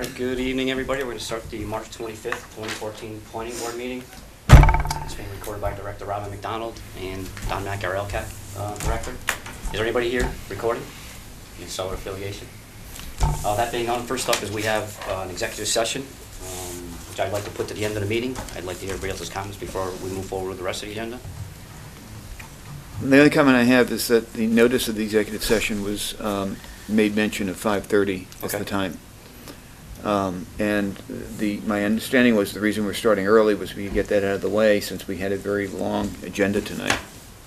right, good evening, everybody. We're going to start the March 25th, 2014 Planning Board meeting. It's being recorded by Director Robin McDonald and Don Mack, our LCAT Director. Is there anybody here recording? Any seller affiliation? That being on, first up is we have an executive session, which I'd like to put to the end of the meeting. I'd like to hear everybody else's comments before we move forward with the rest of the agenda. The only comment I have is that the notice of the executive session was made mention of 5:30 as Okay. the time. And my understanding was the reason we're starting early was we could get that out of the way since we had a very long agenda tonight.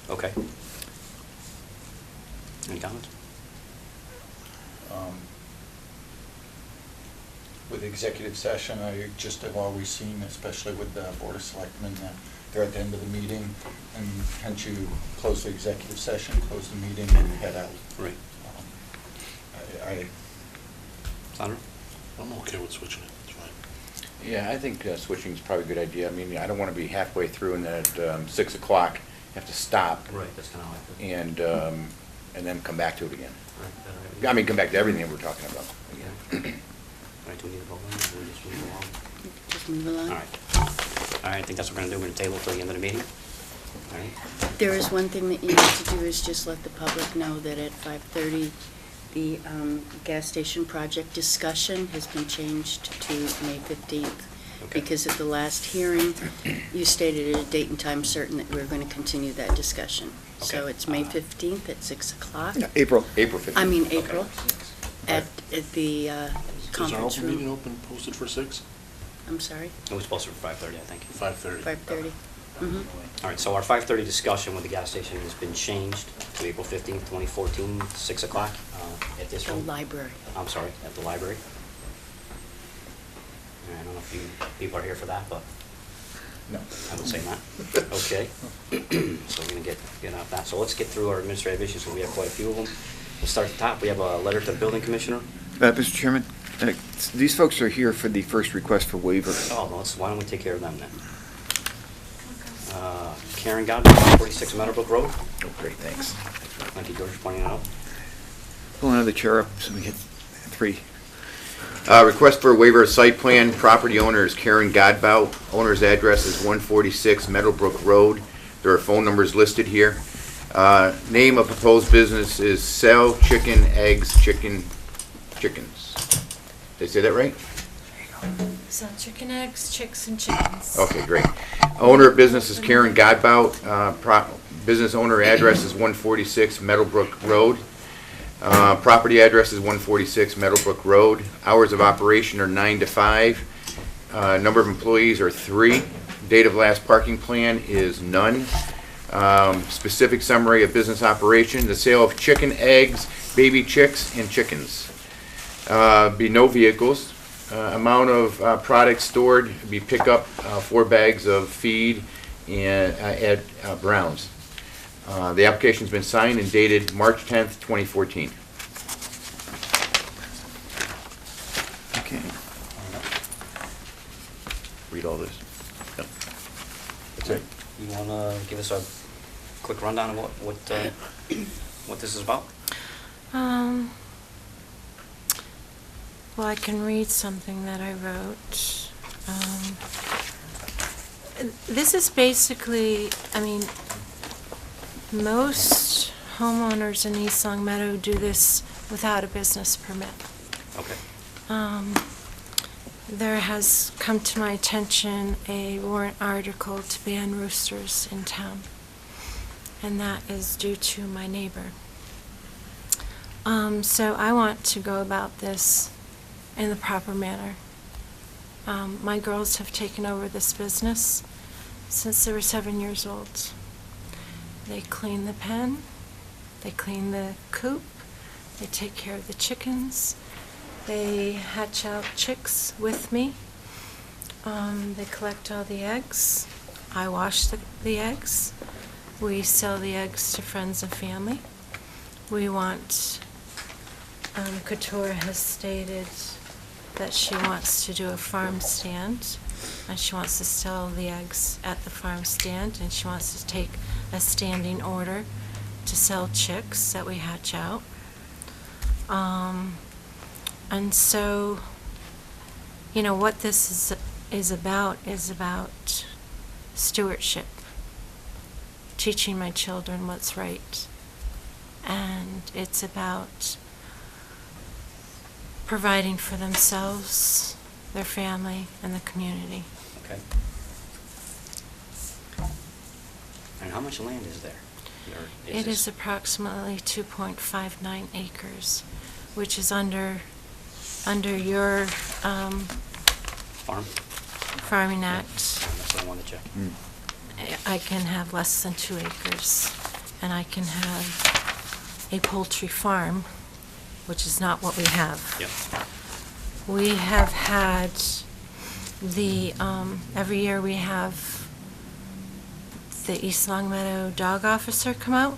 Okay. Any comments? With the executive session, I just have always seen, especially with the Board of Selectmen, that they're at the end of the meeting, and hence you close the executive session, close the meeting, and head out. Right. Sandra? I'm okay with switching it, it's fine. Yeah, I think switching is probably a good idea. I mean, I don't want to be halfway through and then at 6 o'clock have to stop Right, that's kind of how I feel. and then come back to it again. Right, I mean, come back to everything we're talking about again. All right, do we need to vote on it, or we just move along? Just move along. All right. All right, I think that's what we're going to do. We're going to table till the end of the meeting. All right. There is one thing that you need to do is just let the public know that at 5:30, the gas station project discussion has been changed to May 15th. Okay. Because at the last hearing, you stated at a date and time certain that we were going to continue that discussion. So Okay. it's May 15th at 6 o'clock. Yeah, April. April 15th. I mean, Okay. April, at the Is our conference open meeting room. open, posted for 6? I'm sorry, It was supposed to be 5:30, I think. 5:30. 5:30. Mhm. All right, so our 5:30 discussion with the gas station has been changed to April 15th, 2014, 6 o'clock at this The room. library. I'm sorry, at the library. All right, I don't know if you people are here for that, but No. I would say not. Okay. So we're going to get off that. So let's get through our administrative issues. So we have quite a few of them. We'll start at the top. We have a letter to the building commissioner. Mr. Chairman, these folks are here for the first request for waiver. Oh, well, why don't we take care of them then? Karen Godwin, 46 Meadowbrook Road. Oh, great, thanks. Thank you, George, for pointing it out. Pull another chair up so we get three. Request for a waiver of site plan. Property owner is Karen Godbout. Owner's address is 146 Meadowbrook Road. There are phone numbers listed here. Name of proposed business is Sell Chicken, Eggs, Chickens. Did I say that right? So chicken eggs, chicks, and chickens. Okay, great. Owner of business is Karen Godbout. Business owner address is 146 Meadowbrook Road. Property address is 146 Meadowbrook Road. Hours of operation are 9 to 5. Number of employees are 3. Date of last parking plan is none. Specific summary of business operation: the sale of chicken, eggs, baby chicks, and chickens. Be no vehicles. Amount of products stored, be pick up 4 bags of feed and at Brown's. The application's been signed and dated March 10th, 2014. Okay. Read all this. Yep. That's it. You want to give us a quick rundown of what this is about? Well, I can read something that I wrote. This is basically, I mean, most homeowners in East Long Meadow do this without a business permit. Okay. There has come to my attention a warrant article to ban roosters in town, and that is due to my neighbor. So I want to go about this in the proper manner. My girls have taken over this business since they were 7 years old. They clean the pen, they clean the coop, they take care of the chickens, they hatch out chicks with me, they collect all the eggs, I wash the eggs, we sell the eggs to friends and family. We want, Couture has stated that she wants to do a farm stand, and she wants to sell the eggs at the farm stand, and she wants to take a standing order to sell chicks that we hatch out. And so you know, what this is about stewardship, teaching my children what's right. And it's about providing for themselves, their family, and the community. Okay. And how much land is there? Or It this is approximately 2.59 acres, which is under your farm? Farming Act. That's what I wanted to check. I can have less than 2 acres, and I can have a poultry farm, which is not what we have. Yep. We have had every year we have the East Longmeadow dog officer come out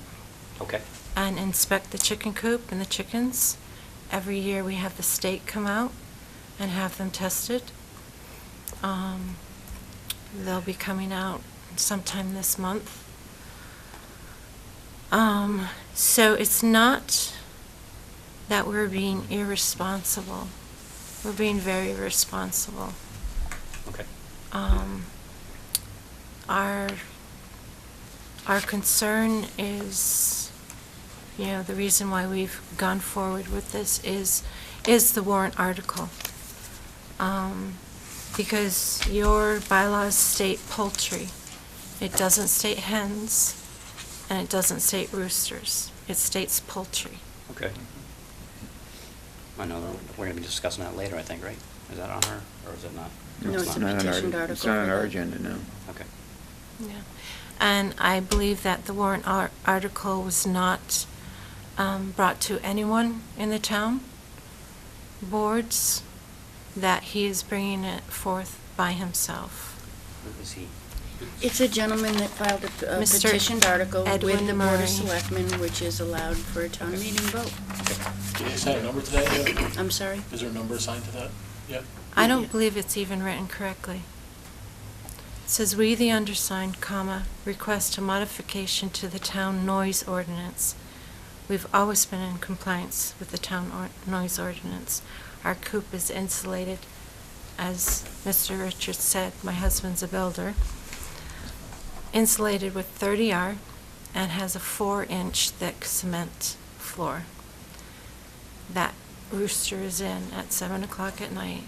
Okay. and inspect the chicken coop and the chickens. Every year we have the state come out and have them tested. They'll be coming out sometime this month. So it's not that we're being irresponsible. We're being very responsible. Okay. Our concern is, you know, the reason why we've gone forward with this is the warrant article. Because your bylaws state poultry. It doesn't state hens, and it doesn't state roosters. It states poultry. Okay. I know we're going to be discussing that later, I think, right? Is that on our, or is it not? No, it's a not on our- petitioned It's article not on for our that. agenda, no. Okay. Yeah. And I believe that the warrant article was not brought to anyone in the town boards, that he is bringing it forth by himself. Who is he? It's a gentleman that filed a Mr. petitioned article with Edwin the Board Murray. of Selectmen, which is allowed for a town meeting vote. Did you assign a number to that yet? I'm sorry? Is there a number assigned to that yet? I Yeah. don't believe it's even written correctly. It says, "We, the undersigned, request a modification to the town noise ordinance. We've always been in compliance with the town noise ordinance. Our coop is insulated, as Mr. Richards said, my husband's a builder, insulated with 30R and has a 4-inch thick cement floor. That rooster is in at 7 o'clock at night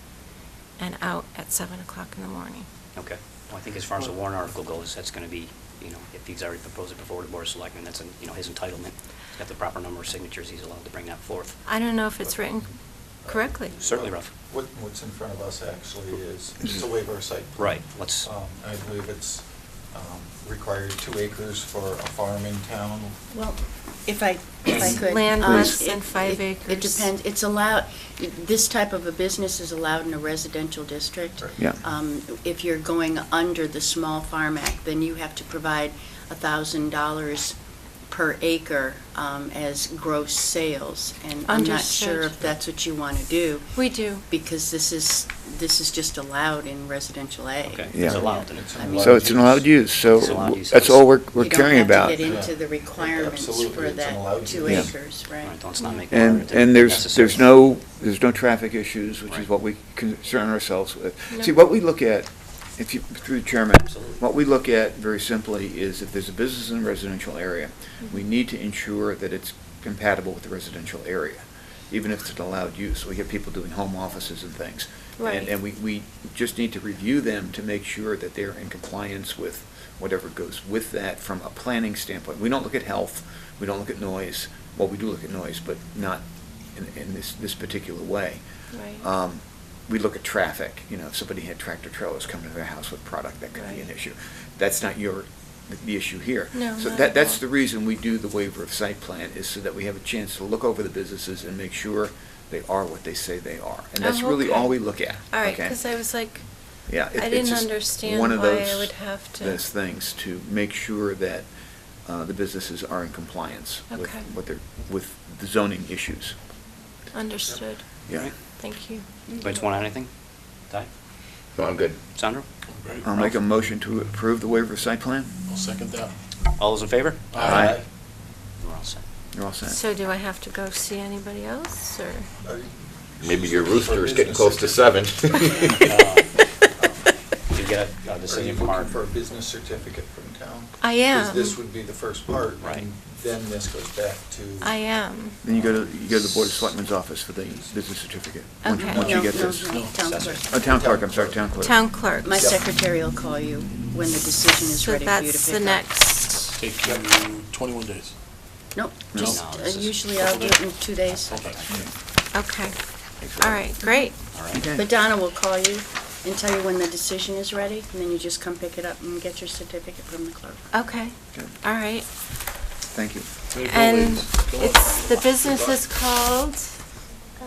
and out at 7 o'clock in the morning." Okay. Well, I think as far as the warrant article goes, that's going to be, you know, if he's already proposed it before the Board of Selectmen, that's, you know, his entitlement. He's got the proper number of signatures, he's allowed to bring that forth. I don't know if it's written correctly. Certainly, Ralph. What's in front of us actually is just a waiver of site. plan. Right, let's, I believe it's required 2 acres for a farm in town. Well, if I could. Land less than 5 It acres. depends, it's allowed, this type of a business is allowed in a residential district. Right. Yeah. If you're going under the Small Farm Act, then you have to provide $1,000 per acre as gross sales. And I'm not sure Understood. if that's what you want to do, We do. because this is just allowed in residential A. okay, Yeah. it's allowed, then It's I an mean- So it's an allowed use, so It's allowed use. that's all we're caring about. You don't have to get into the requirements Absolutely, for it's an that allowed 2 use. Yeah. acres, right? Right, let's not make And, it and there's necessary. there's no traffic issues, which Right. is what we concern ourselves with. No. See, what we look at, if you, through the chairman, Absolutely. what we look at very simply is if there's a business in a residential area, we need to ensure that it's compatible with the residential area, even if it's an allowed use. We get people doing home offices and things. Right. And we just need to review them to make sure that they're in compliance with whatever goes with that from a planning standpoint. We don't look at health, we don't look at noise, well, we do look at noise, but not in this particular way. Right. We look at traffic, you know, if somebody had tractor trailers coming to their house with product, that could be an Right. issue. That's not the issue here. No, So not that, at that's all. the reason we do the waiver of site plan, is so that we have a chance to look over the businesses and make sure they are what they say they are. And that's Oh, really okay. all we look at. All right, okay? because I was like, Yeah, I it's didn't just understand one of why I those- would have to. Those things to make sure that the businesses are in compliance with Okay. with the zoning issues. Understood. Yeah. Right. Thank you. Anybody want anything? Ty? No, I'm good. Sandro? Great. I'll make a motion to approve the waiver of site plan. I'll second that. All those in favor? Aye. We're all set. You're all set. So do I have to go see anybody else, or? Maybe your rooster is getting close to 7. Did you get a Are you decision from our? looking for a business certificate from town? I am. Because this would be the first part, Right. and then this goes back to. I am. Then you go to the Board of Selectmen's office for the business certificate. Once- Okay. Once you No, get no, this. no, No, town that's clerk. Oh, town clerk, I'm sorry, town clerk. Town clerk. My secretary will call you when the decision is So ready for you to that's pick the up. next. Take you 21 days. Nope, No. just, No, this is usually I'll do it in 2 days. Okay. Okay. All right, great. All right. Okay. But Donna will call you and tell you when the decision is ready, and then you just come pick it up and get your certificate from the clerk. Okay. Okay. All right. Thank you. There you go, And ladies. Go on. it's, the business is called, I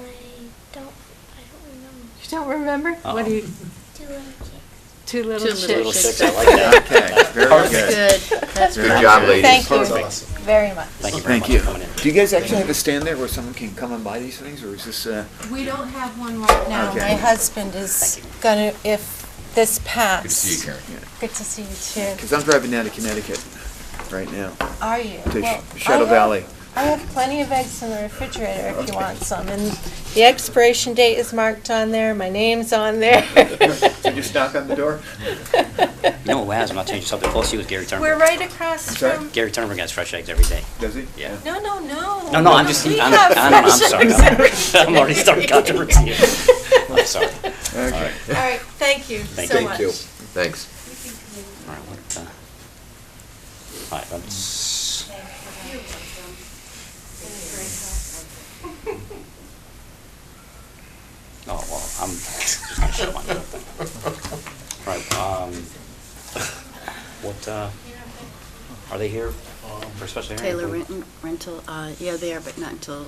don't remember. you don't remember? What do you, Two little chicks. Two Little Two Chicks. Little six, I like that. Okay, very That's good. good, that's Good good. job, ladies. Thank you Awesome. very much. Thank you very Thank much you. for coming in. Do you guys actually have a stand there where someone can come and buy these things, or is this, We don't have one right now. Okay. My husband is Thank you. gonna, if this passed. Good to see you, Karen. Good to see you too. because I'm driving down to Connecticut right now, Are you? to Well, Shadow I have- Valley. I have plenty of eggs in the refrigerator if you want some, and the expiration date is marked on there, my name's on there. Did you knock on the door? You know what, Waz, I'm not changing something close to you, is Gary Turnberg. We're right across sorry? from, Gary Turnberg has fresh eggs every day. Does he? Yeah. no. No, I'm just, We I'm have I'm fresh sorry. eggs. I'm already starting controversy here. I'm sorry. Okay. All right, thank you Thank so you. much. Thank you. Thanks. All right, all right, let's, oh, well, I'm just gonna shut my mouth. All right, what, are they here for a special hearing? Taylor rental, yeah, they are, but not until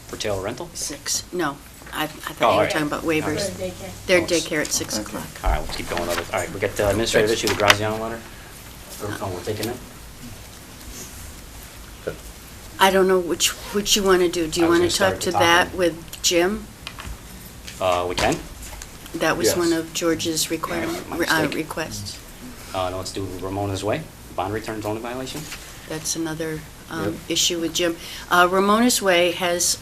For Taylor rental? 6. No, I Oh, thought you all were right. talking about waivers. Their daycare at 6 Okay. o'clock. All right, let's keep going with it. All right, we got the administrative issue, the Graziano letter. Oh, we're taking it? I don't know which you want to do. Do you I was want gonna to start talk at to the top that and- with Jim? We can? That was Yes. one of George's My mistake. requests. No, let's do Ramona's Way, bond return zoning violation. That's another Yep. issue with Jim. Ramona's Way has,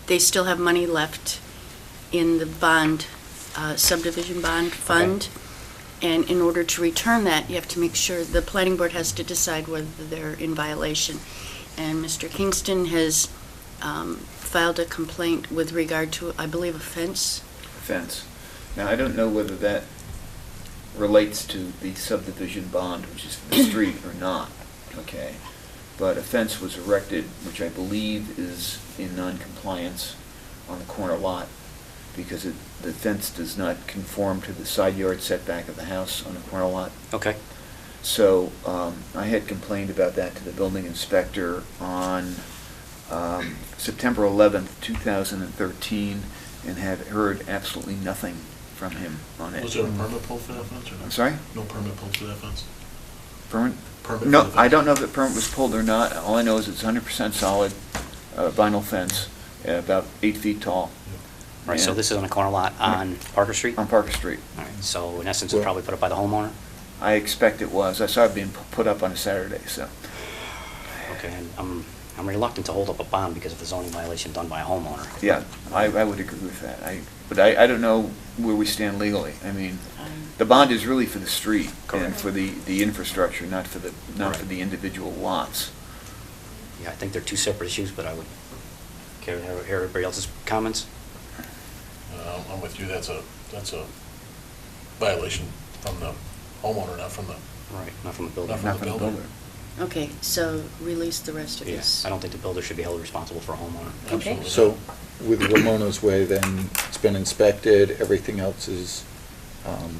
they still have money left in the bond, subdivision bond fund. And in order to return that, you have to make sure, the planning board has to decide whether they're in violation. And Mr. Kingston has filed a complaint with regard to, I believe, a fence. Fence. Now, I don't know whether that relates to the subdivision bond, which is for the street, or not, okay? But a fence was erected, which I believe is in non-compliance on the corner lot, because the fence does not conform to the side yard setback of the house on the corner lot. Okay. So I had complained about that to the building inspector on September 11th, 2013, and have heard absolutely nothing from him on it. Was there a permit pulled for that fence or not? I'm sorry? No permit pulled for that fence? Permit? Permit for No, the I fence? don't know if the permit was pulled or not. All I know is it's 100% solid vinyl fence, about 8 feet tall. All right, so And- this is on a corner lot on Parker Street? On Parker Street. All right, so in essence, it's probably put up by the homeowner? I expect it was. I saw it being put up on a Saturday, so. Okay, and I'm reluctant to hold up a bond because of the zoning violation done by a homeowner. Yeah, I would agree with that. But I don't know where we stand legally. I mean, the bond is really for the street and Correct. for the infrastructure, not for the Right. individual lots. Yeah, I think they're two separate issues, but I would care to hear everybody else's comments. I'm with you, that's a violation from the homeowner, not from the, Right, not from the builder. Not from Not the for the builder. builder. Okay, so release the rest of Yeah, this. I don't think the builder should be held responsible for a homeowner. Okay. absolutely. So with Ramona's Way, then it's been inspected, everything else is.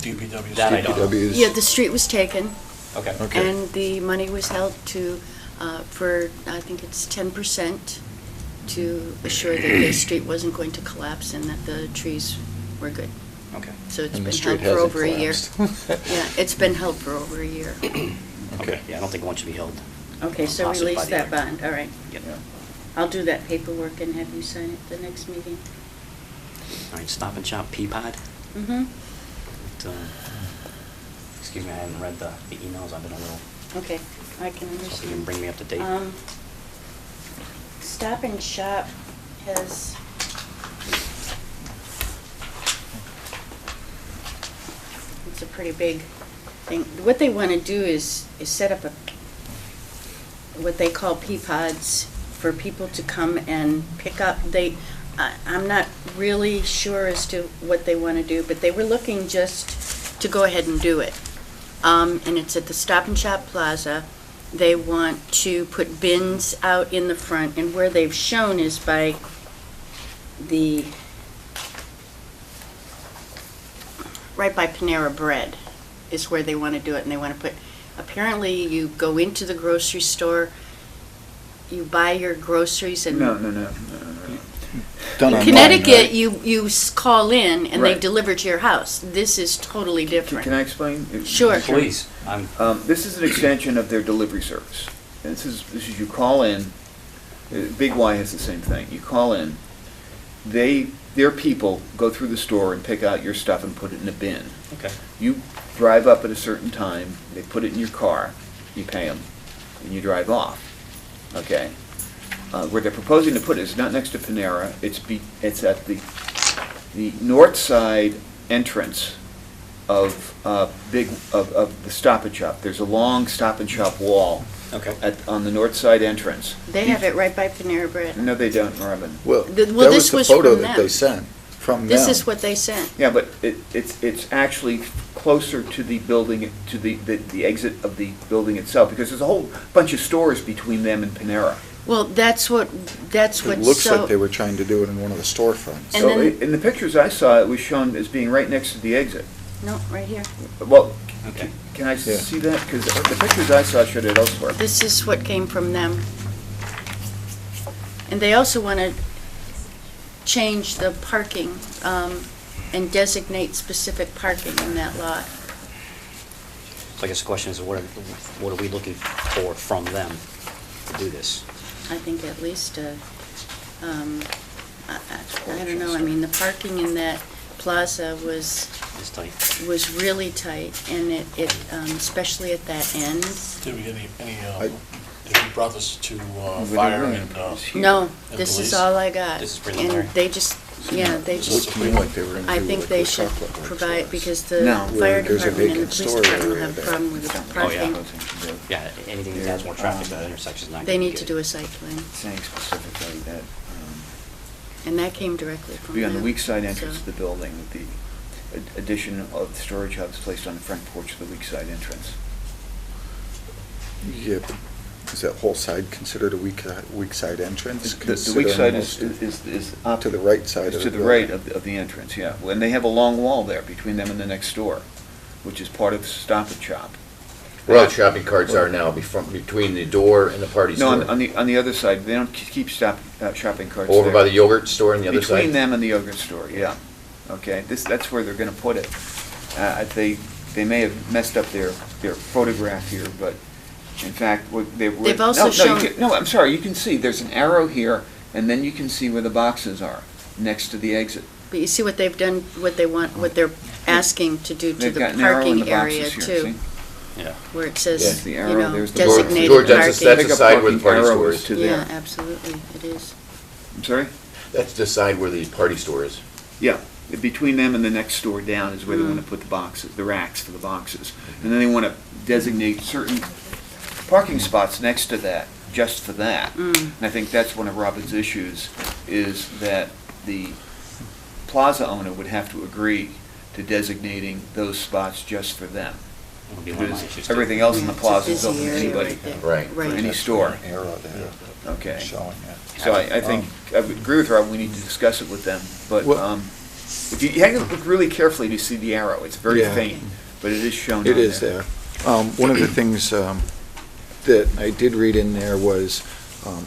DPW. That I don't know. DPW's. Yeah, the street was taken, Okay. Okay. and the money was held to, for, I think it's 10%, to assure that the street wasn't going to collapse and that the trees were good. Okay. So it's And the been street held for hasn't over a year. collapsed. Yeah, it's been held for over a year. Okay, yeah, I don't think one should be held. Okay, so hostage by release the that other. bond, all right. Yep. Yeah. I'll do that paperwork and have you sign it the next meeting. All right, Stop and Shop Peapod. Mm-hmm. Excuse me, I haven't read the emails, I've been a little, Okay, I can so if you can understand. bring me up to date. Stop and Shop has. It's a pretty big thing. What they want to do is set up what they call Peapods for people to come and pick up. I'm not really sure as to what they want to do, but they were looking just to go ahead and do it. And it's at the Stop and Shop Plaza. They want to put bins out in the front, and where they've shown is by right by Panera Bread is where they want to do it, and they want to put, apparently you go into the grocery store, you buy your groceries and. No. Done In online, Connecticut, right? you call in and they Right. deliver to your house. This is totally different. Can I explain? Sure. Please, This is an extension of their delivery service. And this is you call in, Big Y has the same thing. You call in, their people go through the store and pick out your stuff and put it in a bin. okay. You drive up at a certain time, they put it in your car, you pay them, and you drive off. Okay? Where they're proposing to put it is not next to Panera, it's at the north side entrance of the Stop and Shop. There's a long Stop and Shop wall Okay. on the north side entrance. They have it right by Panera Bread. No, they don't, Robin. Well, Well, that this was the was photo from that them. they sent from them. This is what they sent. Yeah, but it's actually closer to the building, to the exit of the building itself, because there's a whole bunch of stores between them and Panera. Well, that's what's It looks so. like they were trying to do it in one of the storefronts. And So then- in the pictures I saw, it was shown as being right next to the exit. No, right here. Well, Okay. can I Yeah. see that? Because the pictures I saw showed it elsewhere. This is what came from them. And they also want to change the parking and designate specific parking in that lot. So I guess the question is, what are we looking for from them to do this? I think at least, I don't know, I mean, the parking in that plaza was It's tight. really tight, and it especially at that end. Did we get any, I- did you brought this to Where fire they're and, at is here. No, And this is police? all I got. This is preliminary. And they just, they It just, looked to me like they were gonna I do think like they the should chocolate bar provide, stores. because the No. fire Where there's a department and the vacant police store department will area have a there. problem with the Oh, yeah. parking. Yeah, anything that adds more traffic to the intersection is not They gonna be need to good. do a site plan, Saying specifically that, and that came directly from be on the them, weak side entrance so- of the building with the addition of storage hubs placed on the front porch of the weak side entrance. Yeah, but is that whole side considered a weak side entrance? The weak side considering is up. To the right side It's of to the the right building. of the entrance, yeah. And they have a long wall there between them and the next door, which is part of the Stop and Shop. Where all the shopping carts are now, between the door and the party No, store. on the other side, they don't keep shopping carts Over there. by the yogurt store on the other side? Between them and the yogurt store, yeah. Okay, that's where they're gonna put it. They may have messed up their photograph here, but in fact, what they were. They've also no, you shown- can- No, I'm sorry, you can see, there's an arrow here, and then you can see where the boxes are, next to the exit. But you see what they've done, what they want, what they're asking to do to They've the got an arrow in parking the area boxes here, too, see? Yeah. where it Yeah, says, the you arrow, know, there's the- designated George, that's parking. the Pickup side where the parking party arrow store is is. to Yeah, there. absolutely, it is. I'm sorry? That's the side where the party store is. Yeah, between them and the next store down is where they Mm. want to put the boxes, the racks for the boxes. And then they want to designate certain parking spots next to that, just for that. Mm. And I think that's one of Robin's issues, is that the plaza owner would have to agree to designating those spots just for them. Would be one of my Because issues, too. everything else in the Yeah, it's a plaza is busy open to area anybody. right there. Right. For any Right. store. An arrow there Okay. showing it. So I think, I would agree with Rob, we need to discuss it with them. But Well- if you have to look really carefully to see the arrow, it's very Yeah. faint, but it is shown on It is there. One of the things that I did read in there was,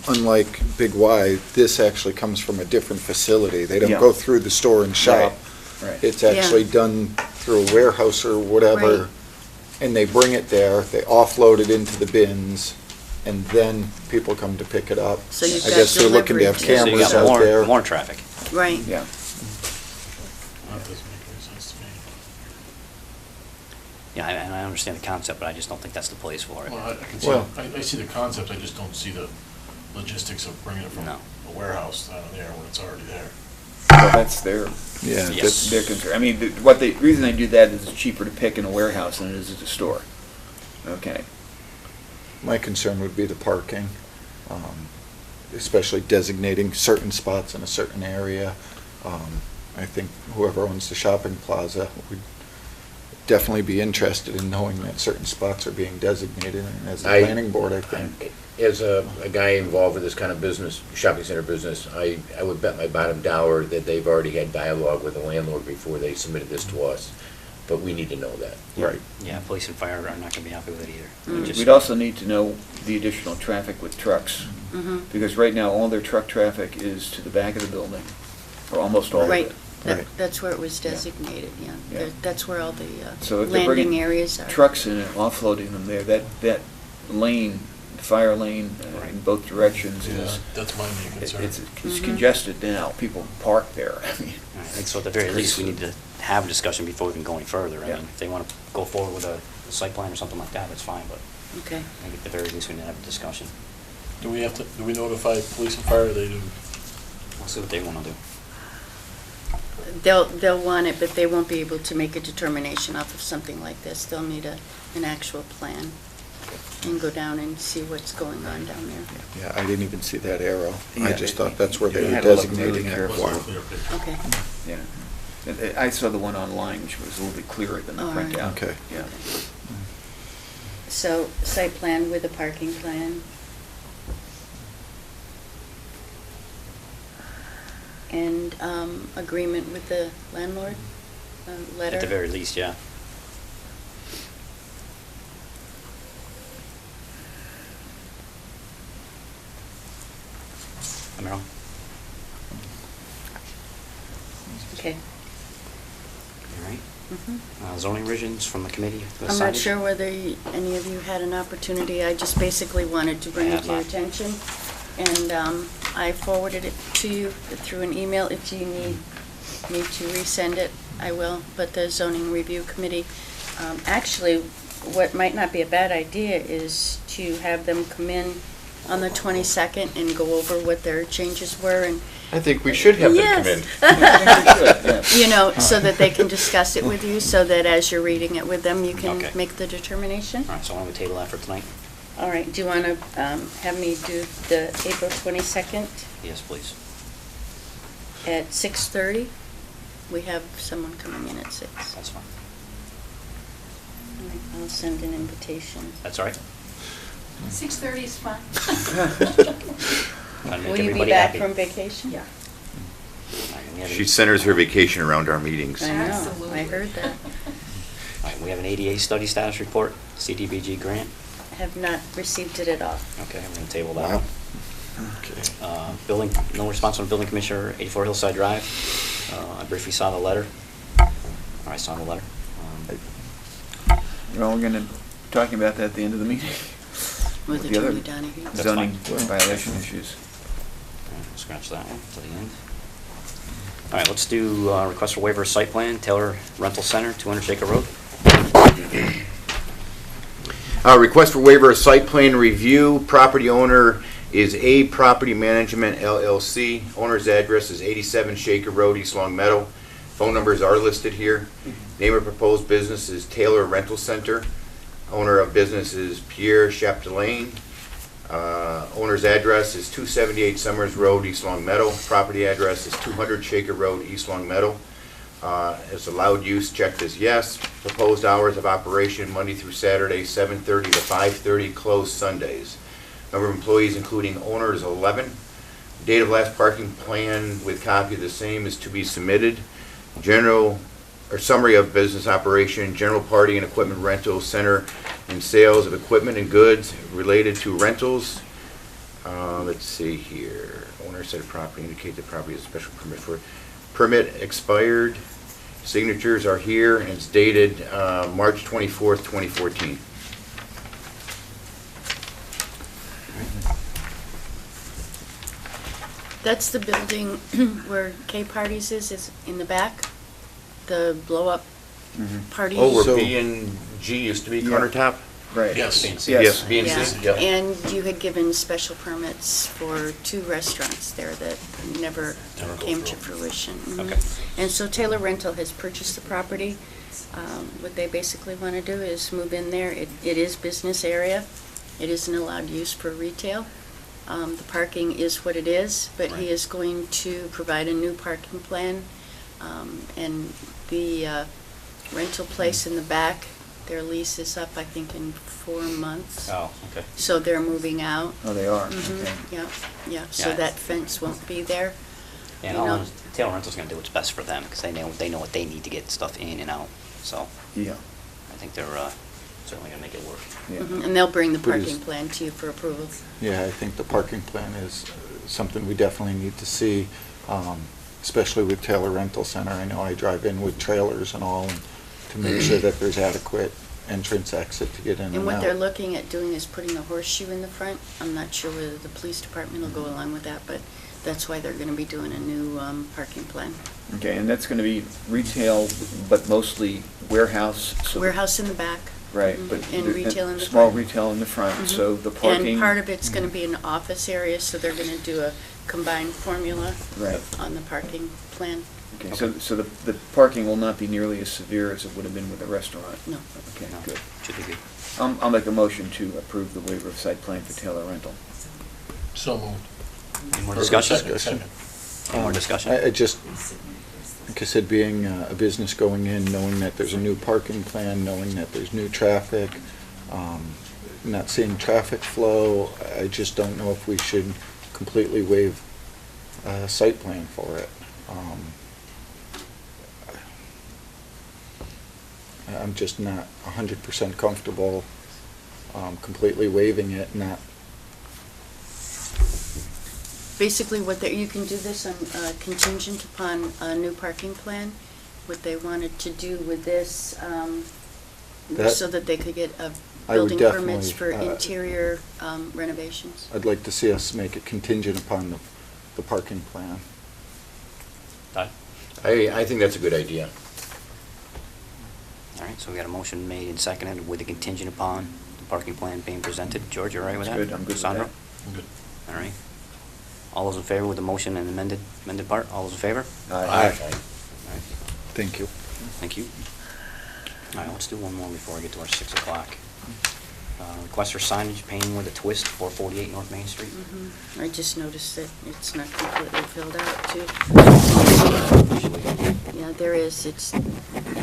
unlike Big Y, this actually comes from a different facility. They don't Yeah. go through the store and shop. Right. It's actually done through a warehouse or whatever, Right. and they bring it there, they offload it into the bins, and then people come to pick it up. So you've I got guess they're looking to have delivery, too. So you cameras got out there. more traffic. Right. Yeah. That doesn't make any sense to me. Yeah, and I understand the concept, but I just don't think that's the place for it. Well, I can see, Well- I see the concept, I just don't see the logistics of bringing it from No. a warehouse down there when it's already there. Well, that's their, Yeah, Yes. that's, their concern. I mean, the reason they do that is it's cheaper to pick in a warehouse than it is at a store. Okay. my concern would be the parking, especially designating certain spots in a certain area. I think whoever owns the shopping plaza would definitely be interested in knowing that certain spots are being designated, and as a planning board, I think. As a guy involved with this kind of business, shopping center business, I would bet my bottom dollar that they've already had dialogue with the landlord before they submitted this to us, but we need to know that. Right. Yeah, police and fire are not gonna be happy with it either. Mm. Just- We'd also need to know the additional traffic with trucks, Mhm. because right now, all their truck traffic is to the back of the building, or almost all of Right, it. Right. that's where it was designated, yeah. Yeah. That's where all the So if they're landing bringing areas are. trucks in and offloading them there, that lane, the fire lane in both directions Yeah, is, that's my main concern. it's Mhm. congested now. People park there. I mean, I think so at the very least, we need to have a discussion before we can go any further. I Yeah. mean, if they wanna go forward with a site plan or something like that, that's fine, but Okay. I think at the very least, we need to have a discussion. Do we notify police and fire, or they do? We'll see what they wanna do. They'll want it, but they won't be able to make a determination off of something like this. They'll need an actual plan and go down and see what's going on down there. Yeah, I didn't even see that arrow. I Yeah, just thought that's where they you were had to look designating really it. carefully. Wasn't a clear picture. Okay. yeah. I saw the one online, which was a little bit clearer than the All right. printout. Okay. Yeah. So site plan with a parking plan. And agreement with the landlord, letter? At the very least, yeah. Am I wrong? Okay. All right. Mhm. Zoning revisions from the committee? the I'm not signage? sure whether any of you had an opportunity. I just basically wanted to bring I it have to your not. attention. And I forwarded it to you through an email. If you need me to resend it, I will. But the zoning review committee, actually, what might not be a bad idea is to have them come in on the 22nd and go over what their changes were and I think we should have them come in. Yes. You know, so that they can discuss it with you, so that as you're reading it with them, you can Okay. make the determination. All right, so why don't we table that for tonight? All right, do you want to have me do the April 22nd Yes, please. at 6:30? We have someone coming in at 6. That's fine. All right, I'll send an invitation. That's all right? 6:30 is fine. Trying to Will make you be everybody back happy. from vacation? Yeah. All right, and we have She an- centers her vacation around our meetings. I know, I Absolutely. heard that. All right, we have an ADA study status report, CDBG grant. I have not received it at all. Okay, we're going to table that Wow. one. Okay. Building, no response from the building commissioner, 84 Hillside Drive. I briefly saw the letter. Or I saw the letter. Well, we're gonna, talking about that at the end of the meeting. With The other Attorney Donahue. That's zoning fine. violation issues. All right, we'll scratch that one to the end. All right, let's do request for waiver of site plan, Taylor Rental Center, 200 Shaker Road. Request for waiver of site plan review. Property owner is A Property Management LLC. Owner's address is 87 Shaker Road, East Long Meadow. Phone numbers are listed here. Name of proposed business is Taylor Rental Center. Owner of business is Pierre Chapdelaine. Owner's address is 278 Summers Road, East Long Meadow. Property address is 200 Shaker Road, East Long Meadow. Is allowed use, checked as yes. Proposed hours of operation, Monday through Saturday, 7:30 to 5:30, closed Sundays. Number of employees, including owner, is 11. Date of last parking plan with copy of the same is to be submitted. General, or summary of business operation, general party and equipment rental center and sales of equipment and goods related to rentals. Let's see here. Owner said property, indicate the property is a special permit for, permit expired. Signatures are here and it's dated March 24th, 2014. That's the building where K-Parties is in the back? The blow-up Mhm. party? Oh, where So- B and G used to be, Yeah. countertop? Right. Yes. Yes, B and Yeah, C, yep. and you had given special permits for 2 restaurants there that never Never go came to through. fruition. Mhm. Okay. And so Taylor Rental has purchased the property. What they basically want to do is move in there. It is business area. It isn't allowed use for retail. The parking is what it is, but he Right. is going to provide a new parking plan. And the rental place in the back, their lease is up, I think, in 4 months. Oh, okay. So they're moving out. Oh, they are, Mhm, okay. Yeah, yeah, so Yeah. that fence won't be there. And You know- Taylor Rental's gonna do what's best for them, because they know what they need to get stuff in and out, so Yeah, I think they're certainly gonna make it work. yeah. And they'll bring the But is- parking plan to you for approval. Yeah, I think the parking plan is something we definitely need to see, especially with Taylor Rental Center. I know I drive in with trailers and all, and to make sure that there's adequate entrance, exit to get in and out. And what they're looking at doing is putting a horseshoe in the front. I'm not sure whether the police department will go along with that, but that's why they're gonna be doing a new parking plan. Okay, and that's gonna be retail, but mostly warehouse? so the- Warehouse in the back. Right, Mhm, but. And the- retail in the front. Small retail in the front, Mhm. so the parking. And part of it's gonna be an office area, so they're gonna do a combined formula Right. on the parking plan. Okay, so the parking will not be nearly as severe as it would have been with a restaurant? No. Okay, No, good. Should be good. I'll make a motion to approve the waiver of site plan for Taylor Rental. So moved. Any more Or discussion? Second. Any more discussion? I just, like I said, being a business going in, knowing that there's a new parking plan, knowing that there's new traffic, not seeing traffic flow, I just don't know if we should completely waive a site plan for it. I'm just not 100% comfortable completely waiving it, not. Basically, you can do this on contingent upon a new parking plan. What they wanted to do with this, That- so that they could get I would building permits for definitely, interior renovations. I'd like to see us make it contingent upon the parking plan. Todd? I think that's a good idea. All right, so we got a motion made and seconded with a contingent upon the parking plan being presented. George, you all right with that? That's good, I'm good with Sandra? that. I'm good. All right. All those in favor with the motion and amended part? All those in favor? Aye. All right. Thank you. Thank you. All right, let's do one more before we get to our 6 o'clock. Request for signage painting with a twist, 448 North Main Street. I just noticed that it's not completely filled out, too. Yeah, there is, it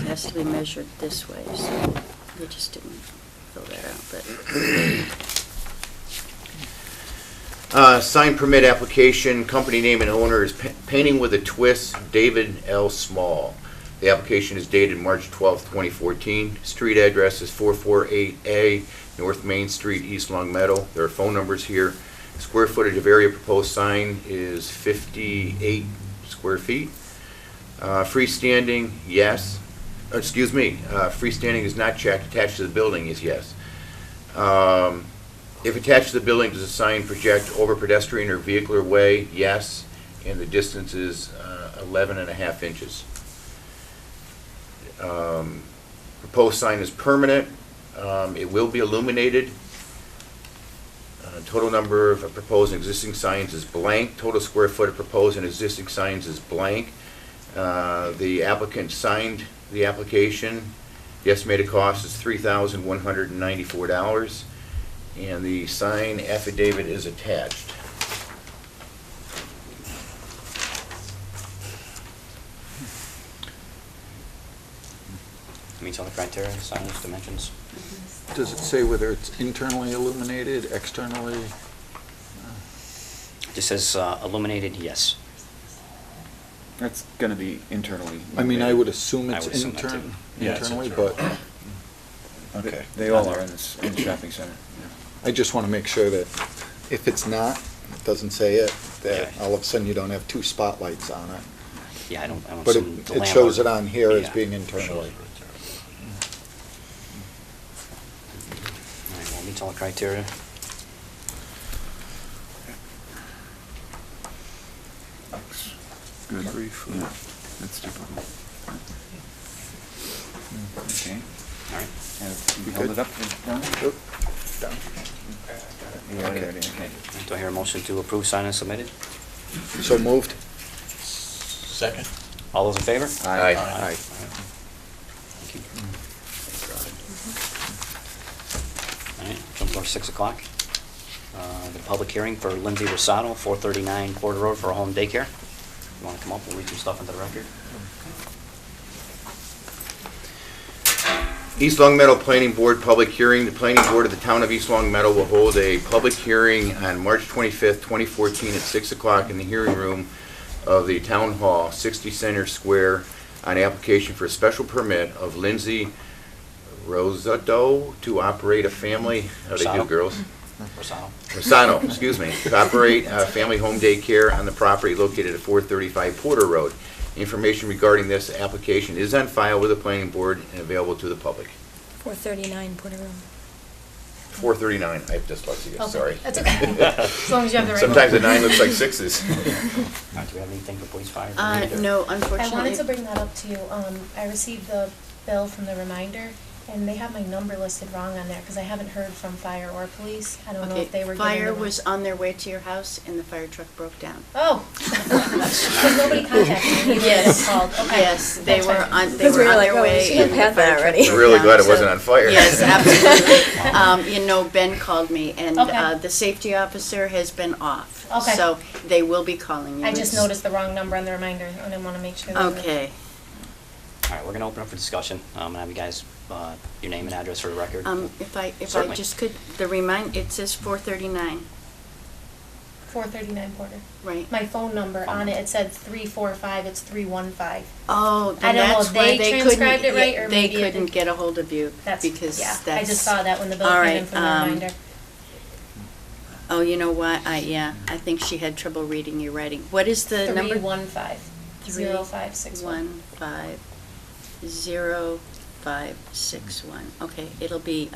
has to be measured this way, so they just didn't fill that out, but. Sign permit application, company name and owner is Painting with a Twist, David L. Small. The application is dated March 12th, 2014. Street address is 448A North Main Street, East Long Meadow. There are phone numbers here. Square footage of area proposed sign is 58 square feet. Freestanding, yes. Freestanding is not checked. Attached to the building is yes. If attached to the building, does the sign project over pedestrian or vehicular way? Yes. And the distance is 11.5 inches. Proposed sign is permanent. It will be illuminated. Total number of proposed and existing signs is blank. Total square foot of proposed and existing signs is blank. The applicant signed the application. The estimated cost is $3,194, and the sign affidavit is attached. Meets all the criteria, signage, dimensions. Does it say whether it's internally illuminated, externally? It just says illuminated, yes. That's gonna be internally. I mean, I would assume I it's would assume that too. Yeah, it's internally, internal. but, okay. They all are in the shopping center. I just want to make sure that if it's not, it doesn't say it, that Yeah. all of a sudden you don't have 2 spotlights on it. Yeah, I don't But assume the it shows it landlord- on here as Yeah. being Shows internally. it right there. All right, well, meets all the criteria. Good. Yeah, that's typical. Okay. All right. Have you We held good? it up? Down? Oop, down. You got it, okay. Do I hear a motion to approve, sign, and submitted? So moved? Second? All those in favor? Aye. Aye. Thank you. All right, jump to our 6 o'clock. The public hearing for Lindsay Rosado, 439 Porter Road for a home daycare. You want to come up and read some stuff into the record? East Long Meadow Planning Board public hearing. The Planning Board of the Town of East Long Meadow will hold a public hearing on March 25th, 2014 at 6 o'clock in the hearing room of the Town Hall, 60 Center Square, on application for a special permit of Lindsay Rosado to operate a family, how do they do, Rosado. girls? Rosado. Rosano, excuse me, to operate a family home daycare on the property located at 435 Porter Road. Information regarding this application is on file with the planning board and available to the public. 439 Porter Road. 439, I have dyslexia, Okay, sorry. that's okay. As long as you have the right Sometimes a one. 9 looks like 6s. All right, do we have anything for police, fire? No, I unfortunately. wanted to bring that up to you. I received the bill from the reminder, and they have my number listed wrong on there, because I haven't heard from fire or police. I don't know Okay, if they were giving fire them a- was on their way to your house and the fire truck broke down. Oh. Because nobody contacted me. Either Yes, they called. Okay. yes, they That's were fine. on, they Because we were were on like, their oh, way. we should have and the had fire that truck already. broke Really down, glad it so- wasn't on fire. Yes, absolutely. You know, Ben called me, and Okay. the safety officer has been off. Okay. So they will be calling you. I just It's- noticed the wrong number on the reminder, and I want to make sure. that we- Okay. All right, we're going to open up for discussion. I'm going to have you guys, your name and address for the record. If I Certainly. just could, it says 439, 439 Porter. right? My phone number Phone on it, number. it said 345, it's 315. Oh, I then don't know that's if why they they couldn't. transcribed it right, or They maybe it couldn't did- get a hold of you That's, because yeah, that's. I just saw that when the bill All came in right, from the reminder. Oh, you know what? I think she had trouble reading your writing. What is the number? 315 0561. 1500561. Okay, it'll be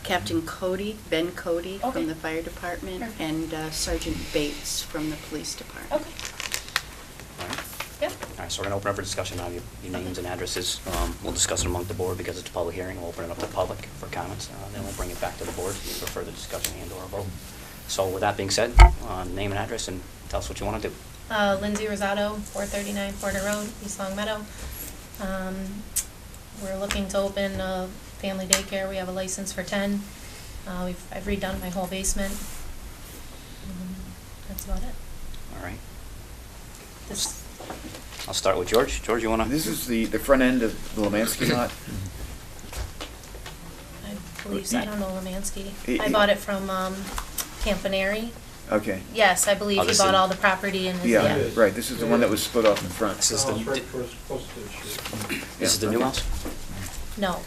Captain Cody, Ben Cody Okay. from the fire department, Perfect. and Sergeant Bates from the police department. Okay, All right. yep. All right, so we're going to open up for discussion now, your names and addresses. We'll discuss it among the board because it's a public hearing. We'll open it up to the public for comments, then we'll bring it back to the board for further discussion and/or a vote. So with that being said, name and address, and tell us what you want to do. Lindsay Rosado, 439 Porter Road, East Long Meadow. We're looking to open a family daycare. We have a license for 10. I've redone my whole basement. That's about it. All right. This, I'll start with George. George, you want to? This is the front end of the Lemansky lot? I believe, so. I don't know Lemansky. He- I bought it from Campaneri. Okay. Yes, I believe Oh, he this bought is- all the property and his, Yeah, yeah. right, this is the one that was split off in front. This is the, Right first postage. this is the new house? No,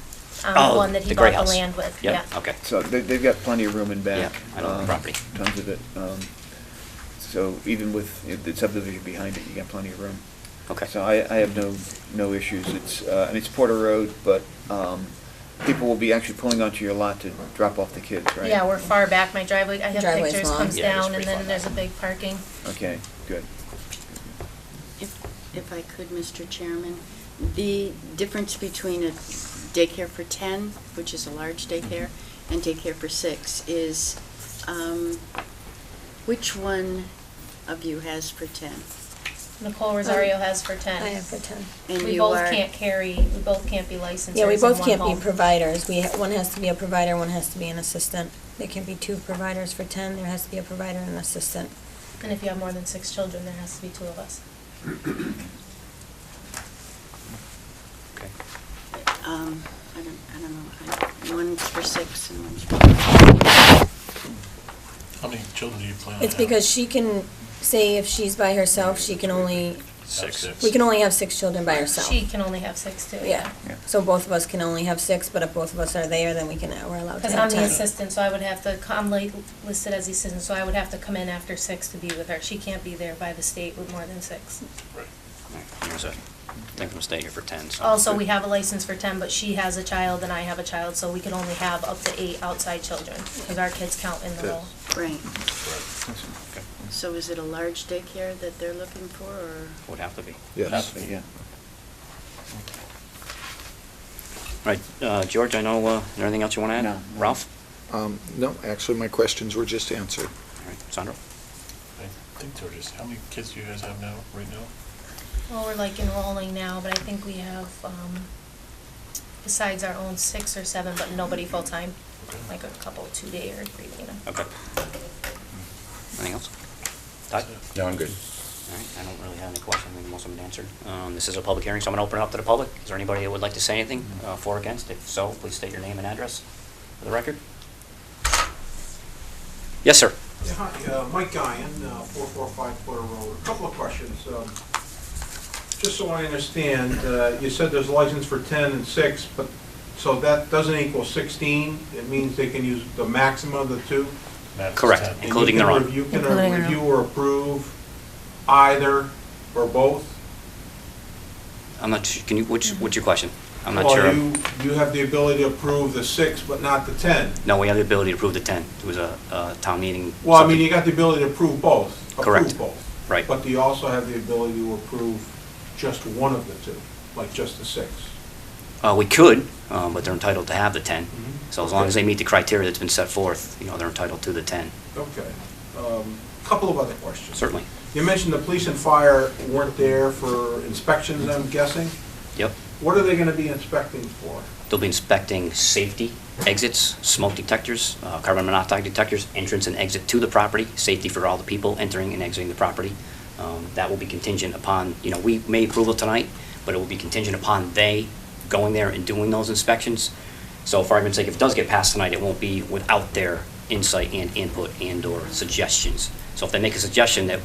Oh, the one that he the gray bought the house. land with, Yep, yeah. okay. So they've got plenty of room in back. Yeah, I know the property. Tons of it. So even with the subdivision behind it, you got plenty of room. Okay. So I have no issues. It's, and it's Porter Road, but people will be actually pulling onto your lot to drop off the kids, right? Yeah, we're far back, my driveway, I have Driveway's pictures, long. comes Yeah, it is down, and pretty far then there's a back. big parking. Okay, good. If I could, Mr. Chairman, the difference between a daycare for 10, which is a large daycare, and daycare for 6 is, which one of you has for 10? Nicole Rosario has for 10. I have for 10. And We you both are- can't be licensors Yeah, we in both one can't be home. providers. One has to be a provider, one has to be an assistant. There can be 2 providers for 10, there has to be a provider and an assistant. And if you have more than 6 children, there has to be 2 of us. Okay. I don't know, one's for 6 and one's for. How many children do you plan on It's having? because she can, say if she's by herself, she can only, Six. we can only have 6 children by herself. She can only have 6 too, Yeah, Yeah. so both of us can only have 6, but if both of us are there, then we're allowed to Because have I'm the 10. assistant, so I would have to, I'm listed as the assistant, so I would have to come in after 6 to be with her. She can't be there by the state with more than 6. Right. All right, There's a thing from the state here for 10, so. Also, we have a license for 10, but she has a child and I have a child, so we can only have up to 8 outside children, because our kids count in the Good. roll. Right. Okay. So is it a large daycare that they're looking for, or? Would have to be. Yes. Yeah. Right, George, I know, is there anything else you want to add? No. Ralph? No, actually, my questions were just answered. All right, Sandro? I think there were just, how many kids do you guys have now, right now? Well, we're like enrolling now, but I think we have, besides our own 6 or 7, but nobody full-time. Okay. Like a couple 2-day or 3-day. Okay. Anything else? Todd? No, I'm good. All right, I don't really have any questions, I think most of them answered. This is a public hearing, so I'm going to open it up to the public. Is there anybody that would like to say anything for or against? If so, please state your name and address for the record. Yes, sir. Yeah, hi, Mike Guyan, 445 Porter Road. A couple of questions. Just so I understand, you said there's a license for 10 and 6, but, so that doesn't equal 16? It means they can use the maximum of the 2? Max is Correct. 10. And Including their own. You can Including their review own. or approve either or both? I'm not, can you, what's your question? I'm not Well, sure. you have the ability to approve the 6, but not the 10. No, we have the ability to approve the 10. It was a town meeting. Well, I mean, something- you got the ability to approve both. Correct. Approve both. Right. But do you also have the ability to approve just one of the 2, like just the 6? We could, but they're entitled to have the 10. Mhm. So as long as they meet the criteria that's been set forth, they're entitled to the 10. Okay. Couple of other questions. Certainly. You mentioned the police and fire weren't there for inspections, I'm guessing? Yep. What are they gonna be inspecting for? They'll be inspecting safety, exits, smoke detectors, carbon monoxide detectors, entrance and exit to the property, safety for all the people entering and exiting the property. That will be contingent upon, we may approve it tonight, but it will be contingent upon they going there and doing those inspections. So for argument's sake, if it does get passed tonight, it won't be without their insight and input and/or suggestions. So if they make a suggestion that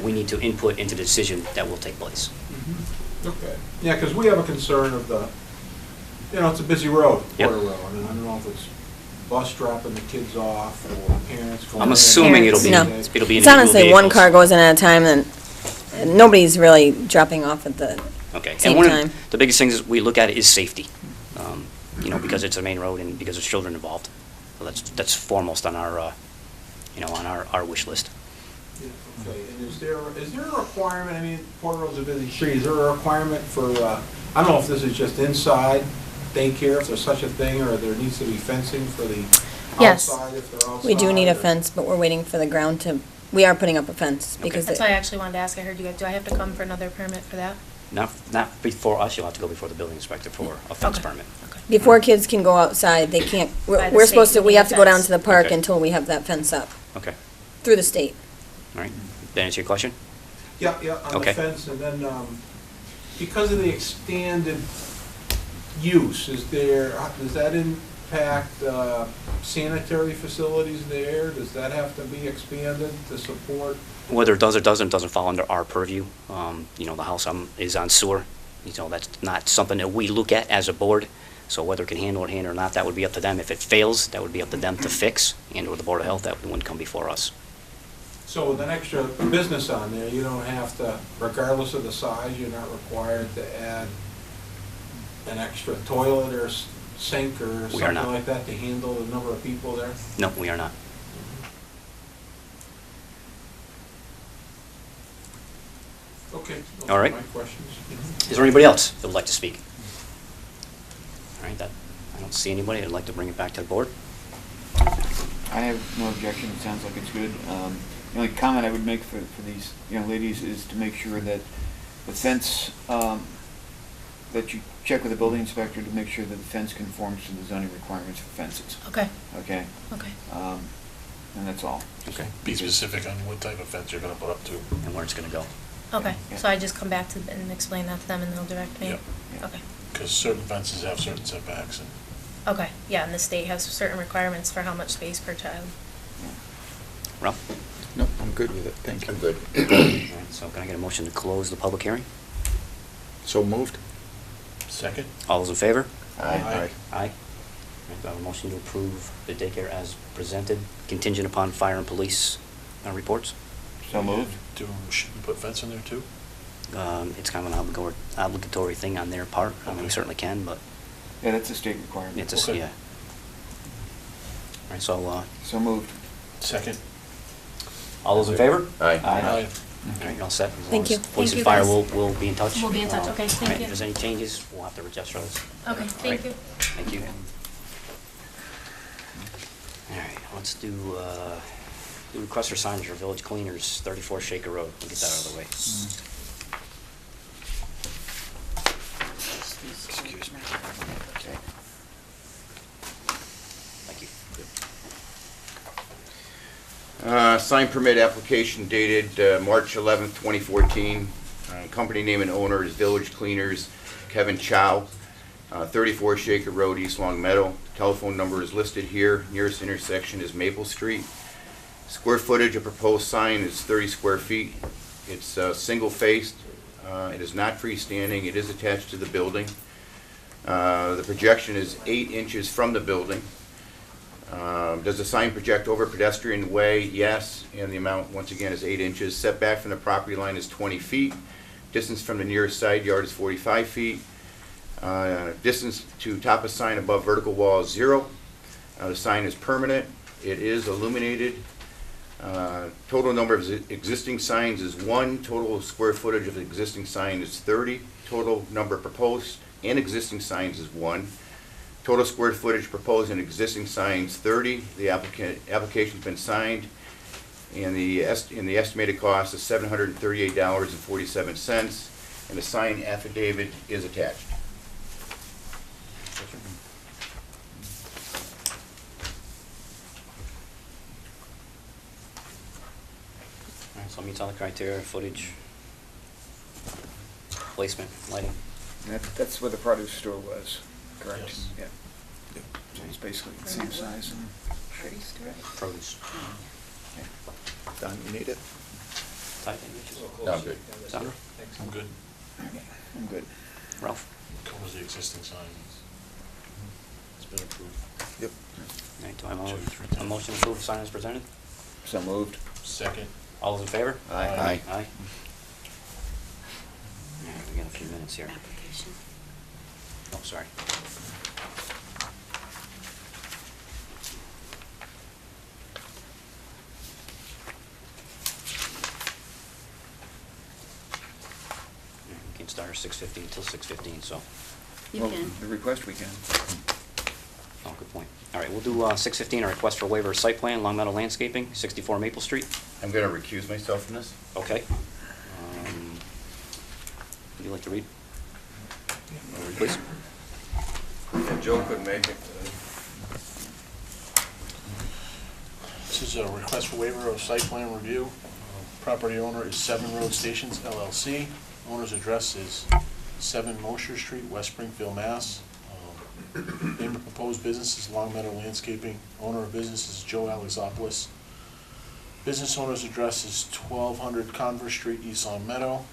we need to input into the decision, that will take place. Okay. Yeah, because we have a concern of the, it's a busy road, Yep. Porter Road, and I don't know if it's bus dropping the kids off or parents going. I'm in. assuming it'll be, No. it'll be It's individual honestly one vehicles. car goes in at a time, and nobody's really dropping off at the Okay. same And one time. of the biggest things we look at is safety, because it's a main road and because there's children involved. So that's foremost on our, on our wish list. Yeah, okay, and is there a requirement, I mean, Porter Road's a busy street, is there a requirement for, I don't know if this is just inside daycare, if there's such a thing, or there needs to be fencing for the Yes. outside, if they're outside? We do need a or- fence, but we're waiting for the ground to, we are putting up a fence because That's why I actually wanted to ask, I heard you guys, do I have to come for another permit for that? Not before us, you'll have to go before the building inspector for a fence Okay. permit. before kids can go outside, they can't, By the we're supposed state, to, we you have need to a go down fence. to the park Okay. until we have that fence up, Okay, through the state. all right. That answer your question? Yeah, on the Okay. fence, and then, because of the expanded use, does that impact sanitary facilities there? Does that have to be expanded to support? Whether it does or doesn't fall under our purview. The house is on sewer. That's not something that we look at as a board. So whether it can handle it or not, that would be up to them. If it fails, that would be up to them to fix, and/or the Board of Health, that wouldn't come before us. So with an extra business on there, you don't have to, regardless of the size, you're not required to add an extra toilet or sink or We are something not. like that to handle the number of people there? No, we are not. Okay. those All are right. My questions. Is there anybody else that would like to speak? All right, I don't see anybody. I'd like to bring it back to the board. I have no objection, it sounds like it's good. The only comment I would make for these young ladies is to make sure that the fence, that you check with the building inspector to make sure that the fence conforms to the zoning requirements for fences, Okay, okay? okay. And that's all. Okay. Be specific on what type of fence you're gonna put up to. And where it's going to go. Okay, Yeah. so I just come back to and explain that to them and they'll direct me? Yep. Yeah. Okay, Because certain fences have certain setbacks, and okay, yeah, and the state has certain requirements for how much space per child. Ralph? No, I'm good with it, thank you. I'm good. All right, so can I get a motion to close the public hearing? So moved? second? All those in favor? Aye. Aye. All right, do I have a motion to approve the daycare as presented, contingent upon fire and police reports? So moved. Should we put fence in there too? It's kind of an obligatory thing on their part. I mean, we Okay. certainly can, but Yeah, that's a state requirement. it's Okay. yeah. All right, so So moved. Second? all those in favor? Aye. Aye. All right, you're all set? As long Thank as you. Police Thank and you, fire guys. will be in touch. We'll be in touch. Okay, All thank right, you. If there's any changes, we'll have to adjust those. Okay, thank you. Thank you. All right, let's do request for signage for Village Cleaners, 34 Shaker Road. We'll get that out of the way. Excuse me. Okay. Thank you. Sign permit application dated March 11th, 2014. Company name and owner is Village Cleaners, Kevin Chow, 34 Shaker Road, East Long Meadow. Telephone number is listed here. Nearest intersection is Maple Street. Square footage of proposed sign is 30 square feet. It's single-faced. It is not freestanding. It is attached to the building. The projection is 8 inches from the building. Does the sign project over pedestrian way? Yes, and the amount, once again, is 8 inches. Setback from the property line is 20 feet. Distance from the nearest side yard is 45 feet. Distance to top of sign above vertical wall is 0. The sign is permanent. It is illuminated. Total number of existing signs is 1. Total square footage of the existing sign is 30. Total number of proposed and existing signs is 1. Total square footage proposed and existing signs 30. The application's been signed, and the estimated cost is $738.47, and the sign affidavit is attached. All right, so it meets all the criteria, footage, placement, lighting. That's where the produce store was, correct? Yes. Yeah. So it's basically the same size and shape. Produce. Don, you need it? Type in images. No, I'm good. Sandra? I'm good. I'm good. Ralph? Covers the existing signs. It's been approved. Yep. All right, do I have 2, 3, a motion to approve the sign as presented? So moved. Second. All those in favor? Aye. Aye. Aye. All right, we got a few minutes here. Application. Oh, sorry. We can start at 6:15 until 6:15, so, You Well, can. The request we can. oh, good point. All right, we'll do 6:15, a request for waiver of site plan, Long Meadow Landscaping, 64 Maple Street. I'm going to recuse myself from this. Okay. Would you like to read? Please. Yeah, Joe couldn't make it today. This is a request for waiver of site plan review. Property owner is 7 Road Stations LLC. Owner's address is 7 Mosher Street, West Springfield, Mass. Name of proposed business is Long Meadow Landscaping. Owner of business is Joe Alexopoulos. Business owner's address is 1200 Converse Street, East Long Meadow.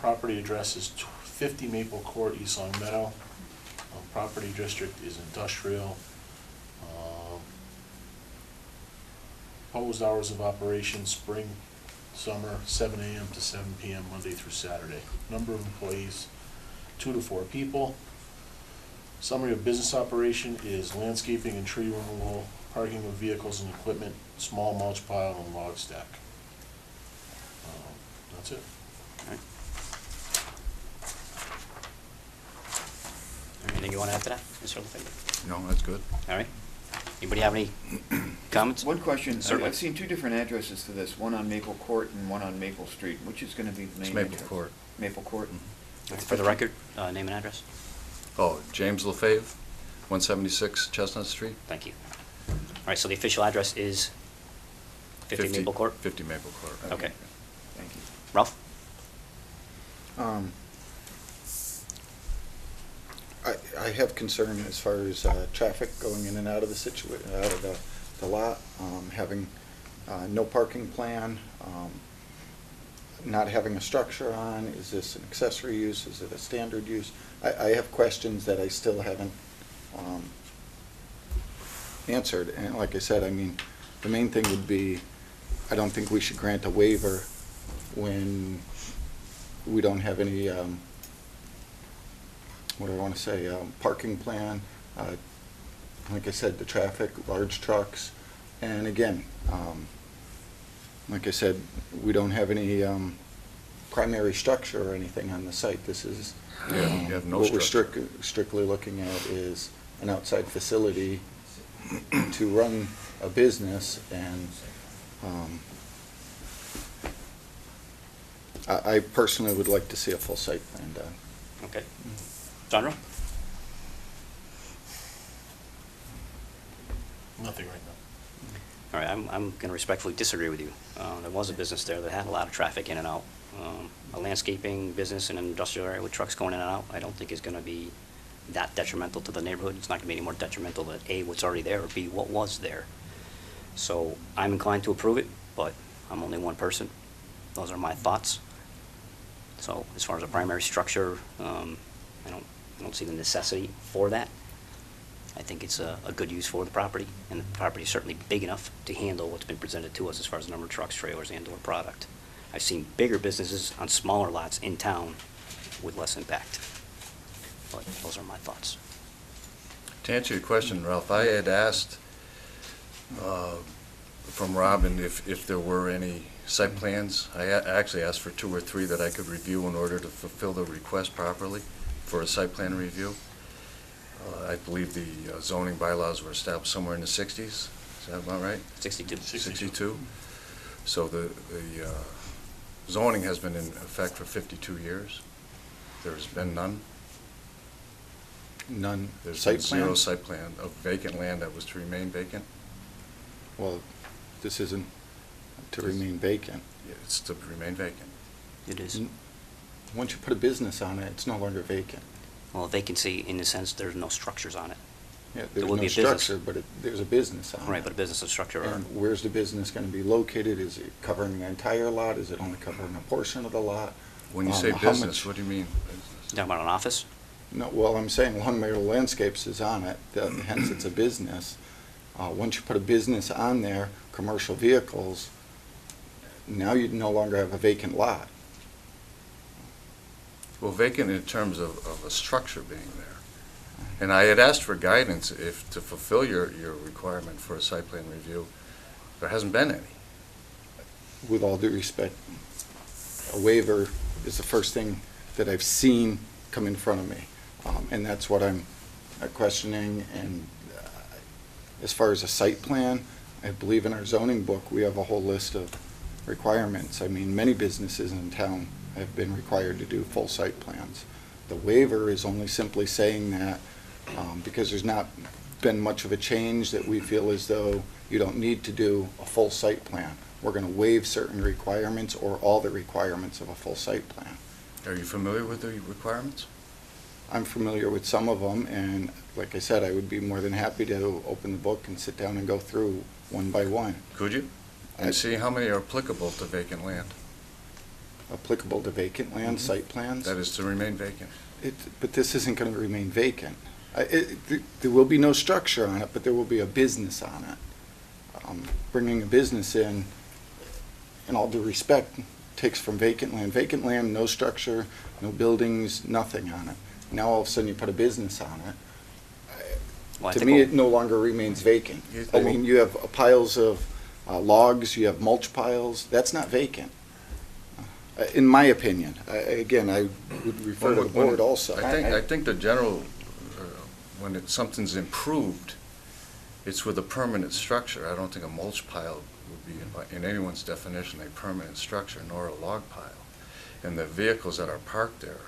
Property address is 50 Maple Court, East Long Meadow. Property district is industrial. Proposed hours of operation, spring, summer, 7 a.m. to 7 p.m., Monday through Saturday. Number of employees, 2 to 4 people. Summary of business operation is landscaping and tree removal, parking of vehicles and equipment, small mulch pile, and log stack. That's it. All right. Anything you want to add to that, Mr. LaFave? No, that's good. All right. Anybody have any comments? One question. Certainly. I've seen 2 different addresses to this, one on Maple Court and one on Maple Street. Which is going to be the main It's Maple address? Court. Maple Court? All right, for the record, name and address. Oh, James LaFave, 176 Chestnut Street. Thank you. All right, so the official address is 50 Maple Court? 50 Maple Court. Okay. Thank you. Ralph? I have concern as far as traffic going in and out of the out of the lot, having no parking plan, not having a structure on. Is this an accessory use? Is it a standard use? I have questions that I still haven't answered. And like I said, I mean, the main thing would be, I don't think we should grant a waiver when we don't have any, what do I want to say, parking plan. Like I said, the traffic, large trucks, and again, Like I said, we don't have any primary structure or anything on the site. This is, Yeah, you have no what we're structure. strictly looking at is an outside facility to run a business, and I personally would like to see a full site plan done. Okay. Sandra? Nothing right now. All right, I'm going to respectfully disagree with you. There was a business there that had a lot of traffic in and out. A landscaping business in an industrial area with trucks going in and out, I don't think is going to be that detrimental to the neighborhood. It's not going to be any more detrimental than A, what's already there, or B, what was there. So I'm inclined to approve it, but I'm only one person. Those are my thoughts. So as far as a primary structure, I don't see the necessity for that. I think it's a good use for the property, and the property is certainly big enough to handle what's been presented to us as far as the number of trucks, trailers, and/or product. I've seen bigger businesses on smaller lots in town with less impact. But those are my thoughts. To answer your question, Ralph, I had asked from Robin if there were any site plans. I actually asked for 2 or 3 that I could review in order to fulfill the request properly for a site plan review. I believe the zoning bylaws were established somewhere in the 60s. Is that about right? 62. 62. So the zoning has been in effect for 52 years. There has been none. None There's site been 0 plan? site plan of vacant land that was to remain vacant. Well, this isn't to remain vacant. It's to remain vacant. It is. Once you put a business on it, it's no longer vacant. Well, vacancy in the sense there's no structures on it. Yeah, There there's would no be a business. structure, but there's a business on it. Right, but a business and structure are, And where's the business going to be located? Is it covering the entire lot? Is it only covering a portion of the lot? When you say How business, much- what do you mean? you talking about an office? No, well, I'm saying Long Meadow Landscapes is on it, hence it's a business. Once you put a business on there, commercial vehicles, now you no longer have a vacant lot. Well, vacant in terms of a structure being there. And I had asked for guidance if, to fulfill your requirement for a site plan review, there hasn't been any. With all due respect, a waiver is the first thing that I've seen come in front of me. And that's what I'm questioning. And as far as a site plan, I believe in our zoning book, we have a whole list of requirements. I mean, many businesses in town have been required to do full site plans. The waiver is only simply saying that because there's not been much of a change that we feel as though you don't need to do a full site plan. We're going to waive certain requirements or all the requirements of a full site plan. Are you familiar with the requirements? I'm familiar with some of them, and like I said, I would be more than happy to open the book and sit down and go through one by one. Could you? And see how many are applicable to vacant land. Applicable to vacant land, Mhm. site plans. That is to remain vacant. But this isn't going to remain vacant. There will be no structure on it, but there will be a business on it. Bringing a business in all due respect, takes from vacant land. Vacant land, no structure, no buildings, nothing on it. Now all of a sudden you put a business on it. Well, I To think me, we'll- it no longer remains vacant. You- I mean, you have piles of logs, you have mulch piles, that's not vacant, in my opinion. Again, I would refer to the board also. I think the general, when something's improved, it's with a permanent structure. I don't think a mulch pile would be, in anyone's definition, a permanent structure, nor a log pile. And the vehicles that are parked there,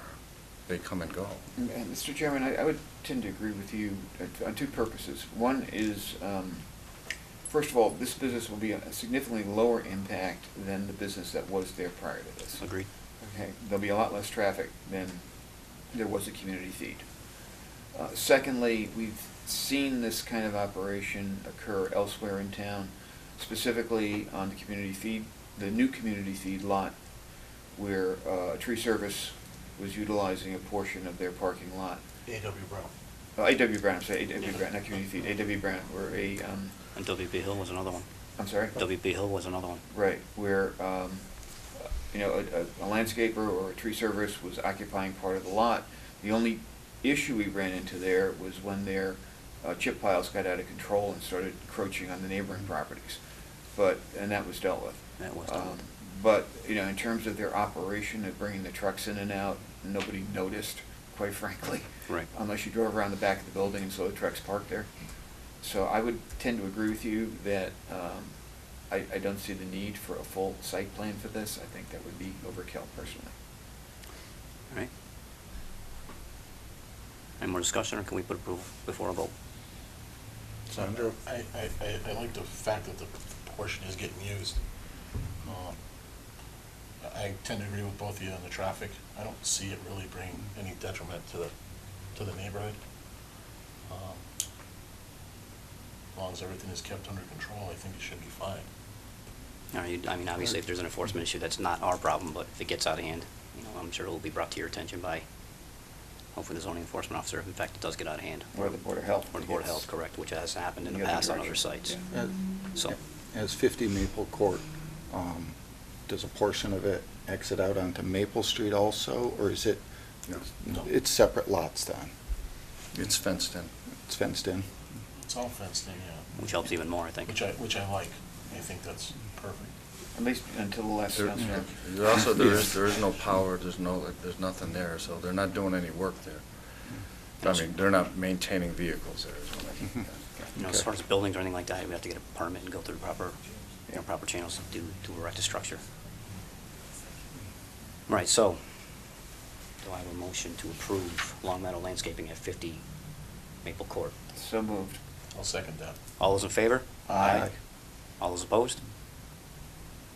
they come and go. Mr. Chairman, I would tend to agree with you on 2 purposes. One is, first of all, this business will be a significantly lower impact than the business that was there prior to this. Agreed. Okay, there'll be a lot less traffic than there was at Community Feed. Secondly, we've seen this kind of operation occur elsewhere in town, specifically on the Community Feed, the new Community Feed lot, where Tree Service was utilizing a portion of their parking lot. A.W. Brown. A.W. Brown, I'm sorry, A.W. Brown, not Community Feed, A.W. Brown, where And WB Hill was another one. I'm sorry? WB Hill was another one. Right, where, you know, a landscaper or a tree service was occupying part of the lot. The only issue we ran into there was when their chip piles got out of control and started encroaching on the neighboring properties. and that was dealt with. That was dealt with. But, you know, in terms of their operation of bringing the trucks in and out, nobody noticed, quite frankly. Right. Unless you drove around the back of the building and saw the trucks parked there. So I would tend to agree with you that I don't see the need for a full site plan for this. I think that would be overkill personally. All right. Any more discussion, or can we put approval before a vote? So I like the fact that the portion is getting used. I tend to agree with both of you on the traffic. I don't see it really bringing any detriment to the neighborhood. As long as everything is kept under control, I think it should be fine. All right, I mean, obviously, if there's an enforcement issue, that's not our problem, but if it gets out of hand, you know, I'm sure it will be brought to your attention by, hopefully, the zoning enforcement officer, if in fact it does get out of hand. Or the Board of Health. Or the Board of Health, correct, which has happened in the The other past on other direction, sites. yeah. So, As 50 Maple Court, does a portion of it exit out onto Maple Street also, or is it, No. it's separate lots then? It's fenced in. It's fenced in? It's all fenced in, yeah. which helps even more, I think. Which I like. I think that's perfect. At least until the last There snowstorm. there also, there is no power, there's nothing there, so they're not doing any work there. I mean, they're not maintaining vehicles there, is what I mean. You know, as far as buildings or anything like that, we have to get a permit and go through the proper channels to erect a structure. Right, so, do I have a motion to approve Long Meadow Landscaping at 50 Maple Court? So moved. I'll second that. All those in favor? Aye. All those opposed?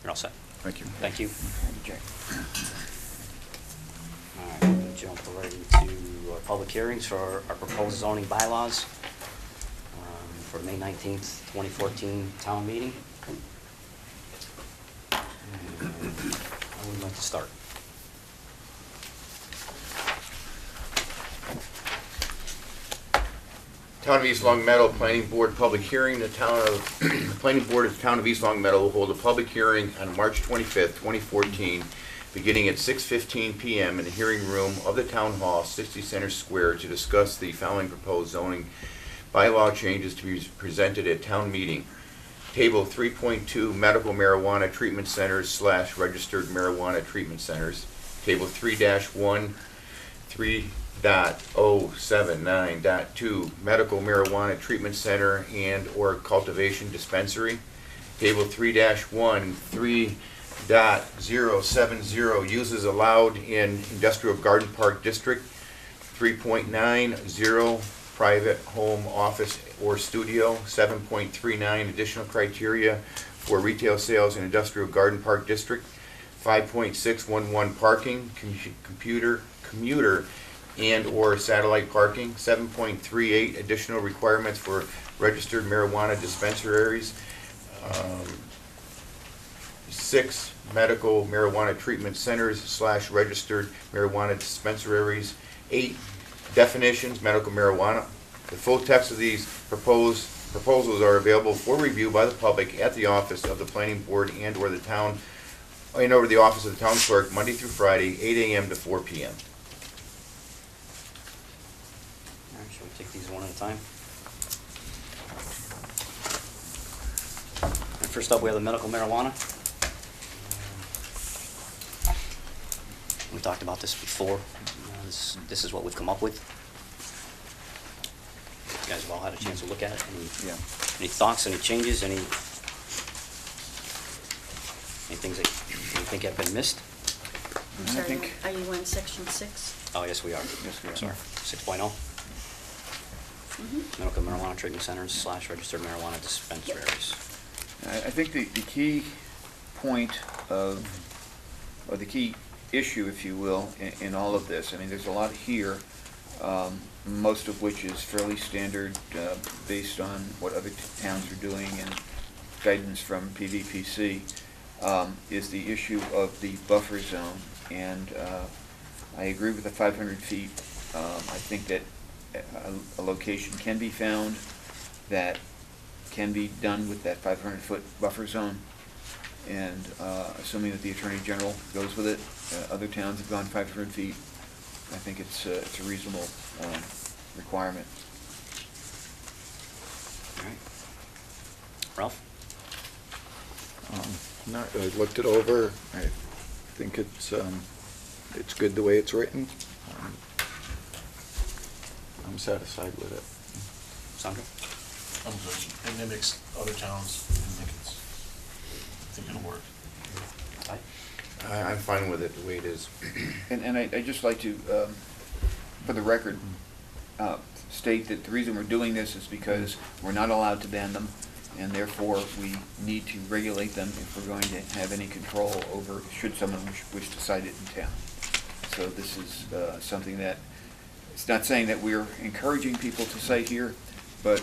You're all set. Thank you. Thank you. Thank you, Jay. All right, we're gonna jump right into our public hearings for our proposed zoning bylaws for May 19th, 2014 town meeting. And I would like to start. Town of East Long Meadow Planning Board Public Hearing. The Planning Board of the Town of East Long Meadow will hold a public hearing on March 25th, 2014, beginning at 6:15 PM in the hearing room of the Town Hall, 60 Center Square, to discuss the following proposed zoning bylaw changes to be presented at town meeting. Table 3.2, medical marijuana treatment centers / registered marijuana treatment centers. Table 3-1, 3.079.2, medical marijuana treatment center and/or cultivation dispensary. Table 3-1, 3.070, uses allowed in industrial garden park district. 3.90, private home office or studio. 7.39, additional criteria for retail sales in industrial garden park district. 5.611, parking, commuter and/or satellite parking. 7.38, additional requirements for registered marijuana dispensaries. 6, medical marijuana treatment centers / registered marijuana dispensaries. 8, definitions, medical marijuana. The full text of these proposals are available for review by the public at the office of the planning board and/or the town, and/or the office of the town clerk, Monday through Friday, 8 AM to 4 PM. All right, shall we take these one at a time? And first up, we have the medical marijuana. We talked about this before. This is what we've come up with. You guys have all had a chance to look at it. Any thoughts, any changes, any things that you think have been missed? I'm sorry, are you in section 6? Oh, yes, we are. Yes, we are. Sorry, 6.0. Medical marijuana treatment centers / registered marijuana dispensaries. I think the key point or the key issue, if you will, in all of this, I mean, there's a lot here, most of which is fairly standard based on what other towns are doing and guidance from PVPC, is the issue of the buffer zone. And I agree with the 500 feet. I think that a location can be found that can be done with that 500-foot buffer zone. And assuming that the Attorney General goes with it, other towns have gone 500 feet. I think it's a reasonable requirement. All right. Ralph? No, I looked it over. I think it's good the way it's written. I'm satisfied with it. Sandra? I'm good. It mimics other towns. I think it'll work. Aye. I'm fine with it the way it is. And I'd just like to, for the record, state that the reason we're doing this is because we're not allowed to ban them, and therefore we need to regulate them if we're going to have any control over, should someone wish to cite it in town. So this is something that, it's not saying that we're encouraging people to cite here, but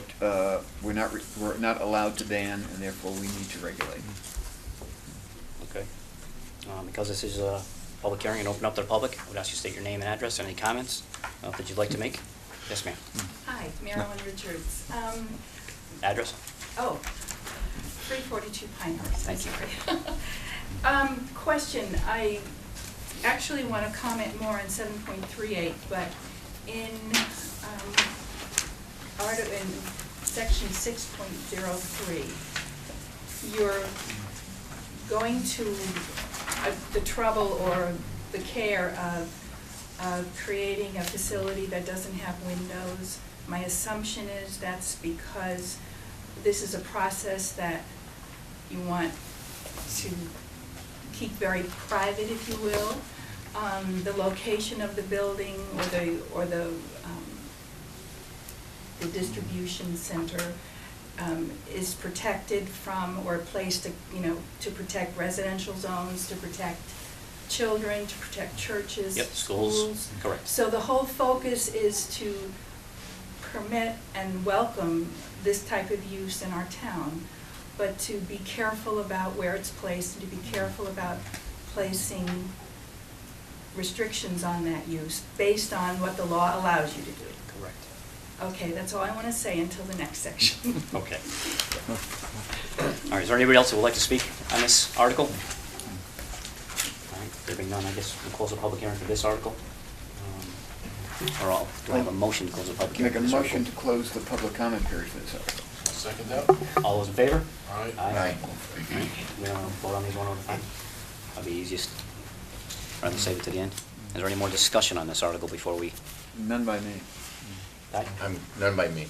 we're not allowed to ban, and therefore we need to regulate. Okay. Because this is a public hearing and open up to the public, I would ask you to state your name and address, any comments that you'd like to make. Yes, ma'am. Hi, Marilyn Richards. Address? 342 Pinehurst. Thank you. Sorry. Question, I actually want to comment more on 7.38, but in section 6.03, you're going to the trouble or the care of creating a facility that doesn't have windows. My assumption is that's because this is a process that you want to keep very private, if you will. The location of the building or the distribution center is protected from or placed to protect residential zones, to protect children, to protect churches, Yep, schools. Correct. So the whole focus is to permit and welcome this type of use in our town, but to be careful about where it's placed and to be careful about placing restrictions on that use based on what the law allows you to do. Correct. Okay, that's all I want to say until the next section. Okay. All right, is there anybody else who would like to speak on this article? All right, there being none, I guess we'll close the public hearing for this article. Do I have a motion to close the public hearing Make for a this article? motion to close the public comment period for this article. I'll second that. All those in favor? Aye. Aye. We don't vote on these one at a time? That'd be easiest, rather than save it to the end. Is there any more discussion on this article before we? None by me. Aye. None by me.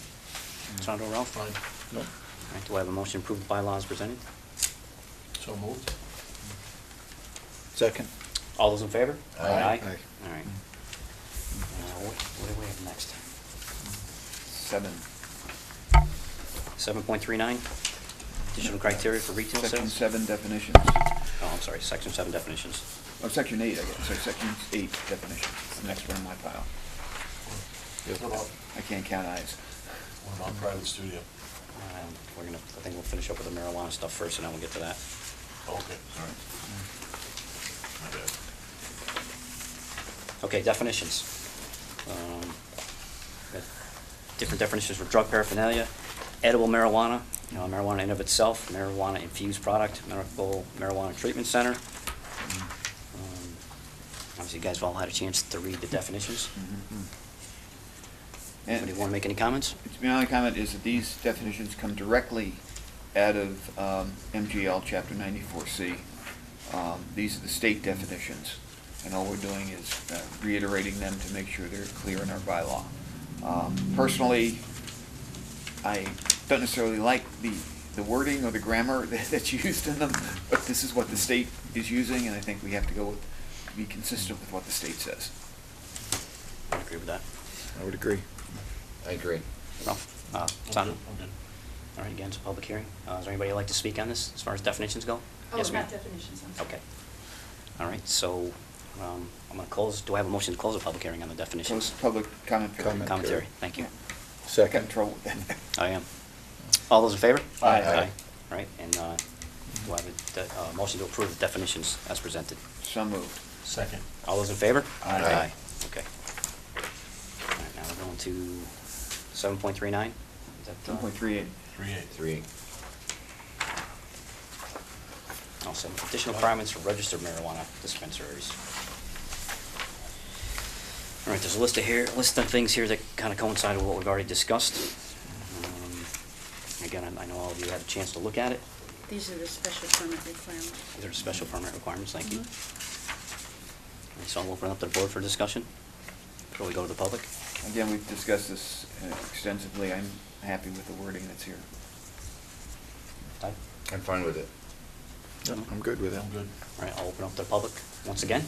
Sandro, Ralph? Fine. All right, do I have a motion to approve the bylaws presented? So moved. Second? All those in favor? Aye. Aye. All right. What do we have next? 7.39, additional criteria for retail Section sales? 7 definitions. Oh, I'm sorry, section 7 definitions. Oh, section 8, I guess, sorry, section 8 definitions, the next one in my pile. What I can't count eyes. about private studio? I think we'll finish up with the marijuana stuff first, and then we'll get to that. Okay, all right. My bad. Okay, definitions. Got different definitions for drug paraphernalia, edible marijuana, marijuana in of itself, marijuana infused product, medical marijuana treatment center. Obviously, you guys have all had a chance to read the definitions. Anybody want to make any comments? My only comment is that these definitions come directly out of MGL Chapter 94C. These are the state definitions, and all we're doing is reiterating them to make sure they're clear in our bylaw. Personally, I don't necessarily like the wording or the grammar that's used in them, but this is what the state is using, and I think we have to be consistent with what the state says. I agree with that. I would agree. I agree. Ralph? I'm Sandra? good. I'm good. All right, again, it's a public hearing. Is there anybody who'd like to speak on this, as far as definitions go? Oh, Yes, ma'am. not definitions, I'm sorry. Okay. All right, so I'm going to close, do I have a motion to close the public hearing on the Close definitions? public comment period. Comment. Commentary, thank you. Got in Second? trouble with that. I am. All those in favor? Aye. All right, and do I have a motion to approve the definitions as presented? So moved. Second. All those in favor? Aye. Okay. All right, now we're going to 7.39. Is that, 1.38. 3-8. 3. Also, additional requirements for registered marijuana dispensaries. All right, there's a list of things here that kind of coincide with what we've already discussed. Again, I know all of you had a chance to look at it. These are the special permit requirements. These are special permit requirements, thank you. Mhm. Okay, so I'll open up to the board for discussion before we go to the public. Again, we've discussed this extensively. I'm happy with the wording that's here. Ty? I'm fine with it. I'm good with it. I'm good. All right, I'll open up to the public once again.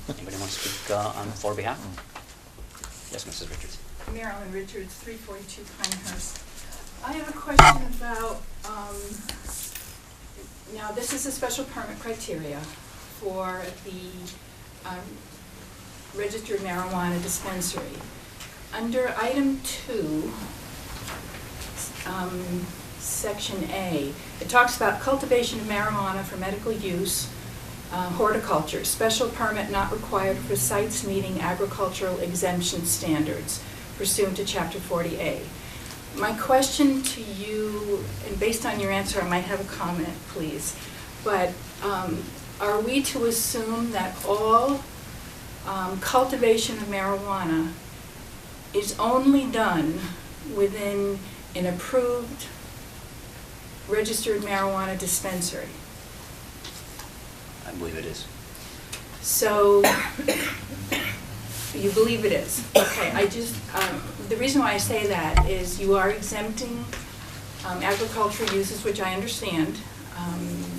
Anybody want to speak on the floor behalf? Yes, Mrs. Richards. Marilyn Richards, 342 Pinehurst. I have a question about, now this is a special permit criteria for the registered marijuana dispensary. Under item 2, section A, it talks about cultivation of marijuana for medical use, horticulture, special permit not required for sites meeting agricultural exemption standards pursuant to Chapter 40A. My question to you, and based on your answer, I might have a comment, please, but are we to assume that all cultivation of marijuana is only done within an approved registered marijuana dispensary? I believe it is. So, you believe it is? Okay, I just, the reason why I say that is you are exempting agricultural uses, which I understand,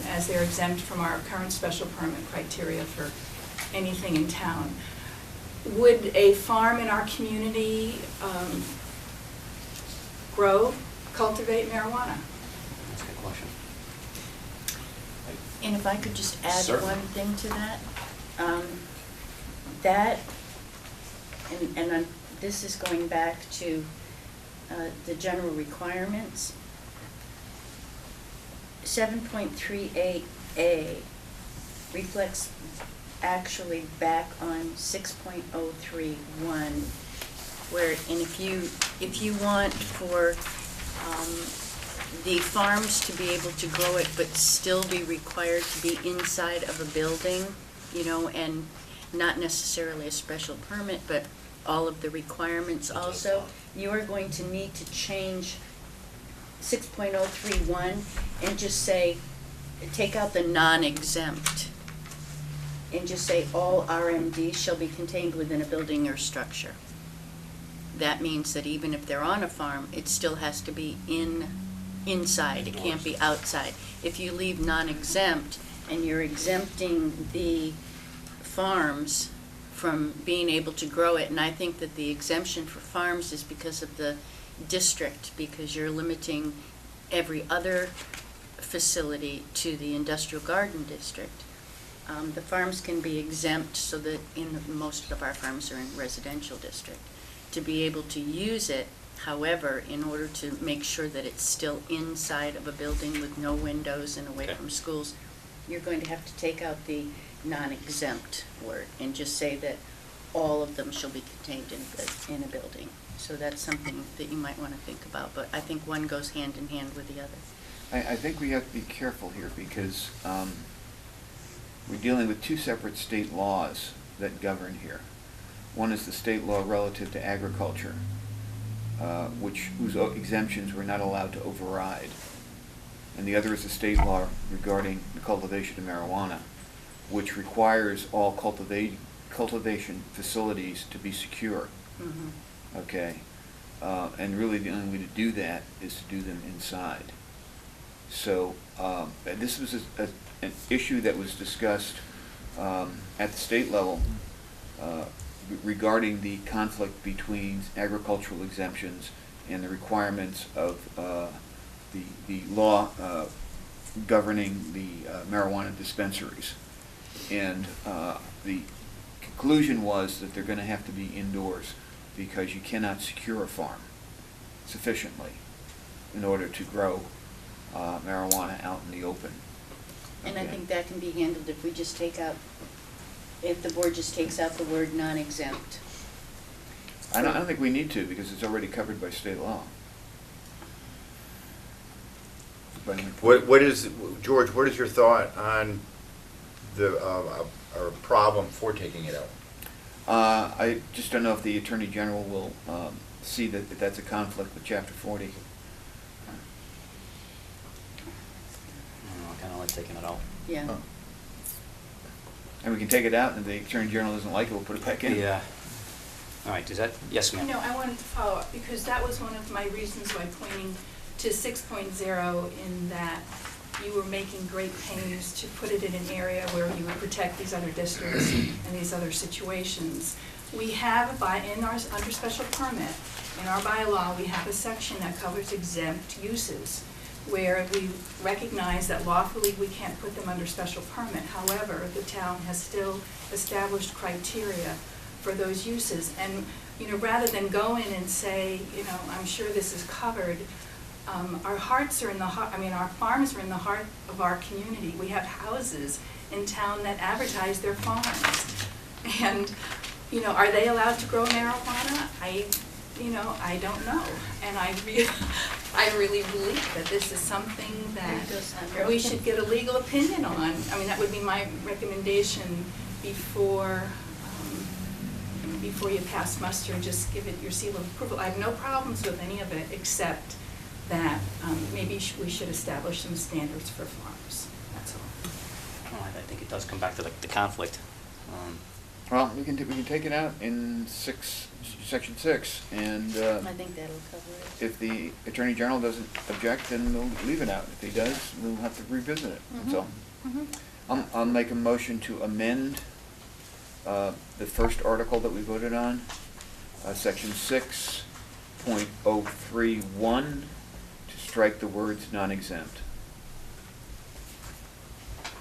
as they're exempt from our current special permit criteria for anything in town. Would a farm in our community cultivate marijuana? That's a good question. And if I could just add Certainly. one thing to that, that, and this is going back to the general requirements. 7.38A reflects actually back on 6.031, where, and if you want for the farms to be able to grow it but still be required to be inside of a building, you know, and not necessarily a special permit, but all of the requirements also, you are going to need to change 6.031 and just say, take out the non-exempt and just say all RMDs shall be contained within a building or structure. That means that even if they're on a farm, it still has to be inside, it can't be outside. If you leave non-exempt and you're exempting the farms from being able to grow it, and I think that the exemption for farms is because of the district, because you're limiting every other facility to the industrial garden district. The farms can be exempt so that most of our farms are in residential district. To be able to use it, however, in order to make sure that it's still inside of a building with no windows and away Okay. from schools, you're going to have to take out the non-exempt word and just say that all of them shall be contained in a building. So that's something that you might want to think about, but I think one goes hand in hand with the other. I think we have to be careful here because we're dealing with two separate state laws that govern here. One is the state law relative to agriculture, whose exemptions we're not allowed to override. And the other is the state law regarding the cultivation of marijuana, which requires all cultivation facilities to be secure. Mhm. Okay? And really the only way to do that is to do them inside. So this was an issue that was discussed at the state level regarding the conflict between agricultural exemptions and the requirements of the law governing the marijuana dispensaries. And the conclusion was that they're going to have to be indoors because you cannot secure a farm sufficiently in order to grow marijuana out in the open. And I Okay. think that can be handled if we just take out, if the board just takes out the word non-exempt. I don't think we need to because it's already covered by state law. What is, George, what is your thought on the, or problem for taking it out? I just don't know if the Attorney General will see that that's a conflict with Chapter 40. like taking it out. Yeah. Oh. And we can take it out, and if the Attorney General doesn't like it, we'll put it back in. Yeah. All right, does that, yes, ma'am? No, I wanted to follow up, because that was one of my reasons why pointing to 6.0 in that you were making great pains to put it in an area where you would protect these other districts and these other situations. We have, under special permit, in our bylaw, we have a section that covers exempt uses, where we recognize that lawfully we can't put them under special permit. However, the town has still established criteria for those uses. And, rather than go in and say, I'm sure this is covered, our hearts are in the heart, our farms are in the heart of our community. We have houses in town that advertise their farms. And, are they allowed to grow marijuana? I don't know. And I really believe that this is something that we should get a legal opinion on. That would be my recommendation before you pass muster, just give it your seal of approval. I have no problems with any of it, except that maybe we should establish some standards for farms, that's all. Well, I think it does come back to the conflict. Well, we can take it out in section 6, and I think that'll cover it. if the Attorney General doesn't object, then we'll leave it out. If he does, we'll have to revisit it, that's all. I'll make a motion to amend the first article that we voted on, section 6.031, to strike the words non-exempt.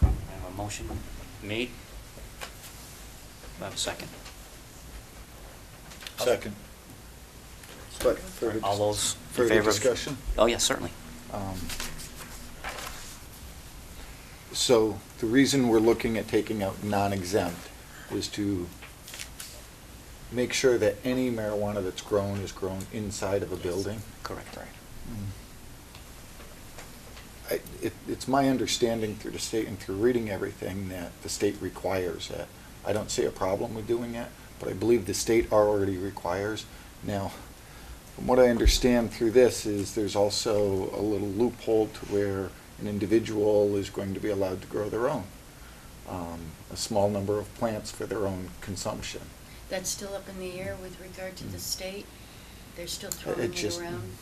I have a motion made. Do I have a second? Second. But further All those in further favor of- discussion? Oh, yes, certainly. So the reason we're looking at taking out non-exempt is to make sure that any marijuana that's grown is grown inside of a building. Correct. It's my understanding through the state and through reading everything that the state requires that. I don't see a problem with doing it, but I believe the state already requires. Now, from what I understand through this is there's also a little loophole to where an individual is going to be allowed to grow their own, a small number of plants for their own consumption. That's still up in the air with regard to the state? They're still throwing it just- around?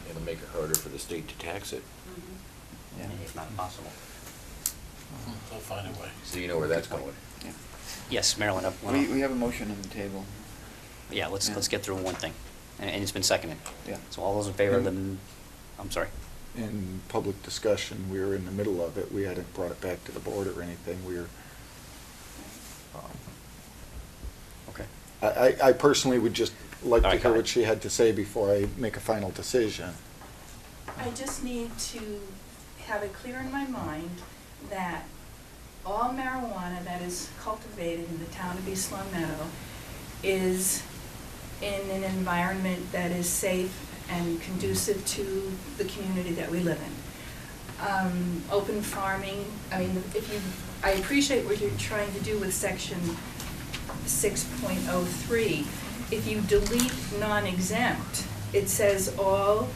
It'll make it harder for the state to tax it. Mhm. Yeah. If not possible. They'll find a way. So you know where that's going. Yeah. Yes, Marilyn, We have a motion on the table. yeah, let's Yeah. get through one thing. And it's been seconded. Yeah. So all those in favor of the, I'm sorry. In public discussion, we were in the middle of it. We hadn't brought it back to the board or anything. Okay. I personally would just like All to right, hear go what ahead. she had to say before I make a final decision. I just need to have it clear in my mind that all marijuana that is cultivated in the town of East Long Meadow is in an environment that is safe and conducive to the community that we live in. Open farming, I appreciate what you're trying to do with section 6.03. If you delete non-exempt, it says all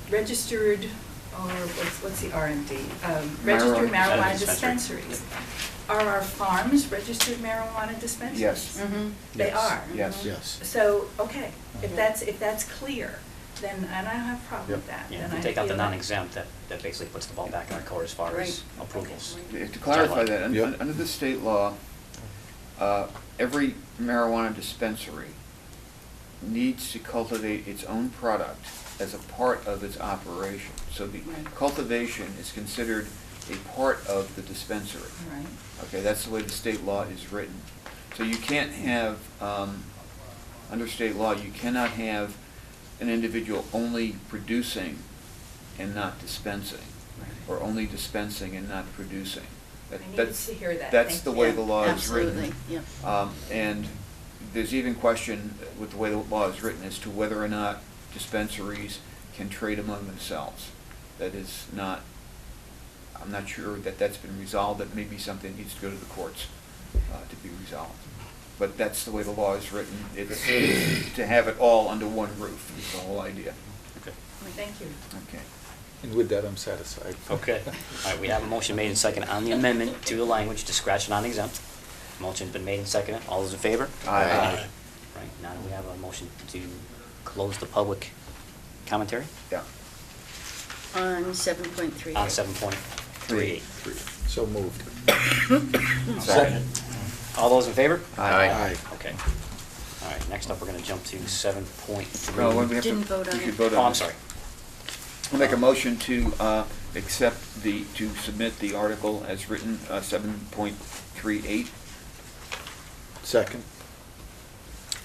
registered, or what's the RMD? Registered Marijuana marijuana dispensary. dispensaries. Are our farms registered marijuana dispensaries? Yes. Mm-hmm. They Yes. are? Yes. Yes. So, okay, if Mhm. that's clear, then, and I don't have a problem with that. Yeah, then if we I take out the feel that- non-exempt, that basically puts the ball back in our court as far as Right. approvals. Okay. To clarify that, Yep. under the state law, every marijuana dispensary needs to cultivate its own product as a part of its operation. So the Right. cultivation is considered a part of the dispensary. Right. Okay, that's the way the state law is written. So you can't have, under state law, you cannot have an individual only producing and not dispensing, or only dispensing and not producing. I needed That's- to hear that. That's Thank the you. way the law is written. Absolutely, yeah. And there's even question with the way the law is written as to whether or not dispensaries can trade among themselves. That is not, I'm not sure that that's been resolved. That may be something that needs to go to the courts to be resolved. But that's the way the law is written. It's to have it all under one roof is the whole idea. Okay. Thank you. Okay. And with that, I'm satisfied. Okay. All right, we have a motion made and seconded on the amendment to the language to scratch non-exempt. Motion's been made and seconded. All those in favor? Aye. Right, now we have a motion to close the public commentary Yeah. On 7.3. on 7.38. So moved. Second. All those in favor? Aye. Okay. All right, next up, we're going to jump to 7.3. No, we have to- Didn't vote on we it. should vote Oh, on I'm it. sorry. We'll make a motion to accept to submit the article as written, 7.38. Second.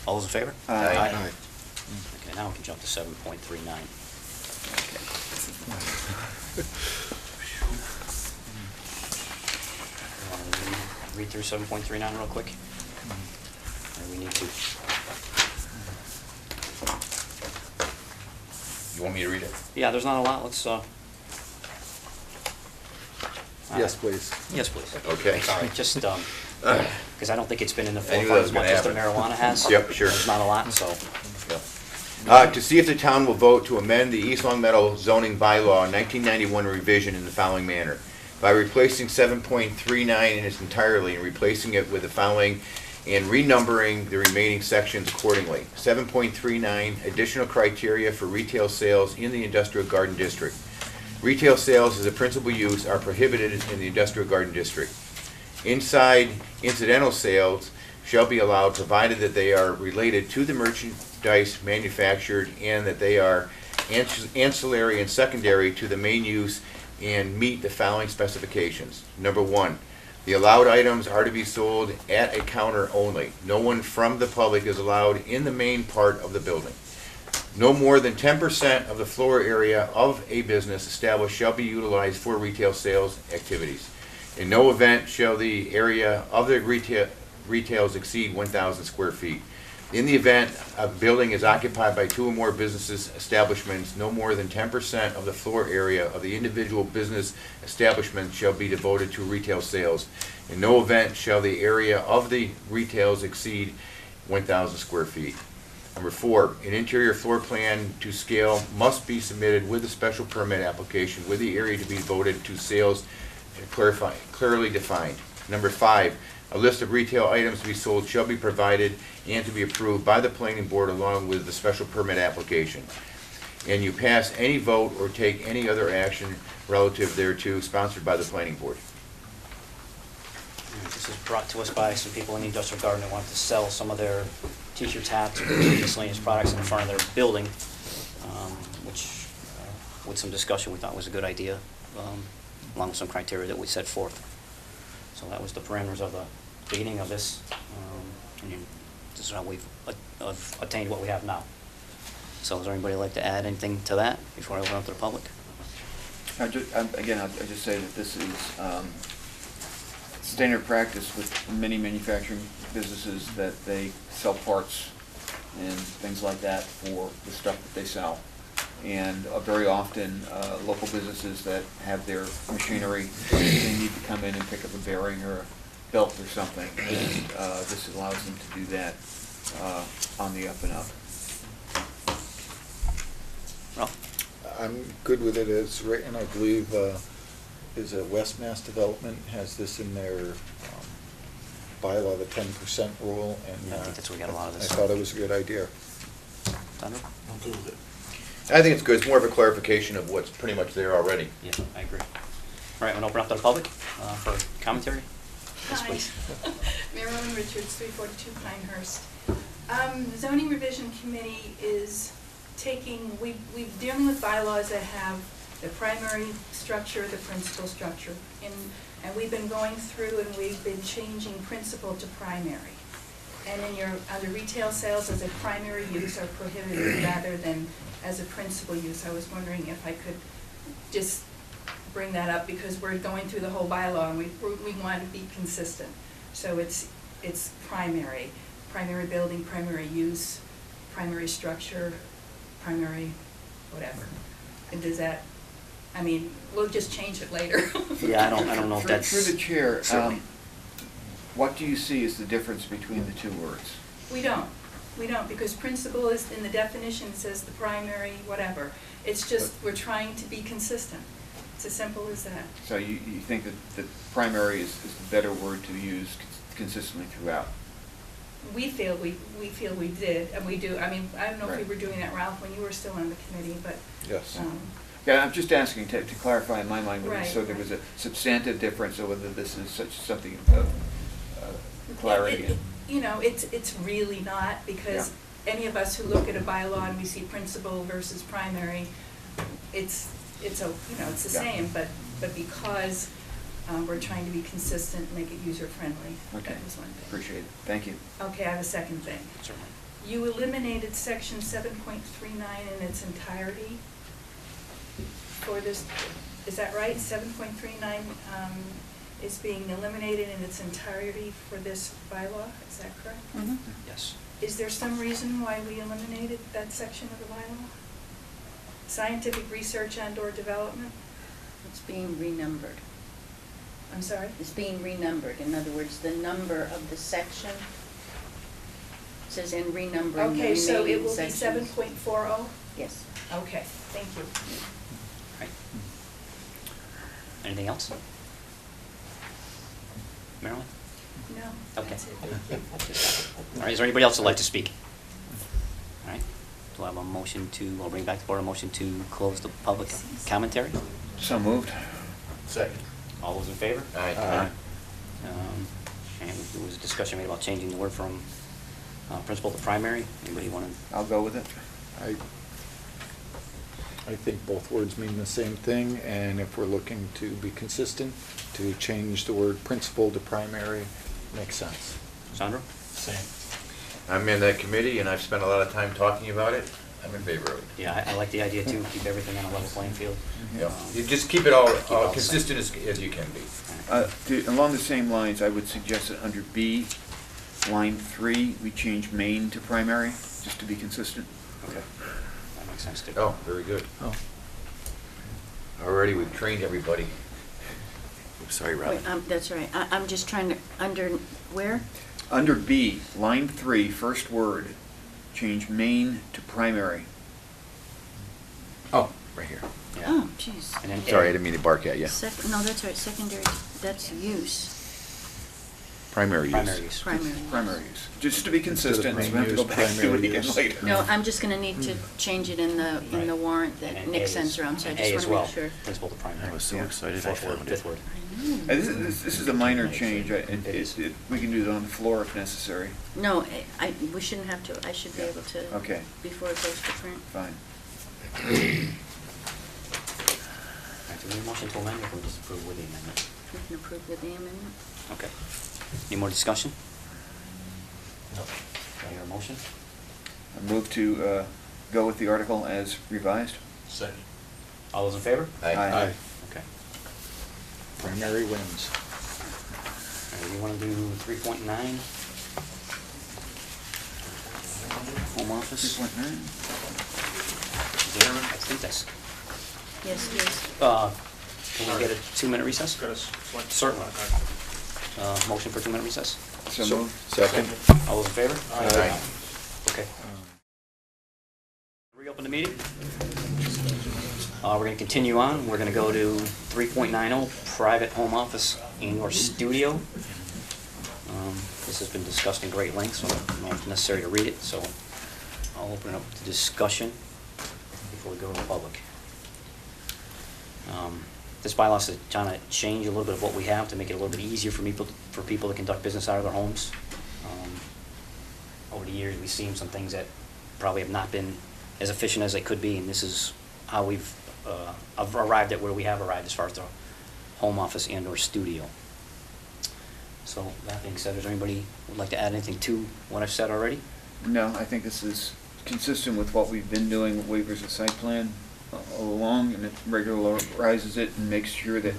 All those in favor? Aye. Aye. Okay, now we can jump to 7.39. Read through 7.39 real quick? Or we need to? You want me to read it? Yeah, there's not a lot, let's, Yes, please. Yes, please. Okay. Sorry, just, because I don't think it's been in the I knew that forefront was as much gonna as the happen. marijuana has. Yep, sure. There's not a lot, so. To see if the town will vote to amend the East Long Meadow zoning bylaw 1991 revision in the following manner. By replacing 7.39 in its entirety and replacing it with the following and renumbering the remaining sections accordingly. 7.39, additional criteria for retail sales in the industrial garden district. Retail sales as a principal use are prohibited in the industrial garden district. Inside incidental sales shall be allowed provided that they are related to the merchandise manufactured and that they are ancillary and secondary to the main use and meet the following specifications. Number one, the allowed items are to be sold at a counter only. No one from the public is allowed in the main part of the building. No more than 10% of the floor area of a business established shall be utilized for retail sales activities. In no event shall the area of the retails exceed 1,000 square feet. In the event a building is occupied by two or more businesses establishments, no more than 10% of the floor area of the individual business establishment shall be devoted to retail sales. In no event shall the area of the retails exceed 1,000 square feet. Number four, an interior floor plan to scale must be submitted with a special permit application with the area to be devoted to sales clearly defined. Number five, a list of retail items to be sold shall be provided and to be approved by the planning board along with the special permit application. And you pass any vote or take any other action relative thereto sponsored by the planning board. This is brought to us by some people in the industrial garden that wanted to sell some of their t-shirts, hats, or miscellaneous products in front of their building, which, with some discussion, we thought was a good idea, along with some criteria that we set forth. So that was the parameters of the beginning of this, and this is how we've attained what we have now. So does anybody like to add anything to that before I open up to the public? I'll just say that this is standard practice with many manufacturing businesses that they sell parts and things like that for the stuff that they sell. And very often, local businesses that have their machinery, they need to come in and pick up a bearing or a belt or something. And this allows them to do that on the up and up. Ralph? I'm good with it as written. I believe, is it West Mass Development has this in their bylaw, the 10% rule, and Yeah, I think that's where we got a lot of this. I thought it was a good idea. Thunder? I'm good with it. I think it's good. It's more of a clarification of what's pretty much there already. Yeah, I agree. All right, I'm going to open up to the public for commentary. Yes, Hi. please. Marilyn Richards, 342 Pinehurst. The zoning revision committee is we're dealing with bylaws that have the primary structure, the principal structure. And we've been going through and we've been changing principal to primary. And under retail sales as a primary use are prohibited rather than as a principal use. I was wondering if I could just bring that up because we're going through the whole bylaw and we want to be consistent. So it's primary building, primary use, primary structure, primary whatever. And does that, we'll just change it later. Yeah, I don't know if that's. Through the chair, Certainly. what do you see as the difference between the two words? We don't. We don't, because principal is, in the definition, it says the primary, whatever. It's just, we're trying to be consistent. It's as simple as that. So you think that primary is the better word to use consistently throughout? We feel we did, and we do. I mean, I don't know if we Right. were doing that, Ralph, when you were still on the committee, but. Yes. Yeah, I'm just asking to clarify in my mind, Right, so there right. was a substantive difference, or whether this is something of clarity. You know, it's really not, because any of us who look at a bylaw and we see principal versus primary, it's the Yeah. same, but because we're trying to be consistent, make it user-friendly. Okay, That was one thing. appreciate it, thank you. Okay, I have a second thing. Certainly. You eliminated section 7.39 in its entirety for this, is that right? 7.39 is being eliminated in its entirety for this bylaw, is that correct? Yes. Is there some reason why we eliminated that section of the bylaw? Scientific research and/or development? It's being renumbered. I'm sorry? It's being renumbered. In other words, the number of the section says in renumbering the Okay, so it remaining will be sections. 7.40? Yes. Okay, thank you. Right. Anything else? Marilyn? No, Okay. that's it. All right, is there anybody else that'd like to speak? All right, do I have a motion to, I'll bring back to board a motion to close the public commentary? So moved. Second. All those in favor? Aye. And there was a discussion made about changing the word from principal to primary. Anybody want to? I'll go with it. I think both words mean the same thing, and if we're looking to be consistent, to change the word principal to primary makes sense. Sandro? Same. I'm in that committee, and I've spent a lot of time talking about it. I'm in favor of it. Yeah, I like the idea too, keep everything on a level playing field. Yeah. You just keep it all Keep it all consistent as you can be. Along the same lines, I would suggest that under B, line 3, we change main to primary, just to be consistent. Okay, that makes sense too. Oh, very good. Oh. Already, we've trained everybody. Sorry, Robin. Wait, that's right. I'm just trying to, under, where? Under B, line 3, first word, change main to primary. Oh, right here. Yeah. Oh, jeez. And then Sorry, I A. didn't mean to bark at you. No, that's right, secondary, that's use, Primary Primary use. use. primary use. Primary use, just to be consistent, so we main don't have to go use, back to it primary again use. later. No, I'm just gonna need to change it in the Right. warrant And that then Nick A sends is- around, so I and just A as wanna well, make sure. principal to primary. I was so Yeah. excited I Fourth word, found fifth it. word. This is a minor change, It is. we can do it on the floor if necessary. No, we shouldn't have to, I should be able to. Okay. Before it goes to print. Fine. All right, do we need a motion to amend or can we just approve with the amendment? We can approve with the amendment. Okay. Any more discussion? No. Do I hear a motion? I move to go with the article as revised. Second. All those in favor? Aye. Aye. Okay. Primary wins. All right, we want to do 3.9? Home office? 3.9. There, I think that's, Yes, yes. can we get a 2-minute recess? Got us. select- Certainly. Motion for 2-minute recess? So So- moved. Second. All those in favor? Aye. Okay. Reopen the meeting. We're going to continue on. We're going to go to 3.90, private home office and/or studio. This has been discussed in great length, so I don't know if it's necessary to read it, so I'll open it up to discussion before we go to the public. This bylaw is trying to change a little bit of what we have to make it a little bit easier for people to conduct business out of their homes. Over the years, we've seen some things that probably have not been as efficient as they could be, and this is how we've arrived at where we have arrived as far as the home office and/or studio. So that being said, is there anybody who would like to add anything to what I've said already? No, I think this is consistent with what we've been doing with waivers of site plan all along, and it regularizes it and makes sure that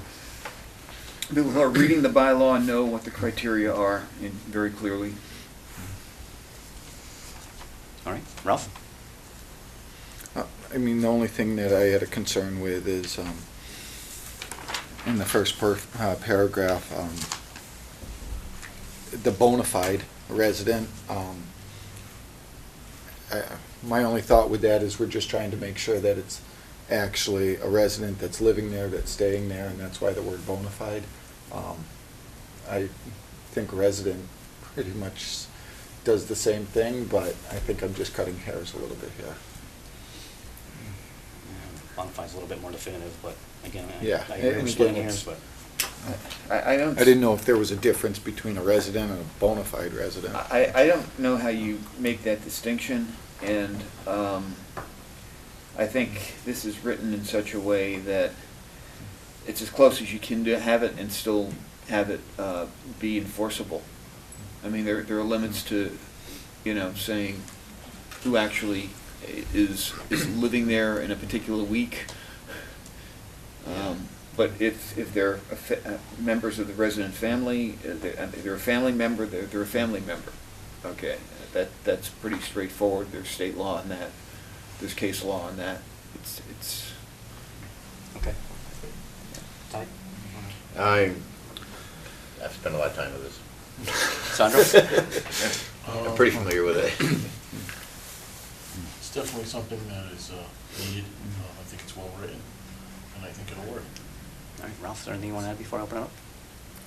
people who are reading the bylaw know what the criteria are very clearly. All right, Ralph? I mean, the only thing that I had a concern with is, in the first paragraph, the bona fide resident, my only thought with that is we're just trying to make sure that it's actually a resident that's living there, that's staying there, and that's why the word bona fide. I think resident pretty much does the same thing, but I think I'm just cutting hairs a little bit here. Bona fide's a little bit more definitive, but again, Yeah, I agree and with splitting again, hairs, but. I don't. I didn't know if there was a difference between a resident and a bona fide resident. I don't know how you make that distinction, and I think this is written in such a way that it's as close as you can have it and still have it be enforceable. I mean, there are limits to, saying who actually is living there in a particular week. But if they're members of the resident family, they're a family member, they're a family member. Okay, that's pretty straightforward. There's state law on that. There's case law on that. It's. Okay. Ty? I've spent a lot of time with this. Sandra? I'm pretty familiar with it. It's definitely something that is needed. I think it's well written, and I think it'll work. All right, Ralph, is there anything you want to add before I open it up?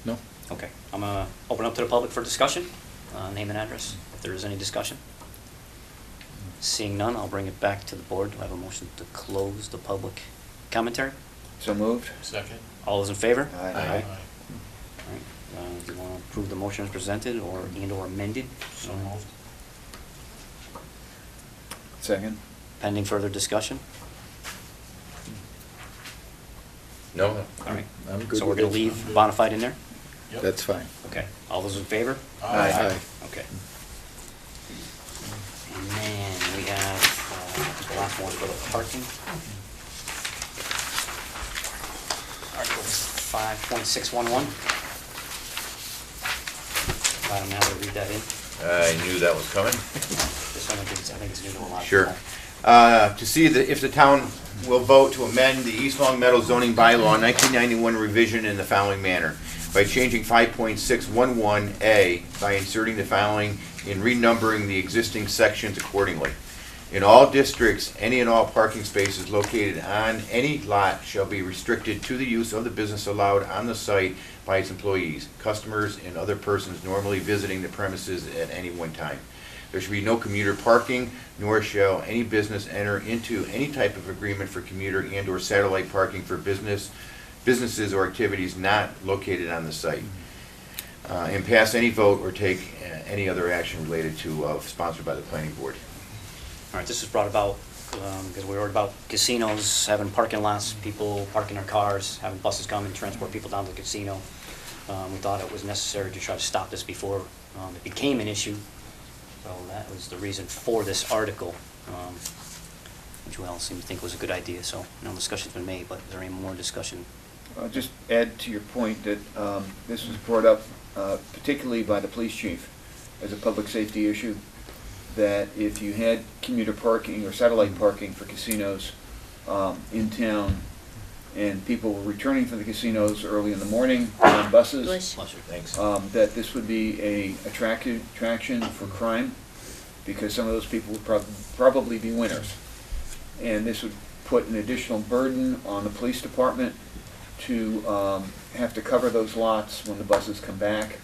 No? Okay, I'm going to open up to the public for discussion. Name and address, if there is any discussion. Seeing none, I'll bring it back to the board. Do I have a motion to close the public commentary? So moved. Second? All those in favor? Aye. All right, do you want to approve the motion as presented and/or amended? So moved. Second. Pending further discussion? No? All right. I'm good So we're with going to it. leave bona fide in there? Yep. That's fine. Okay. All those in favor? Aye. Okay. And then we have the last one for the parking. Article 5.611. I don't know how to read that in. I knew that was coming. This one, I think it's new to a lot of Sure. people. To see if the town will vote to amend the East Long Meadow zoning bylaw 1991 revision in the following manner. By changing 5.611A by inserting the following and renumbering the existing sections accordingly. In all districts, any and all parking spaces located on any lot shall be restricted to the use of the business allowed on the site by its employees, customers, and other persons normally visiting the premises at any one time. There should be no commuter parking, nor shall any business enter into any type of agreement for commuter and/or satellite parking for businesses or activities not located on the site. And pass any vote or take any other action related to, sponsored by the planning board. All right, this was brought about because we were worried about casinos having parking lots, people parking their cars, having buses come and transport people down to the casino. We thought it was necessary to try to stop this before it became an issue. So that was the reason for this article, which we all seem to think was a good idea. So no discussion's been made, but is there any more discussion? I'll just add to your point that this was brought up particularly by the police chief as a public safety issue, that if you had commuter parking or satellite parking for casinos in town, and people were returning from the casinos early in the morning on buses, Pleasure. Thanks. that this would be a attraction for crime, because some of those people would probably be winners. And this would put an additional burden on the police department to have to cover those lots when the buses come back.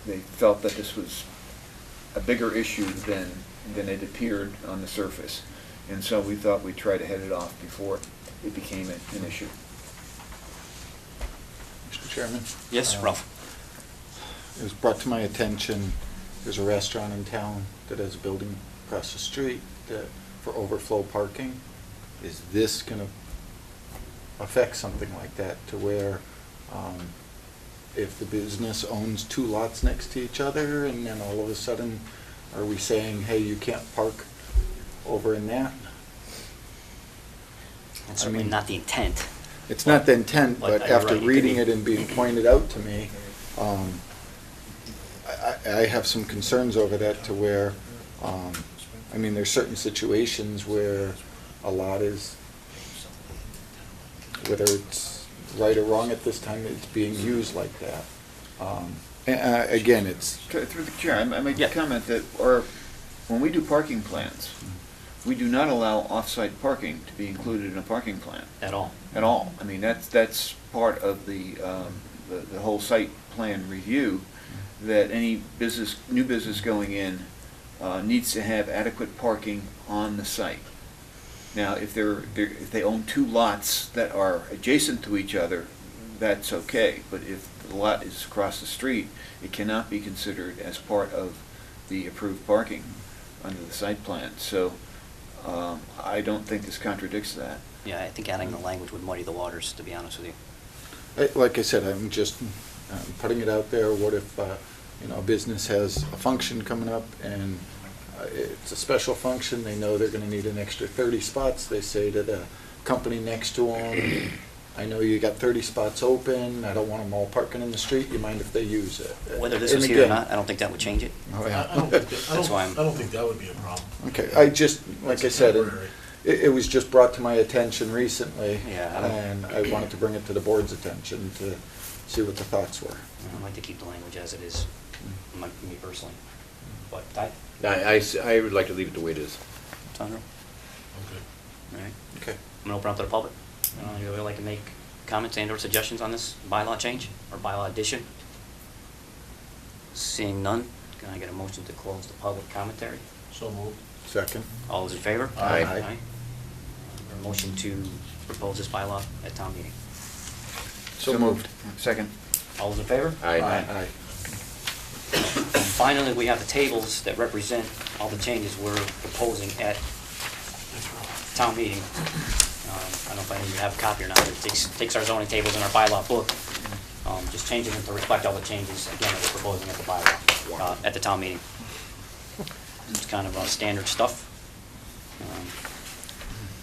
They felt that this was a bigger issue than it appeared on the surface. And so we thought we'd try to head it off before it became an issue. Mr. Chairman? Yes, Ralph? It was brought to my attention, there's a restaurant in town that has a building across the street that, for overflow parking. Is this going to affect something like that to where if the business owns two lots next to each other and then all of a sudden are we saying, hey, you can't park over in that? That's certainly not the intent. It's not the intent, But but you're after right, it could reading be. it and being pointed out to me, I have some concerns over that to where, I mean, there's certain situations where a lot is, whether it's right or wrong at this time, it's being used like that. Again, it's, Through the chair, I make Yeah. a comment that our when we do parking plans, we do not allow off-site parking to be included in a parking plan. At all. At all. I mean, that's part of the whole site plan review, that any business, new business going in needs to have adequate parking on the site. Now, if if they own two lots that are adjacent to each other, that's okay. But if the lot is across the street, it cannot be considered as part of the approved parking under the site plan. So I don't think this contradicts that. Yeah, I think adding the language would muddy the waters, to be honest with you. Like I said, I'm just putting it out there. What if, a business has a function coming up and it's a special function, they know they're gonna need an extra 30 spots, they say to the company next to them, I know you got 30 spots open, I don't want them all parking in the street, you mind if they use it? Whether this And was here or again- not, I don't think that would change it. Oh, I yeah. don't think, that- That's why I'm- I don't think that would be a problem. Okay, I just, like I It's said, temporary. it was just brought to my attention recently, Yeah, I don't- and I wanted to bring it to the board's attention to see what the thoughts were. I'd like to keep the language as it is, me personally. But, Ty, I would like to leave it the way it is. Sandro? Okay. All right. Okay. I'm gonna open up to the public. Anybody would like to make comments and/or suggestions on this bylaw change or bylaw addition? Seeing none, can I get a motion to close the public commentary? So moved. Second? All those in favor? Aye. Aye. A motion to propose this bylaw at town meeting. So moved. Second. All those in favor? Aye. Finally, we have the tables that represent all the changes we're proposing at town meeting. I don't know if any of you have a copy or not, but it takes our zoning tables in our bylaw book, just changing them to reflect all the changes, again, that we're proposing at the bylaw, at the town meeting. It's kind of standard stuff.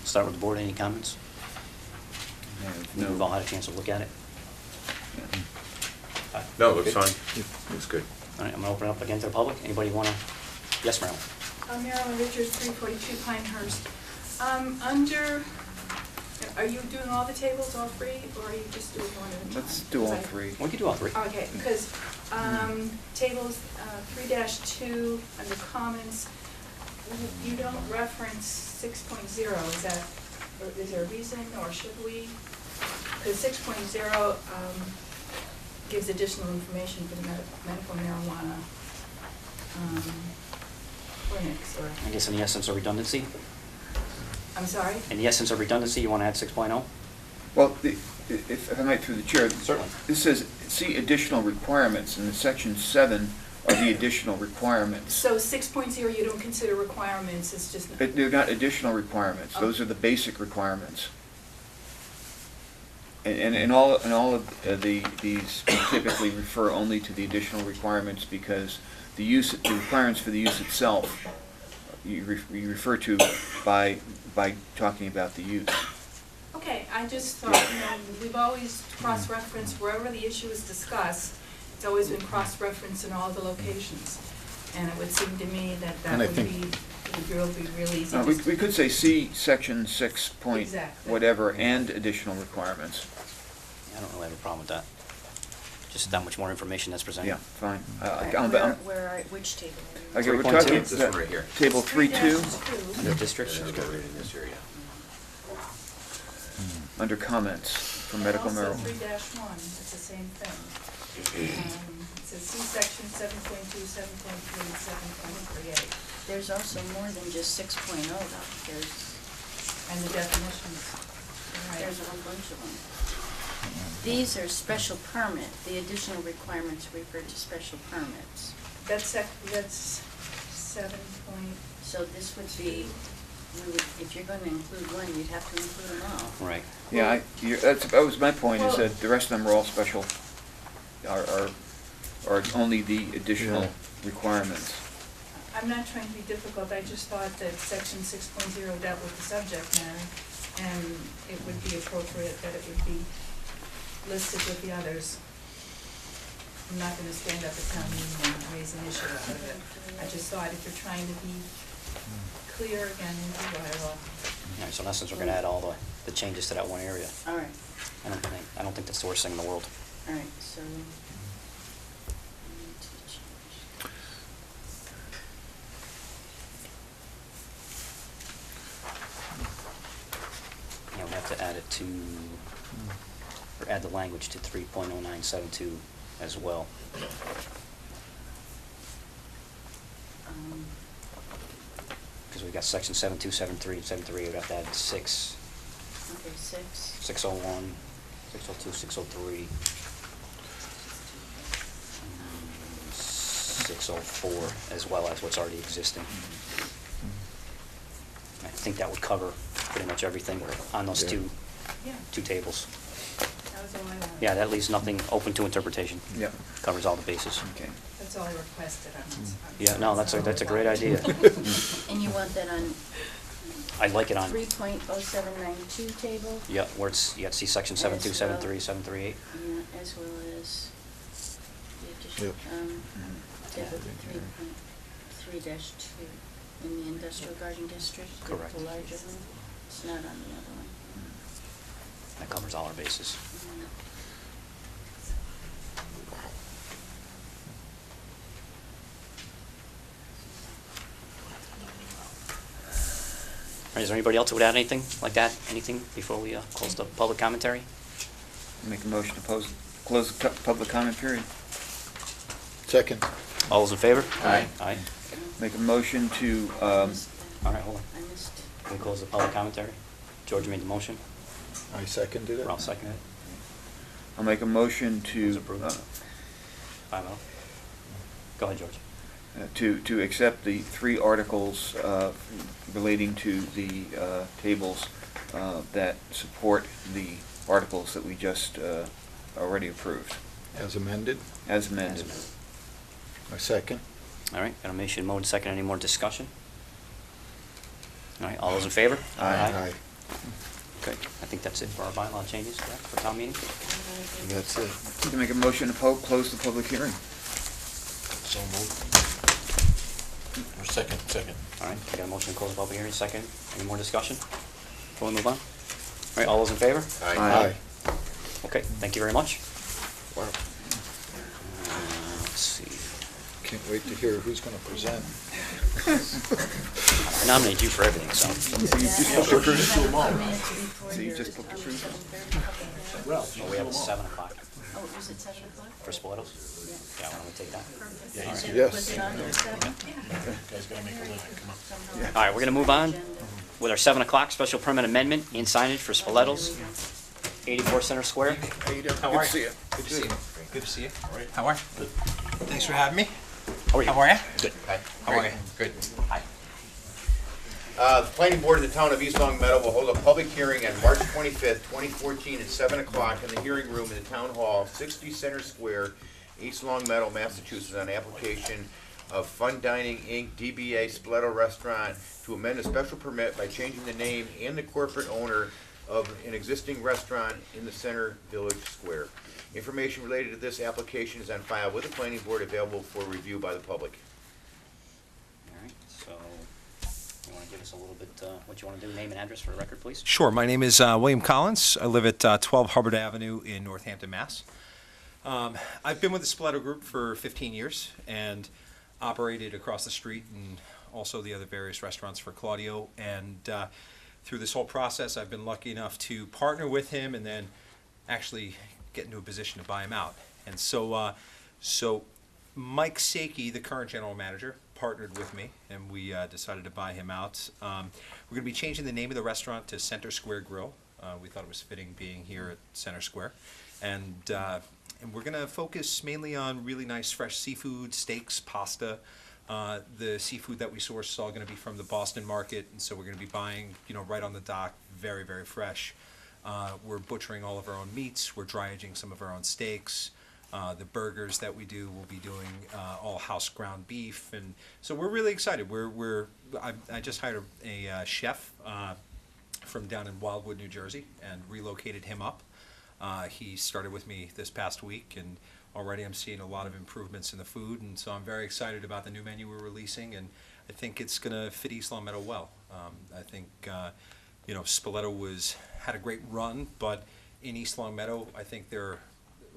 Start with the board, any comments? We've all had a chance to look at it. No, it looks fine. Looks good. All right, I'm gonna open it up again to the public. Anybody wanna? Yes, Marilyn? Marilyn Richards, 342 Pinehurst. Are you doing all the tables, all three, or are you just doing one at a time? Let's do all three. We can do all three. Okay, because tables 3-2 under comments, you don't reference 6.0. Is there a reason, or should we? Because 6.0 gives additional information for the medical marijuana clinics, or, I guess in the essence of redundancy? I'm sorry? In the essence of redundancy, you wanna add 6.0? Well, if I might through the chair. Certainly. This says, see additional requirements, and in section 7 are the additional requirements. So 6.0 you don't consider requirements, it's just... But they're not additional requirements, those are the basic requirements. And all of these typically refer only to the additional requirements because the requirements for the use itself, you refer to by talking about the use. Okay, I just thought, we've always cross-referenced wherever the issue is discussed, it's always been cross-referenced in all the locations. And it would seem to me that And I would think- be real easy. We could say see section 6 point Exactly. whatever and additional requirements. I don't really have a problem with that. Just that much more information that's presented. Yeah, fine. Which table? Okay, we're 3.2. talking This one right here. Table 3.2, 3-2. Under districts? Let's go right in this area. under comments for medical Also marijuana. 3-1, it's the same thing. It says see section 7.2, 7.3, 7.38, There's also more than just 6.0 though. and the definitions. There's a whole bunch of them. These are special permit, the additional requirements refer to special permits. That's 7 point, So this would be, if you're gonna include one, you'd have to include them all. Right. Yeah, that was my point, is Well- that the rest of them are all special, are only the additional Yeah. requirements. I'm not trying to be difficult, I just thought that section 6.0 dealt with the subject matter, and it would be appropriate that it would be listed with the others. I'm not gonna stand up at town meeting and raise an issue out of it. I just thought if you're trying to be clear again in the bylaw. All right, so in essence, we're gonna add all the changes to that one area. All right, I don't think that's the worst thing in the world. all right, so. we need to change. to, or add the language to 3.0972 as well. Because we got section 72, 73, and 73, we got that 6, Okay, 6. 601, 602, 603, 604, as well as what's already existing. I think that would cover pretty much everything on those Yeah. Yeah, two tables. that was all I wanted. Yeah, that leaves nothing open to interpretation. Yep. Covers all the bases. Okay. That's all I requested on this. Yeah, no, that's a great idea. And you want that on I like it on, 3.0792 table? yeah, where it's, you got to see section As 72, well. 73, 738. Yeah, as well as the addition, Yep. table 3.3-2 in the industrial garden district. Correct. The larger one. It's not on the other one. That covers all our bases. Mm. All right, is there anybody else who would add anything like that? Anything before we close the public commentary? Make a motion to close the public comment period. Second. All those in favor? Aye. Aye. Make a motion to, All right, hold on. I missed. Can we close the public commentary? George made the motion. I seconded it. Ralph seconded it. I'll make a motion Who's to, approved? 5-0. Go ahead, George. to accept the 3 articles relating to the tables that support the articles that we just already approved, As amended. as amended. I second. All right, got a motion, mode second. Any more discussion? All right, all those in favor? Aye. Okay, I think that's it for our bylaw changes, correct, for town meeting? That's it. You can make a motion to close the public hearing. So moved. Or second. All right, I got a motion to close the public hearing, second. Any more discussion before we move on? All right, all those in favor? Aye. Okay, thank you very much. Wow. Let's see. Can't wait to hear who's going to present. I nominate you for everything, so. So you just booked the cruise? Oh, we have a 7 o'clock Oh, was it 7 o'clock? for Spoitos? Yeah, why don't we take that? Yeah, he's here. Yes. Was it on there 7? Guys gotta make a living, come on. All right, we're gonna move on with our 7 o'clock special permit amendment and signage for Spoletos, 84 Center Square. How you doing? How Good are to see you? you. Good to see you. Good to see you. All right. How are you? Thanks for having me. How are you? How are you? Good. How are you? Good. Hi. The planning board of the town of East Long Meadow will hold a public hearing on March 25th, 2014 at 7 o'clock in the hearing room in the town hall, 60 Center Square, East Long Meadow, Massachusetts, on application of Fun Dining Inc., DBA Spoleto Restaurant, to amend a special permit by changing the name and the corporate owner of an existing restaurant in the Center Village Square. Information related to this application is on file with the planning board, available for review by the public. All right, so you wanna give us a little bit, what you wanna do, name and address for the record, please? Sure. My name is William Collins. I live at 12 Hubbard Avenue in Northampton, Mass. I've been with the Spoleto Group for 15 years and operated across the street and also the other various restaurants for Claudio. And through this whole process, I've been lucky enough to partner with him and then actually get into a position to buy him out. And so Mike Saki, the current general manager, partnered with me, and we decided to buy him out. We're going to be changing the name of the restaurant to Center Square Grill. We thought it was fitting being here at Center Square. And we're going to focus mainly on really nice fresh seafood, steaks, pasta. The seafood that we source is all going to be from the Boston market, and so we're going to be buying, right on the dock, very, very fresh. We're butchering all of our own meats. We're dry aging some of our own steaks. The burgers that we do, we'll be doing all house ground beef, and so we're really excited. I just hired a chef from down in Wildwood, New Jersey, and relocated him up. He started with me this past week, and already I'm seeing a lot of improvements in the food, and so I'm very excited about the new menu we're releasing, and I think it's going to fit East Long Meadow well. I think Spoleto had a great run, but in East Long Meadow, I think there are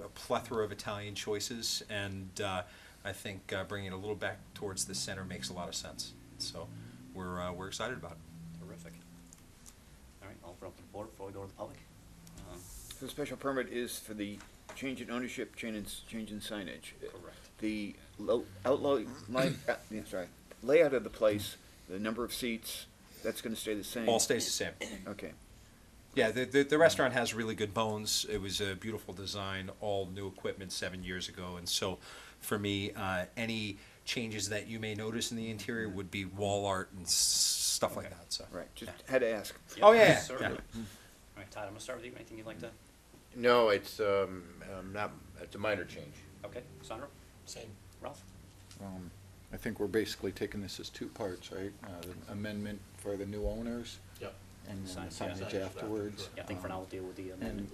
a plethora of Italian choices, and I think bringing it a little back towards the center makes a lot of sense. So we're excited about it. Terrific. All right, I'll open up the board before we go to the public. The special permit is for the change in ownership, change in signage. Correct. The layout of the place, the number of seats, that's gonna stay the same? All stays the same. Okay. Yeah, the restaurant has really good bones. It was a beautiful design, all new equipment 7 years ago. And so for me, any changes that you may notice in the interior would be wall art and stuff like that, so. Right, just had to ask. Oh, yeah, yeah, Certainly. yeah. All right, Todd, I'm gonna start with you. Anything you'd like to? No, it's, not, it's a minor change. Okay, Sandro? Same. Ralph? I think we're basically taking this as two parts, right? The amendment for the new owners Yep. and then the Signage, yeah. signage afterwards. Yeah, I think for now we'll deal with the And amendment.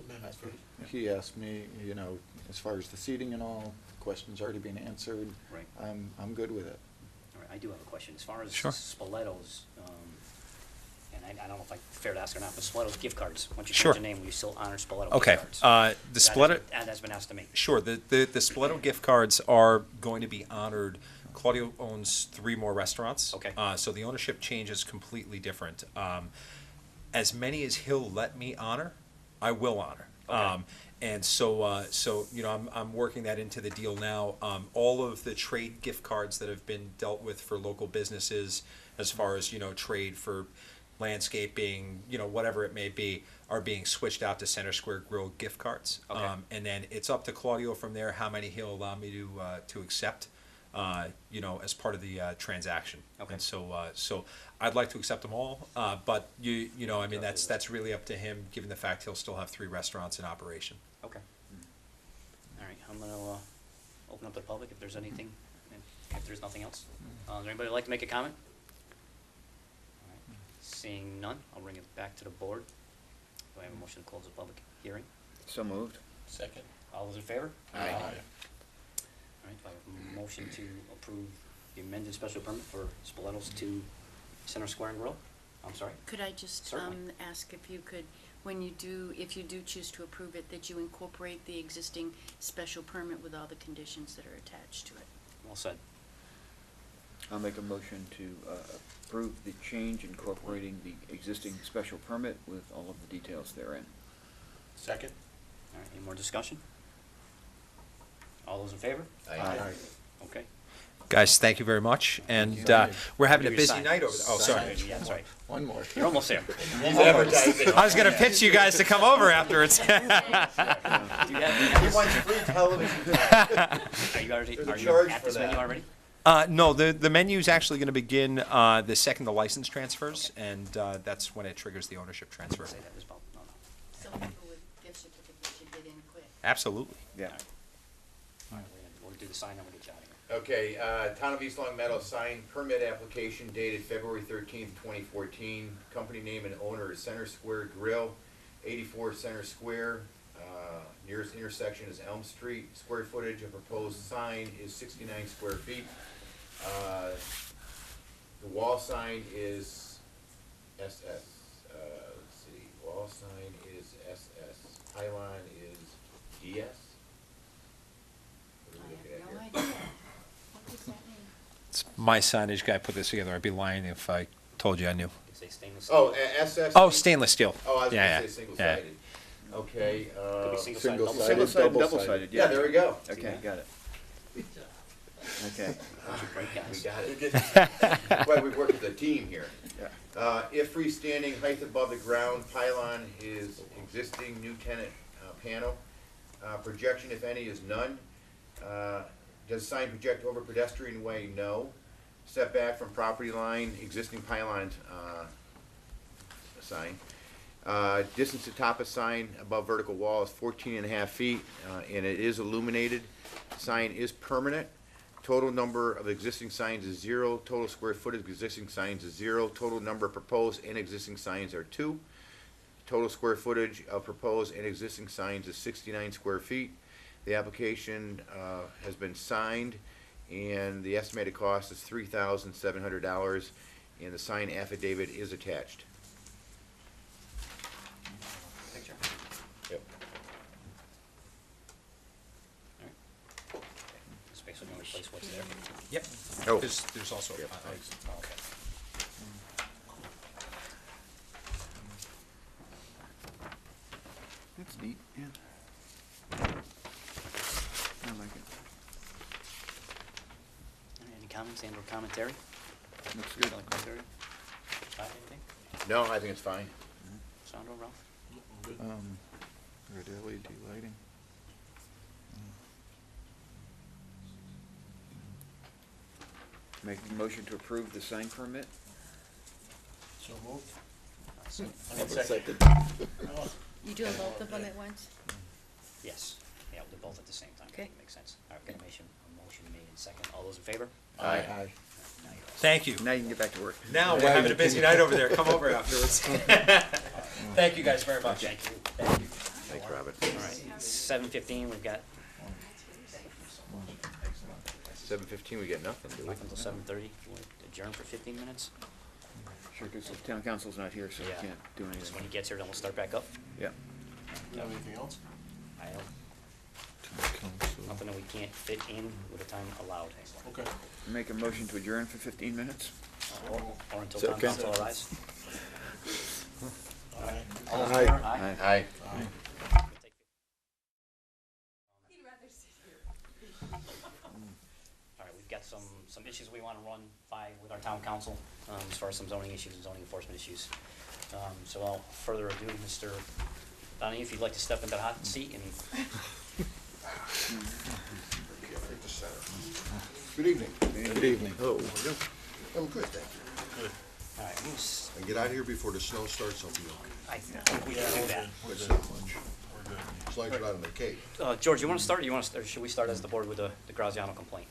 he asked me, you know, as far as the seating and all, questions already been answered. Right. I'm good with it. All right, I do have a question. As far as Sure. Spoletos, and I don't know if I'm fair to ask or not, but Spoletos gift cards, once you Sure. change the name, will you still honor Spoleto Okay, gift cards? the Spoleto. That has been asked to me. Sure, the Spoleto gift cards are going to be honored. Claudio owns 3 more restaurants. Okay. So the ownership change is completely different. As many as he'll let me honor, I will honor. Okay. And so you know, I'm working that into the deal now. All of the trade gift cards that have been dealt with for local businesses, as far as, you know, trade for landscaping, you know, whatever it may be, are being switched out to Center Square Grill gift cards. Okay. And then it's up to Claudio from there how many he'll allow me to accept, you know, as part of the transaction. Okay. And so I'd like to accept them all, but you know, I mean, that's really up to him, given the fact he'll still have 3 restaurants in operation. Okay. All right, I'm gonna open up the public if there's anything, if there's nothing else. Is there anybody who'd like to make a comment? All right, seeing none, I'll bring it back to the board. Do I have a motion to close the public hearing? So moved. Second. All those in favor? Aye. All right, do I have a motion to approve the amended special permit for Spoletos to Center Square and Grill? I'm sorry? Could I just Certainly. ask if you could, if you do choose to approve it, that you incorporate the existing special permit with all the conditions that are attached to it? Well said. I'll make a motion to approve the change incorporating the existing special permit with all of the details therein. Second. All right, any more discussion? All those in favor? Aye. Okay. Guys, thank you very much, and we're having a busy night over there. Oh, sorry. Yeah, that's right. One more. You're almost there. He's advertising. I was gonna pitch you guys to come over afterwards. Do you have- He wants free television. Are you already, There's a are you charge at for this menu that. already? No, the menu's actually gonna begin the second the license transfers, and that's when it triggers the ownership transfer. Say that as well. No, no. Some people with gift certificates should get in quick. Absolutely. Yeah. All right, we'll do the sign, then we'll get you out of here. Okay, Town of East Long Meadow sign permit application dated February 13th, 2014. Company name and owner is Center Square Grill, 84 Center Square. Nearest intersection is Elm Street. Square footage of proposed sign is 69 square feet. The wall sign is SS. Let's see, wall sign is SS. Pylon is DS. What are we looking at I here? have no idea. What does that mean? It's my signage guy put this together. I'd be lying if I told you I knew. You can say stainless Oh, steel. SS? Oh, stainless steel. Oh, I was Yeah, gonna yeah, say yeah. single-sided. Okay, Could be single-sided, Single-sided, double-sided. Single-sided, double-sided. double-sided, yeah, there we go. Okay, got it. Okay. Great guys. We got it. Well, we've worked as a team here. Yeah. If freestanding, height above the ground, pylon is existing, new tenant panel. Projection, if any, is none. Does sign project over pedestrian way? No. Setback from property line, existing pylon sign. Distance to top of sign above vertical wall is 14.5 feet, and it is illuminated. Sign is permanent. Total number of existing signs is 0. Total square footage of existing signs is 0. Total number of proposed and existing signs are 2. Total square footage of proposed and existing signs is 69 square feet. The application has been signed, and the estimated cost is $3,700, and the sign affidavit is attached. Picture. Yep. All right. This basically gonna replace what's there. Yep. Oh. There's also. Yep. Okay. neat, yeah. I like it. Any comments and/or commentary? Looks good. Commentary? Anything? No, I think it's fine. Sandro, Ralph? Good. Red LED lighting. Make a motion to approve the sign permit? So moved. Second. You doing both of them at once? Yes. Yeah, we'll do both at the same time. Okay. That makes sense. All right, a motion made in second. All those in favor? Aye. Now you're all Thank you. Now you can get back to work. Now we're having a busy night over there. Come over afterwards. Thank you guys very much. set. Thank you. Thank you. Thanks, Robert. All right, 7:15, we've got 7:15, we get nothing, do we? nothing until 7:30. You want to adjourn for 15 minutes? Sure, because the town council's not here, so we Yeah. can't do So when anything. he gets here, then we'll start back up. Yeah. Do you have anything else? I don't, nothing that we can't fit in with the time allowed. Okay. Make a motion to adjourn for 15 minutes? Or until town Second. council arrives. Aye. All those in favor? Aye. Aye. Aye. All right, we've got some issues we want to run by with our town council, as far as some zoning issues and zoning enforcement issues. So without further ado, Mr. Donahue, if you'd like to step into the hot seat and Good evening. Good evening. How are you? I'm good, thank you. all right, who's, And get out of here before the snow starts, I'll be okay. I think we can do that. But not much. As long as you're not on the Cape. George, you want to start, or or should we start as the board with the Graziano complaint?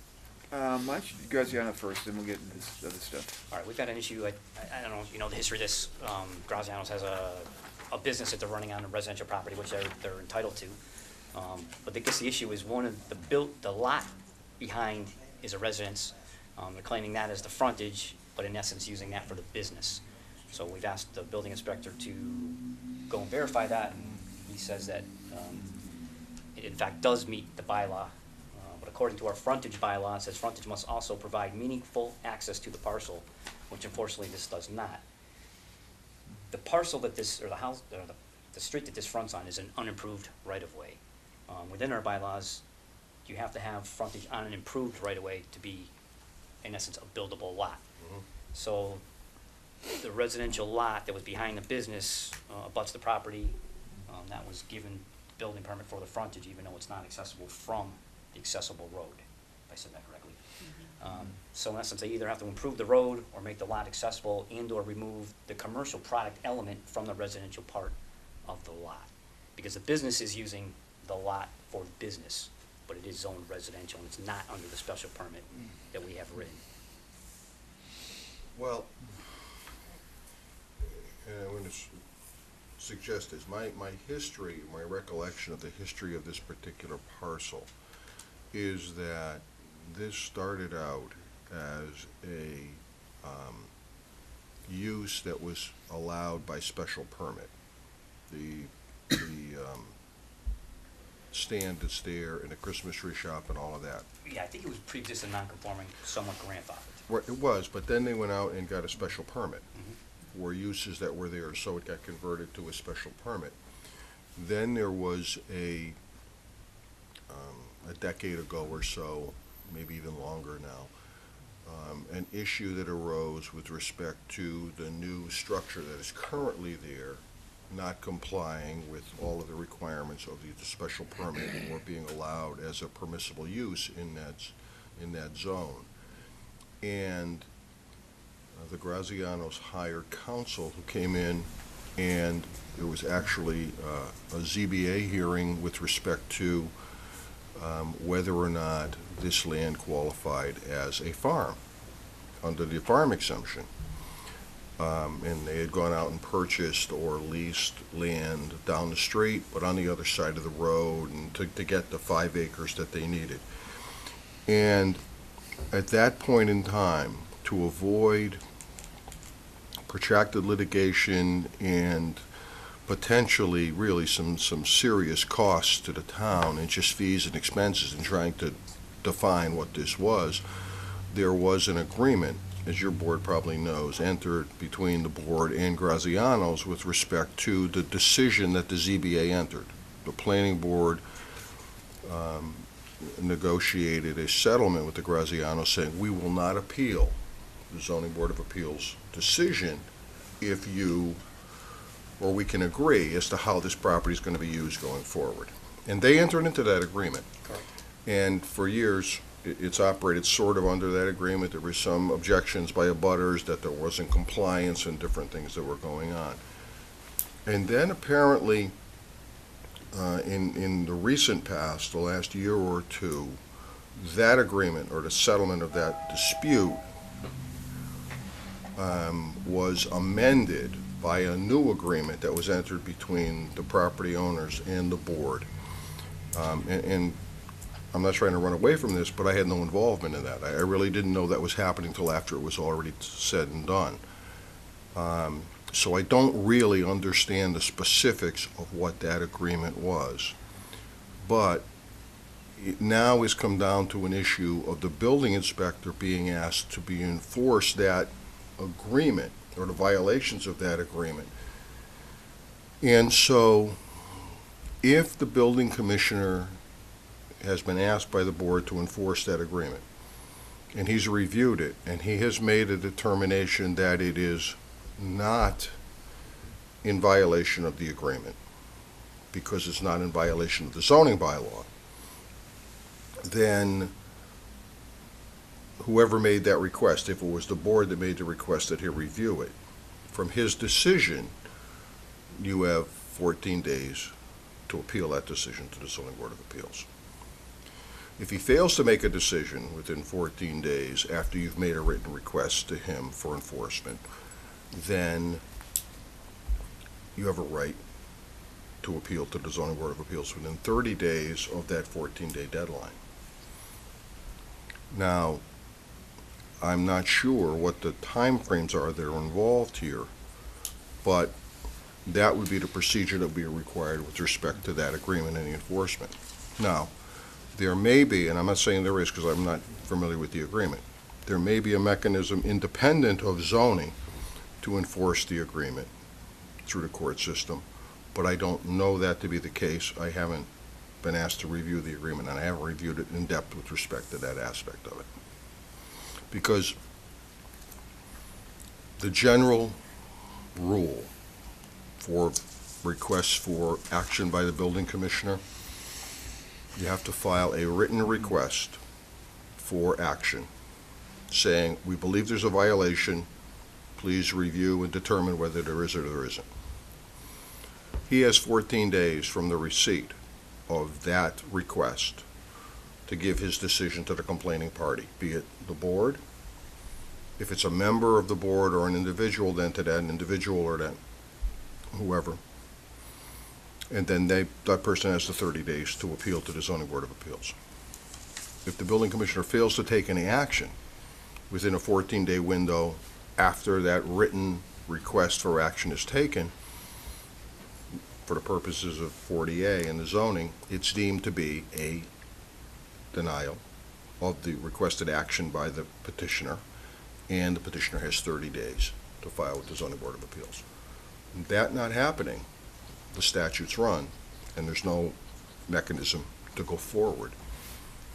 Why don't you Graziano first, then we'll get into this other stuff. All right, we've got an issue, I don't know if you know the history of this. Graziano's has a business that they're running on a residential property, which they're entitled to. But I guess the issue is one of the lot behind is a residence. They're claiming that as the frontage, but in essence using that for the business. So we've asked the building inspector to go and verify that, and he says that it in fact does meet the bylaw. But according to our frontage bylaw, it says frontage must also provide meaningful access to the parcel, which unfortunately this does not. The parcel that this, or the house, or the street that this fronts on is an unimproved right-of-way. Within our bylaws, you have to have frontage on an improved right-of-way to be, in essence, a buildable lot. So the residential lot that was behind the business abuts the property. That was given building permit for the frontage, even though it's not accessible from the accessible road, if I said that correctly. So in essence, they either have to improve the road or make the lot accessible and/or remove the commercial product element from the residential part of the lot. Because the business is using the lot for business, but it is zoned residential and it's not under the special permit that we have written. Well, and I'm going to suggest this. My history, my recollection of the history of this particular parcel is that this started out as a use that was allowed by special permit. The stand that's there and the Christmas tree shop and all of that. Yeah, I think it was pre-existing non-conforming, somewhat grandfathered. Well, it was, but then they went out and got a special permit for uses that were there, so it got converted to a special permit. Then there was a decade ago or so, maybe even longer now, an issue that arose with respect to the new structure that is currently there, not complying with all of the requirements of the special permit or being allowed as a permissible use in that zone. And the Grazianos hired counsel who came in, and there was actually a ZBA hearing with respect to whether or not this land qualified as a farm under the farm exemption. And they had gone out and purchased or leased land down the street, but on the other side of the road, and to get the 5 acres that they needed. And at that point in time, to avoid protracted litigation and potentially really some serious costs to the town and just fees and expenses in trying to define what this was, there was an agreement, as your board probably knows, entered between the board and Grazianos with respect to the decision that the ZBA entered. the planning board negotiated a settlement with the Graziano saying, we will not appeal the zoning board of appeals decision if you, or we can agree as to how this property is going to be used going forward. And they entered into that agreement. Correct. And for years, it's operated sort of under that agreement. There were some objections by abutters that there wasn't compliance and different things that were going on. And then apparently, in the recent past, the last year or two, that agreement or the settlement of that dispute was amended by a new agreement that was entered between the property owners and the board. And I'm not trying to run away from this, but I had no involvement in that. I really didn't know that was happening until after it was already said and done. So I don't really understand the specifics of what that agreement was. But it now has come down to an issue of the building inspector being asked to be enforce that agreement or the violations of that agreement. And so if the building commissioner has been asked by the board to enforce that agreement, and he's reviewed it, and he has made a determination that it is not in violation of the agreement, because it's not in violation of the zoning bylaw, then whoever made that request, if it was the board that made the request that he review it, from his decision, you have 14 days to appeal that decision to the zoning board of appeals. If he fails to make a decision within 14 days after you've made a written request to him for enforcement, then you have a right to appeal to the zoning board of appeals within 30 days of that 14-day deadline. Now, I'm not sure what the timeframes are that are involved here, but that would be the procedure that would be required with respect to that agreement and the enforcement. Now, there may be, and I'm not saying there is because I'm not familiar with the agreement, there may be a mechanism independent of zoning to enforce the agreement through the court system, but I don't know that to be the case. I haven't been asked to review the agreement, and I haven't reviewed it in depth with respect to that aspect of it. Because the general rule for requests for action by the building commissioner, you have to file a written request for action saying, we believe there's a violation, please review and determine whether there is or there isn't. He has 14 days from the receipt of that request to give his decision to the complaining party, be it the board, if it's a member of the board or an individual, then to that individual or that whoever. And then that person has the 30 days to appeal to the zoning board of appeals. If the building commissioner fails to take any action within a 14-day window after that written request for action is taken, for the purposes of 40A and the zoning, it's deemed to be a denial of the requested action by the petitioner, and the petitioner has 30 days to file with the zoning board of appeals. That not happening, the statute's run, and there's no mechanism to go forward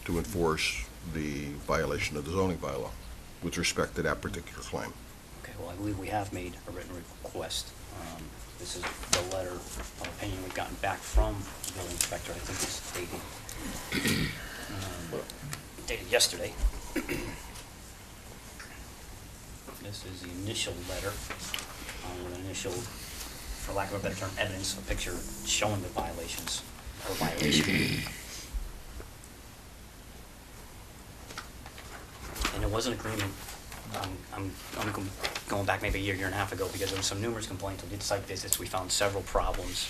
to enforce the violation of the zoning bylaw with respect to that particular claim. Okay, well, I believe we have made a written request. This is the letter of opinion we've gotten back from the building inspector. I think it's dated yesterday. This is the initial letter, with an initial, for lack of a better term, evidence, a picture showing the violations, or violation. And it was an agreement. I'm going back maybe a year and a half ago, because there was some numerous complaints. We did site visits. We found several problems.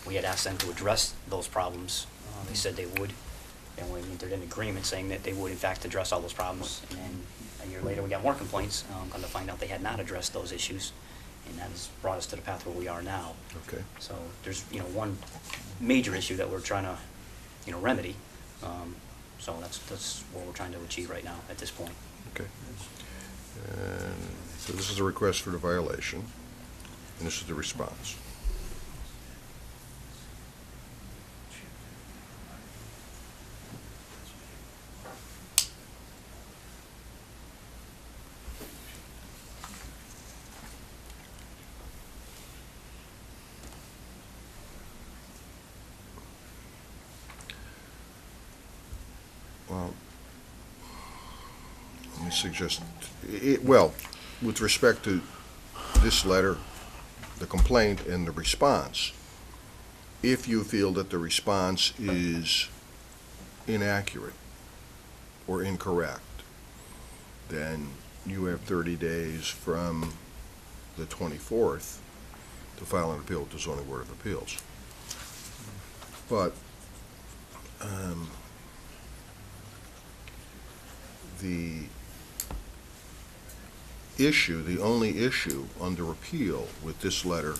We had asked them to address those problems. They said they would. And we entered an agreement saying that they would, in fact, address all those problems. And then a year later, we got more complaints. Come to find out they had not addressed those issues. And that has brought us to the path where we are now. Okay. So there's, one major issue that we're trying to, remedy. So that's what we're trying to achieve right now at this point. Okay. And so this is a request for the violation, and this is the response. suggest, well, with respect to this letter, the complaint and the response, if you feel that the response is inaccurate or incorrect, then you have 30 days from the 24th to file an appeal with the zoning board of appeals. But the issue, the only issue under appeal with this letter,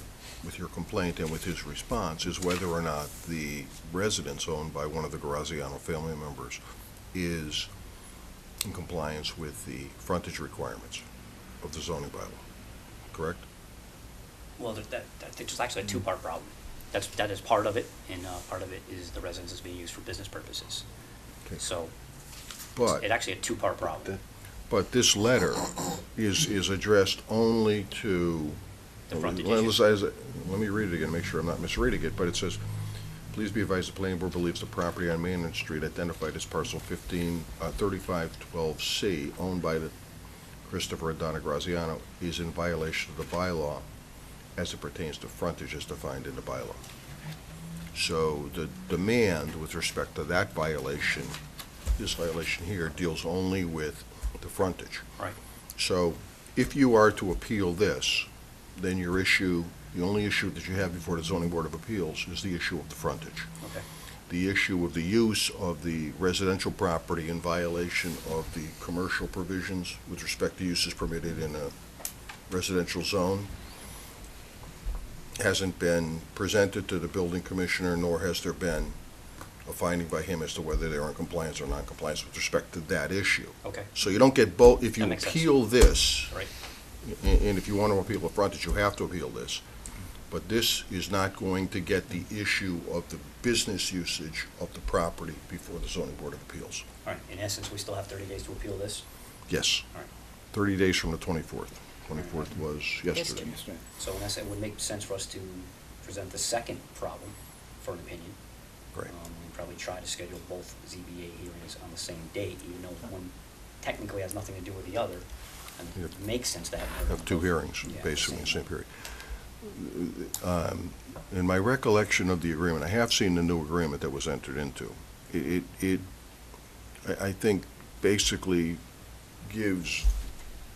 with your complaint and with his response, is whether or not the residence owned by one of the Graziano family members is in compliance with the frontage requirements of the zoning bylaw, correct? Well, I think there's actually a two-part problem. That is part of it, and part of it is the residence is being used for business purposes. Okay. So But, it's actually a two-part problem. but this letter is addressed only to. The frontage Let issue. let me read it again, make sure I'm not misreading it, but it says, please be advised, the planning board believes the property on Main Street identified as parcel 3512C, owned by the Christopher and Donna Graziano, is in violation of the bylaw as it pertains to frontage as defined in the bylaw. So the demand with respect to that violation, this violation here, deals only with the frontage. Right. So if you are to appeal this, then your issue, the only issue that you have before the zoning board of appeals is the issue of the frontage. Okay. The issue of the use of the residential property in violation of the commercial provisions with respect to uses permitted in a residential zone hasn't been presented to the building commissioner, nor has there been a finding by him as to whether they're in compliance or non-compliance with respect to that issue. Okay. So you don't get both, if you That makes sense. appeal this, Right. and if you want to appeal the frontage, you have to appeal this. But this is not going to get the issue of the business usage of the property before the zoning board of appeals. All right. In essence, we still have 30 days to appeal this. Yes. All right. 30 days from the 24th. 24th was yesterday. So in essence, it would make sense for us to present the second problem for an opinion. Right. And probably try to schedule both ZBA hearings on the same date, even though one technically has nothing to do with the other. And Yeah. it makes sense to have. Have two hearings, Yeah, basically, in the same one. period. In my recollection of the agreement, I have seen the new agreement that was entered into. I think, basically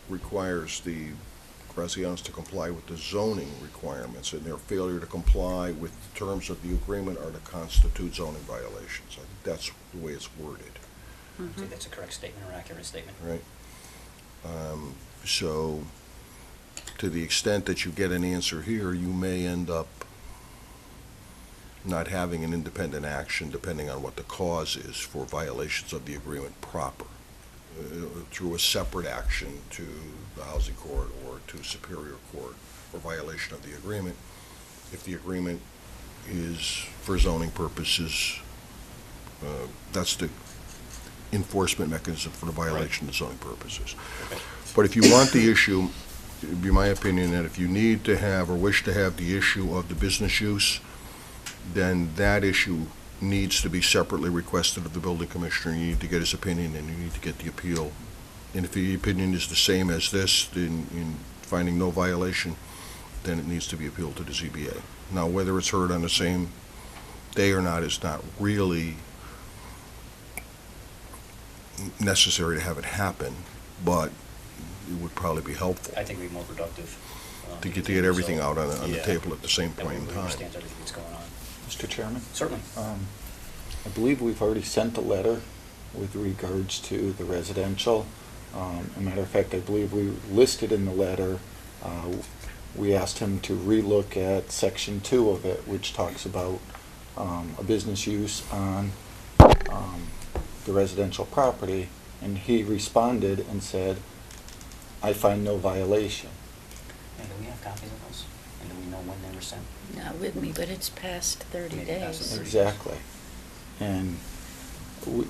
requires the Grazianos to comply with the zoning requirements, and their failure to comply with the terms of the agreement are to constitute zoning violations. I think that's the way it's worded, I think that's a correct statement or accurate statement. right? So, to the extent that you get an answer here, you may end up not having an independent action, depending on what the cause is for violations of the agreement proper, through a separate action to the housing court or to Superior Court for violation of the agreement. If the agreement is for zoning purposes, that's the enforcement mechanism for the violation of zoning purposes. Okay. But if you want the issue, it'd be my opinion that if you need to have or wish to have the issue of the business use, then that issue needs to be separately requested of the building commissioner. You need to get his opinion, and you need to get the appeal. And if the opinion is the same as this, in finding no violation, then it needs to be appealed to the ZBA. Now, whether it's heard on the same day or not is not really necessary to have it happen, but it would probably be helpful I think we'd be more productive. to get everything out on the Yeah. table at the same That point way in we time. understand everything that's going on. Mr. Chairman? Certainly. I believe we've already sent a letter with regards to the residential. As a matter of fact, I believe we listed in the letter, we asked him to relook at section 2 of it, which talks about a business use on the residential property, and he responded and said, I find no violation. And do we have copies of those? And do we know when they were sent? Not with me, but it's past 30 Maybe past days. 30 Exactly. And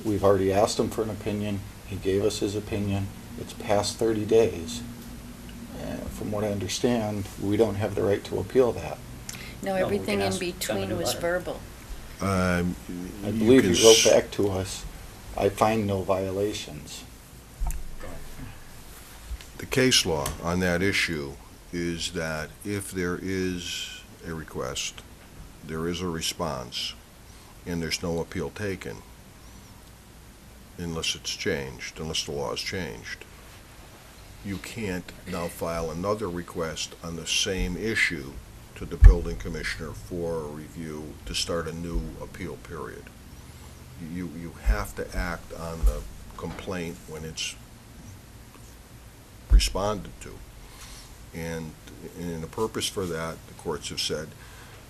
we've already asked him for an opinion. He gave us his opinion. It's past 30 days. From what I understand, we don't have the right to appeal that. No, No, we everything can in ask them to between do was letter. verbal. I You believe can he wrote s- back to us, I find no violations. Go ahead. The case law on that issue is that if there is a request, there is a response, and there's no appeal taken, unless it's changed, unless the law is changed, you can't now file another request on the same issue to the building commissioner for a review to start a new appeal period. You have to act on the complaint when it's responded to. And the purpose for that, the courts have said,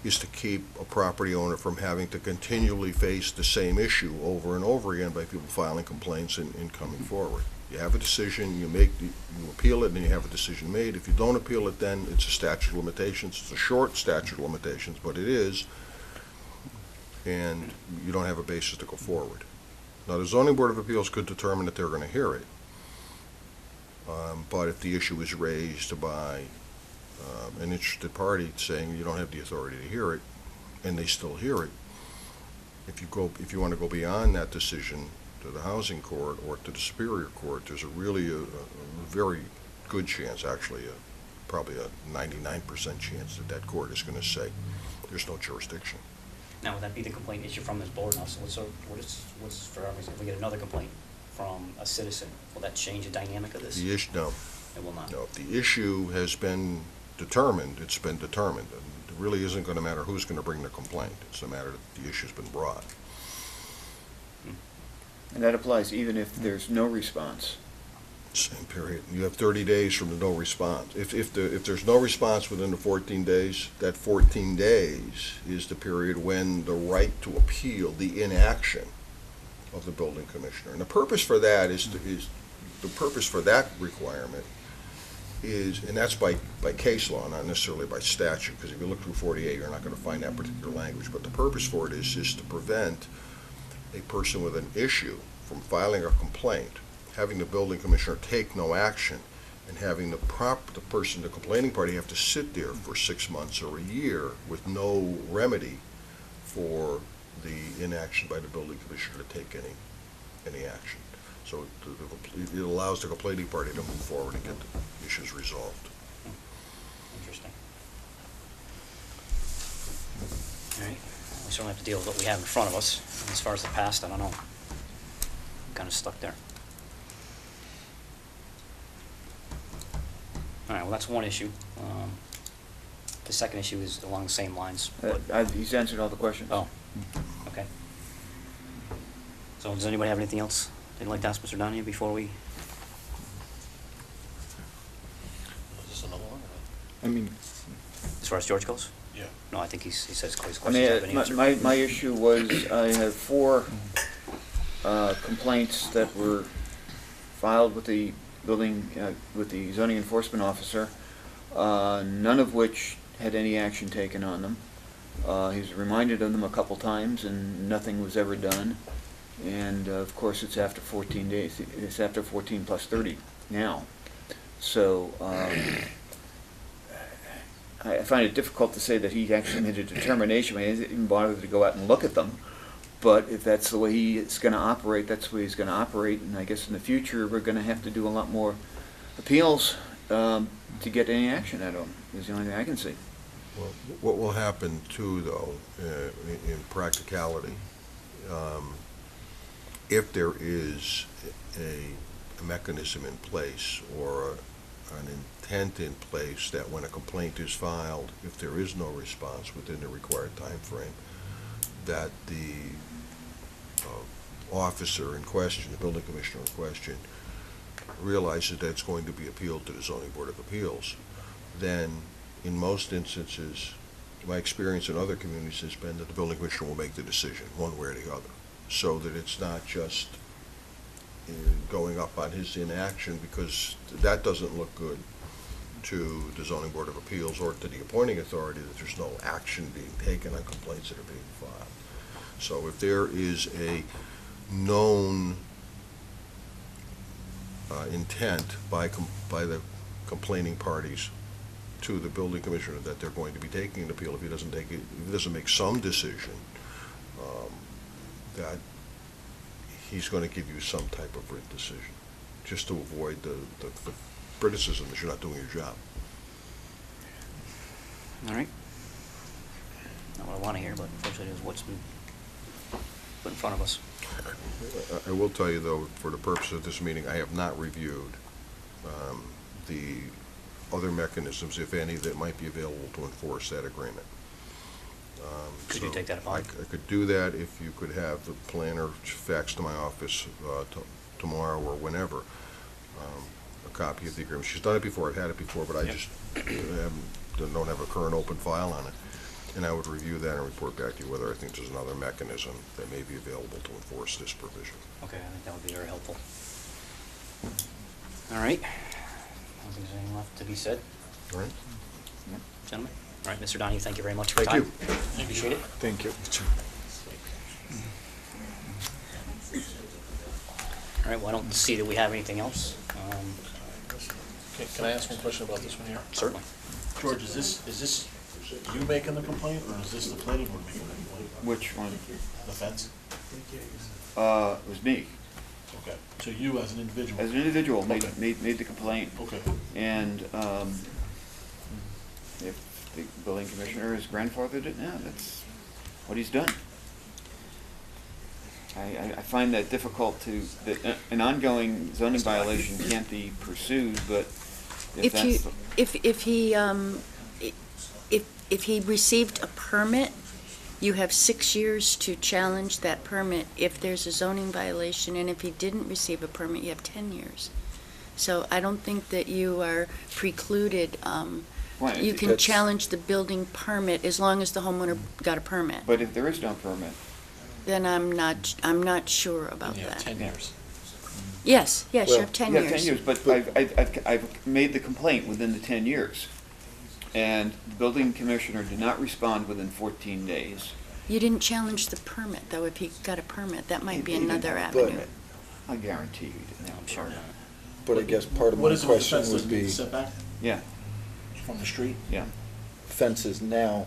is to keep a property owner from having to continually face the same issue over and over again by people filing complaints and coming forward. You have a decision, you appeal it, and you have a decision made. If you don't appeal it, then it's a statute of limitations. It's a short statute of limitations, but it is, and you don't have a basis to go forward. Now, the Zoning Board of Appeals could determine that they're going to hear it, but if the issue is raised by an interested party saying you don't have the authority to hear it, and they still hear it, if you want to go beyond that decision to the housing court or to the Superior Court, there's a very good chance, actually, probably a 99% chance that court is going to say there's no jurisdiction. Now, would that be the complaint issue from this board? Now, so what's for our reason, if we get another complaint from a citizen, will that change the dynamic of this? No. It will not? No, if the issue has been determined, it's been determined. It really isn't going to matter who's going to bring the complaint. It's a matter that the issue's been brought. And that applies even if there's no response. Same period. You have 30 days from the no response. If there's no response within the 14 days, that 14 days is the period when the right to appeal the inaction of the building commissioner. And the purpose for that the purpose for that requirement is, and that's by case law, not necessarily by statute, because if you look through 48, you're not going to find that particular language. But the purpose for it is to prevent a person with an issue from filing a complaint, having the building commissioner take no action, and having the complaining party have to sit there for 6 months or a year with no remedy for the inaction by the building commissioner to take any action. So it allows the complaining party to move forward and get the issues resolved. Interesting. All right, we certainly have to deal with what we have in front of us. And as far as the past, I don't know. I'm kind of stuck there. All right, well, that's one issue. The second issue is along the same lines. He's answered all the questions. Oh, okay. So does anybody have anything else they'd like to ask Mr. Donahue before we? Is this another one? I mean, As far as George goes? Yeah. No, I think he says his I questions have been mean, answered. my issue was I have 4 complaints that were filed with the with the zoning enforcement officer, none of which had any action taken on them. He was reminded of them a couple times and nothing was ever done. And of course it's after 14 days, it's after 14 plus 30 now. So I find it difficult to say that he actually made a determination. I mean, he didn't even bother to go out and look at them. But if that's the way he's going to operate, that's the way he's going to operate. And I guess in the future, we're going to have to do a lot more appeals to get any action out of him, is the only thing I can see. Well, what will happen too, though, in practicality, if there is a mechanism in place or an intent in place that when a complaint is filed, if there is no response within the required time frame, that the officer in question, the building commissioner in question, realizes that it's going to be appealed to the Zoning Board of Appeals, then in most instances, my experience in other communities has been that the building commissioner will make the decision one way or the other, so that it's not just going up on his inaction, because that doesn't look good to the Zoning Board of Appeals or to the appointing authority that there's no action being taken on complaints that are being filed. So if there is a known intent by the complaining parties to the building commissioner that they're going to be taking an appeal, if he doesn't make some decision, that he's going to give you some type of written decision, just to avoid the criticism that you're not doing your job. All right. Not what I want to hear, but unfortunately is what's been put in front of us. I will tell you, though, for the purpose of this meeting, I have not reviewed the other mechanisms, if any, that might be available to enforce that agreement. Could you So take that upon? I could do that if you could have the planner fax to my office tomorrow or whenever, a copy of the agreement. She's done it before, I've had it before, but I just don't have a current open file on it. And I would review that and report back to you whether I think there's another mechanism that may be available to enforce this provision. Okay, I think that would be very helpful. All right. I don't think there's anything left to be said. All right? Gentlemen? All right, Mr. Donahue, thank you very much for your Thank time. you. Appreciate it. Thank you. All right, well, I don't see that we have anything else. Can I ask one question about this one here? Certainly. George, is this you making the complaint, or is this the planning board making the complaint? Which one? The fence? It was me. Okay, so you as an individual? As an individual, Okay. made the complaint. Okay. And if the building commissioner has grandfathered it, yeah, that's what he's done. I find that difficult that an ongoing zoning violation can't be pursued, but If he received a permit, you have 6 years to challenge that permit if there's a zoning violation, and if he didn't receive a permit, you have 10 years. So I don't think that you are precluded. Why? You can That's- challenge the building permit as long as the homeowner got a permit. But if there is no permit, Then I'm not sure about Yeah, that. 10 years. Yes, you Well, have 10 yeah, years. 10 years, but I've made the complaint within the 10 years. And the building commissioner did not respond within 14 days. You didn't challenge the permit, though. If he got a permit, that might be He didn't another have a avenue. permit. I guarantee you he didn't have I'm a sure permit. not. But I guess part of What my is it with the question fence, would doesn't need be, the setback Yeah, from the street? yeah. fences now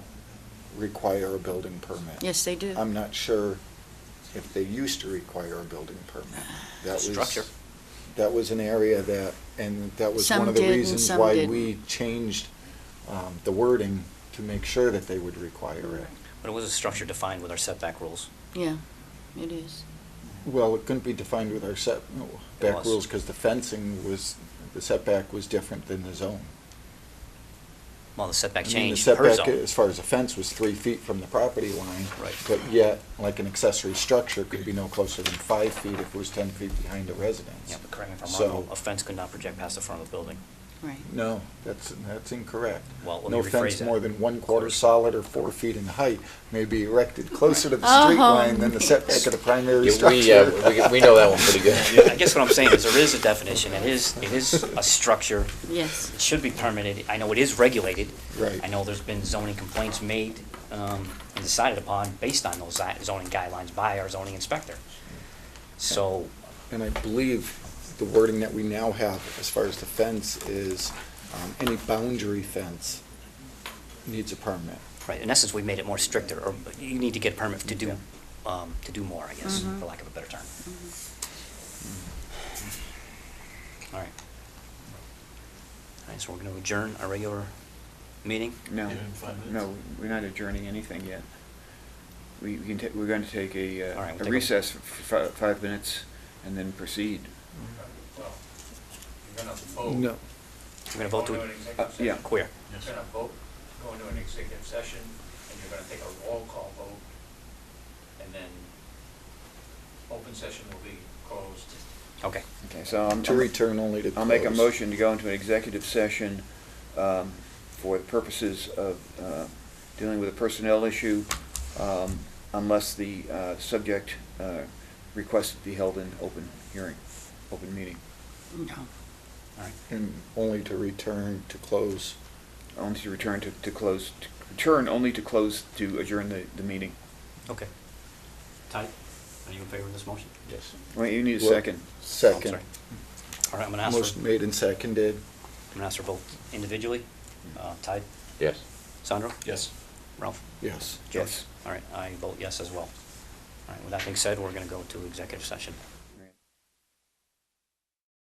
require a building permit. Yes, they do. I'm not sure if they used to require a building permit. That was Structure. That was an area that, and that was Some one of the did and reasons some why didn't. we changed the wording to make sure that they would require it. But it was a structure defined with our setback rules. Yeah, it is. Well, it couldn't be defined with our setback was. rules because the fencing was, the setback was different than the zone. Well, the setback I mean, changed the per setback, zone. as far as the fence, was 3 feet from the property line. Right. But yet, like an accessory structure could be no closer than 5 feet if it was 10 feet behind a residence. Yeah, but correct me if I'm So- wrong, a fence could not project past the front of the building. Right. No, that's incorrect. Well, let No me rephrase fence that. more than 1/4 solid or 4 feet in height may be erected closer to the Oh, street line than the yes. setback of the primary Yeah, structure. we know that one pretty good. I guess what I'm saying is there is a definition. It is a structure. Yes. It should be permitted. I know it is regulated. Right. I know there's been zoning complaints made and decided upon based on those zoning guidelines by our zoning inspector. So, And I believe the wording that we now have as far as the fence is, any boundary fence needs a permit. right, in essence, we made it more stricter, or you need to get a permit to do more, I guess, for lack of a better term. All right. All right, so we're going to adjourn our regular meeting? No, Yeah, in 5 minutes. no, we're not adjourning anything yet. We're going to take All right, we'll a take a- recess for 5 minutes and then proceed. Well, you're gonna vote. No. We're going to vote Go to, into an executive session. Yeah. queer. You're gonna vote, go into an executive session, and you're gonna take a roll call vote, and then open session will be closed. Okay. Okay, so To return only to I'll make a close. motion to go into an executive session for the purposes of dealing with a personnel issue, unless the subject requests it be held in open hearing, open meeting. No. All right. And only to return to close. Only to return to close, only to close, to adjourn the meeting. Okay. Ty, are you in favor of this motion? Yes. Wait, you need a Well, second. Second. sorry. All right, I'm going to ask for, Motion made and seconded. I'm going to ask for vote individually. Ty? Yes. Sandro? Yes. Ralph? Yes. George? Yes. All right, I vote yes as well. All right, with that being said, we're going to go to executive session.